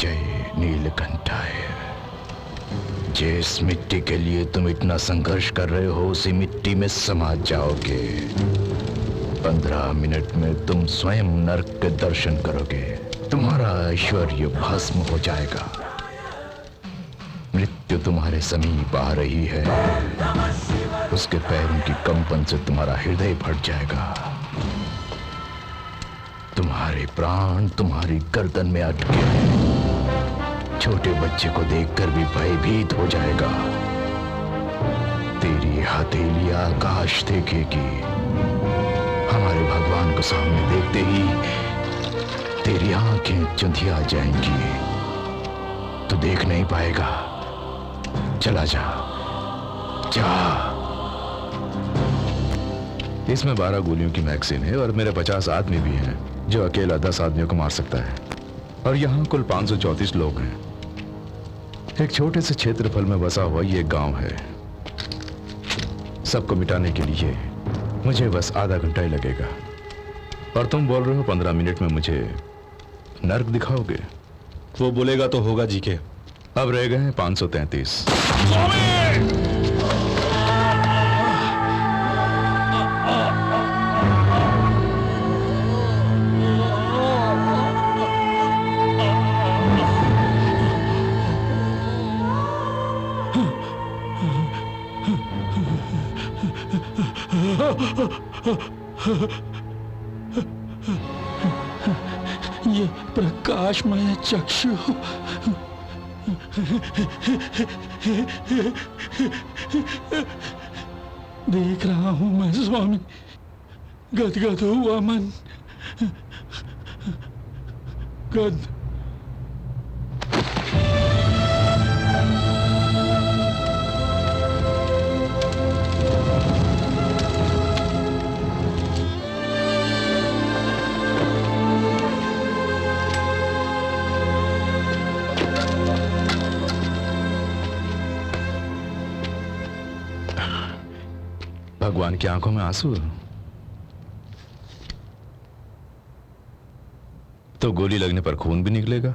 जय नीलकंठाय। जिस मिट्टी के लिए तुम इतना संघर्ष कर रहे हो उसी मिट्टी में समा जाओगे। 15 मिनट में तुम स्वयं नरक के दर्शन करोगे। तुम्हारा ऐश्वर्य भस्म हो जाएगा। मृत्यु तुम्हारे समीप आ रही है। उसके पैरों की कंपन से तुम्हारा हृदय फट जाएगा। तुम्हारे प्राण तुम्हारी गर्दन में अटके हैं। छोटे बच्चे को देखकर भी भयभीत हो जाएगा। तेरी हथेली आकाश देखेगी। हमारे भगवान को सामने देखते ही तेरी आंखें चुंधिया जाएंगी। तू देख नहीं पाएगा। चला जा, जा। इसमें 12 गोलियों की मैगजीन है और मेरे 50 आदमी भी हैं जो अकेला 10 आदमियों को मार सकता है। और यहाँ कुल 534 लोग हैं। एक छोटे से क्षेत्रफल में बसा हुआ ये गांव है। सबको मिटाने के लिए मुझे बस आधा घंटा ही लगेगा। और तुम बोल रहे हो 15 मिनट में मुझे नर्क दिखाओगे? वो बोलेगा तो होगा जी के। अब रह गए हैं 533। ये प्रकाशमय चक्षु देख रहा हूं मैं स्वामी। गदगद हुआ मन। गद भगवान की आंखों में आंसू तो गोली लगने पर खून भी निकलेगा।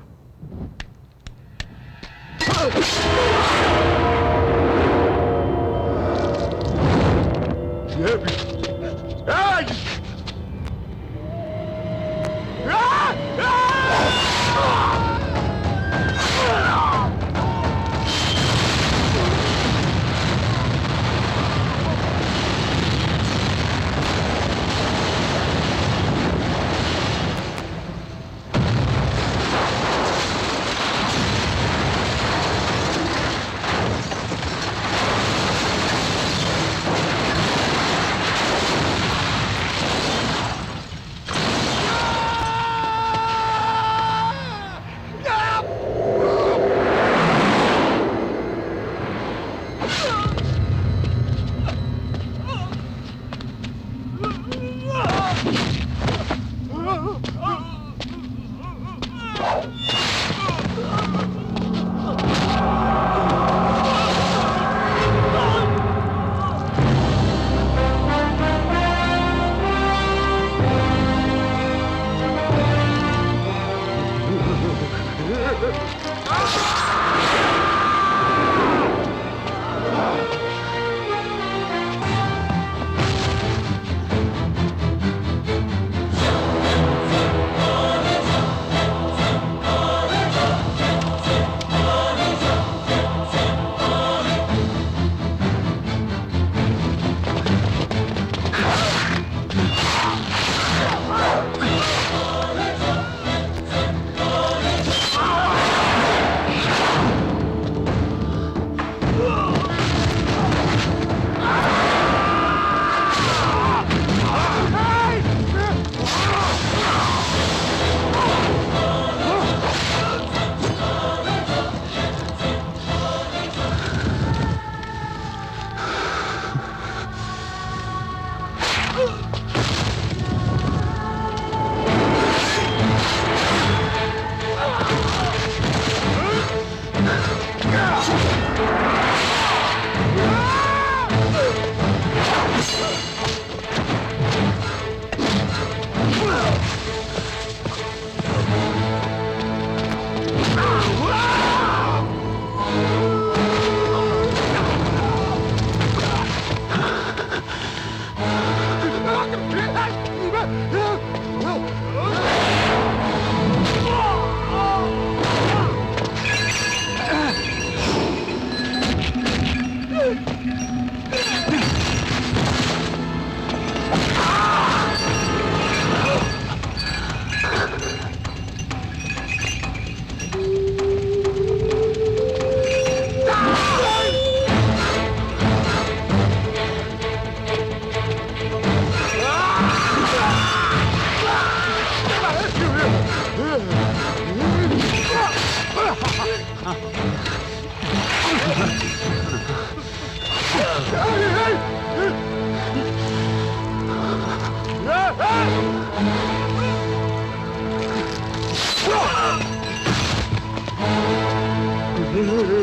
मृत्यु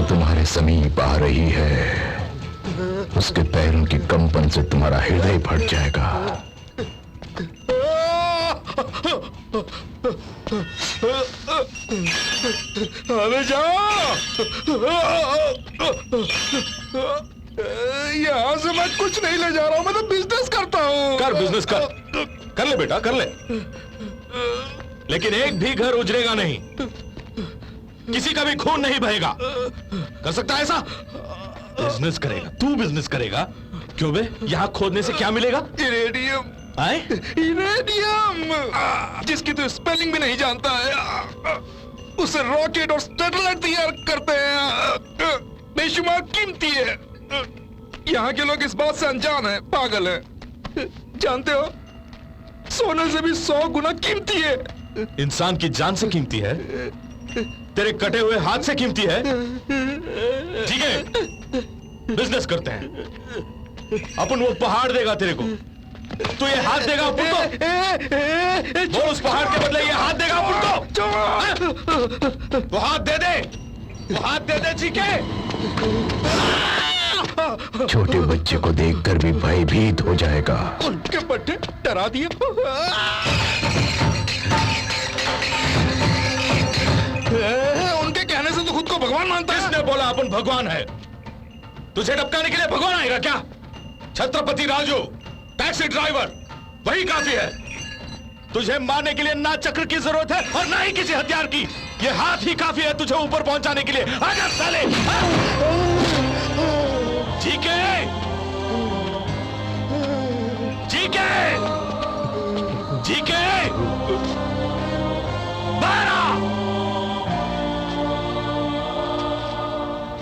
तुम्हारे समीप आ रही है। उसके पैरों की कंपन से तुम्हारा हृदय फट जाएगा। अरे जाओ, यहाँ से मैं कुछ नहीं ले जा रहा हूँ, मैं तो बिजनेस करता हूँ। कर बिजनेस कर ले बेटा, कर ले, लेकिन एक भी घर उजड़ेगा नहीं, किसी का भी खून नहीं बहेगा। कर सकता है ऐसा? बिजनेस करेगा, तू बिजनेस करेगा। क्यों बे, यहाँ खोदने से क्या मिलेगा? इरेडियम। आए? इरेडियम, जिसकी तो स्पेलिंग भी नहीं जानता है, उसे रॉकेट और सैटेलाइट तैयार करते हैं। बेशुमार कीमती है। यहाँ के लोग इस बात से अनजान है, पागल है। जानते हो, सोने से भी 100 गुना कीमती है। इंसान की जान से कीमती है, तेरे कटे हुए हाथ से कीमती है। ठीक है, बिजनेस करते हैं। अपन वो पहाड़ देगा तेरे को, तू ये हाथ देगा अपन को। वो उस पहाड़ के बदले ये हाथ देगा अपन को। वो हाथ दे दे, वो हाथ दे दे, ठीक है? छोटे बच्चे को देखकर भी भयभीत हो जाएगा। उनके पट्टे डरा दिए। उनके कहने से तो खुद को भगवान मानता है। किसने बोला अपन भगवान है? तुझे टपकाने के लिए भगवान आएगा क्या? छत्रपति राजू, टैक्सी ड्राइवर, वही काफी है। तुझे मारने के लिए ना चक्र की जरूरत है और ना ही किसी हथियार की। ये हाथ ही काफी है तुझे ऊपर पहुंचाने के लिए। आजा साले। ठीक है, ठीक है, ठीक है। 12।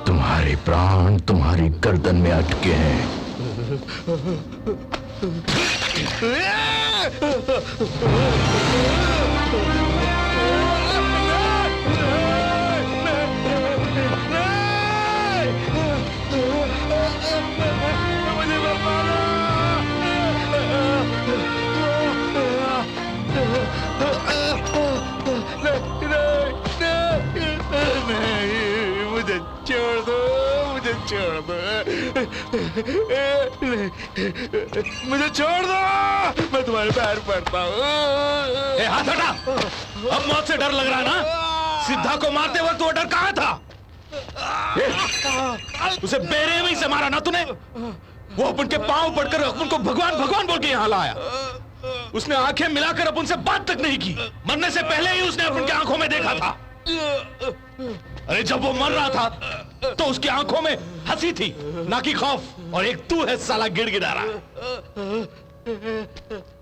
तुम्हारे प्राण तुम्हारी गर्दन में अटके हैं। मुझे छोड़ दो, मुझे छोड़ दो, मुझे छोड़ दो, मैं तुम्हारे पैर पड़ता हूँ। हाथ हटा। अब मौत से डर लग रहा ना? सिद्धा को मारते वक्त वो डर कहाँ था? उसे बेरहमी से मारा ना तूने? वो अपन के पांव पड़कर अपन को भगवान भगवान बोल के यहाँ लाया। उसने आंखें मिलाकर अपन से बात तक नहीं की। मरने से पहले ही उसने अपन की आंखों में देखा था। अरे जब वो मर रहा था तो उसकी आंखों में हंसी थी, ना कि खौफ। और एक तू है साला गिड़गिड़ा रहा।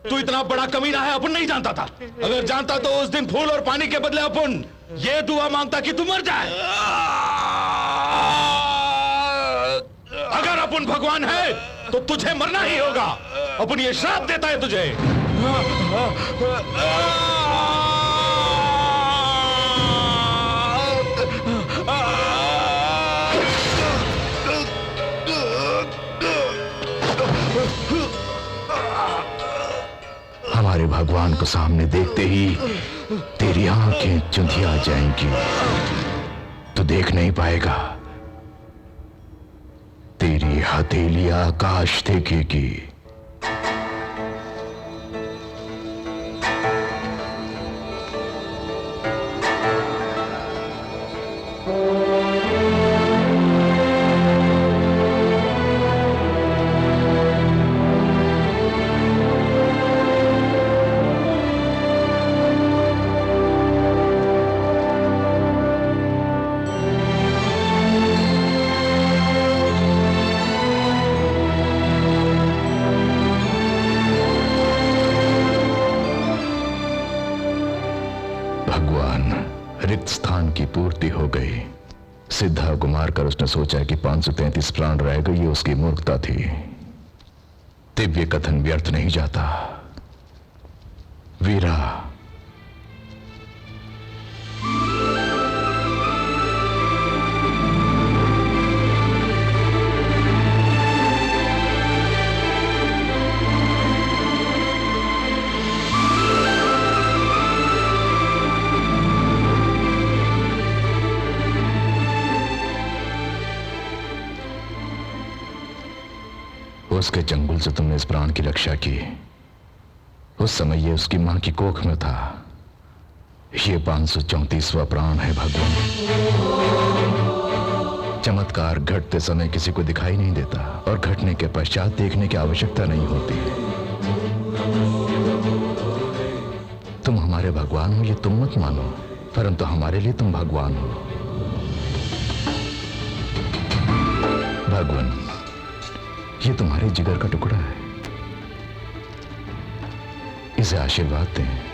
तू इतना बड़ा कमीना है अपन नहीं जानता था। अगर जानता तो उस दिन फूल और पानी के बदले अपन ये दुआ मांगता कि तू मर जाए। अगर अपन भगवान है तो तुझे मरना ही होगा। अपन ये श्राप देता है तुझे। हमारे भगवान को सामने देखते ही तेरी आंखें चुंधिया जाएंगी। तू देख नहीं पाएगा। तेरी हथेली आकाश देखेगी। रिक्त स्थान की पूर्ति हो गई। सिद्धा को मारकर उसने सोचा कि 533 प्राण रह गए, ये उसकी मूर्खता थी। दिव्य कथन व्यर्थ नहीं जाता। वीरा, उसके चंगुल से तुमने इस प्राण की रक्षा की। उस समय ये उसकी मां की कोख में था। ये 534वां प्राण है भगवान। चमत्कार घटते समय किसी को दिखाई नहीं देता और घटने के पश्चात देखने की आवश्यकता नहीं होती। तुम हमारे भगवान हो ये तुम मत मानो, परंतु हमारे लिए तुम भगवान हो। भगवान, ये तुम्हारे जिगर का टुकड़ा है, इसे आशीर्वाद दें।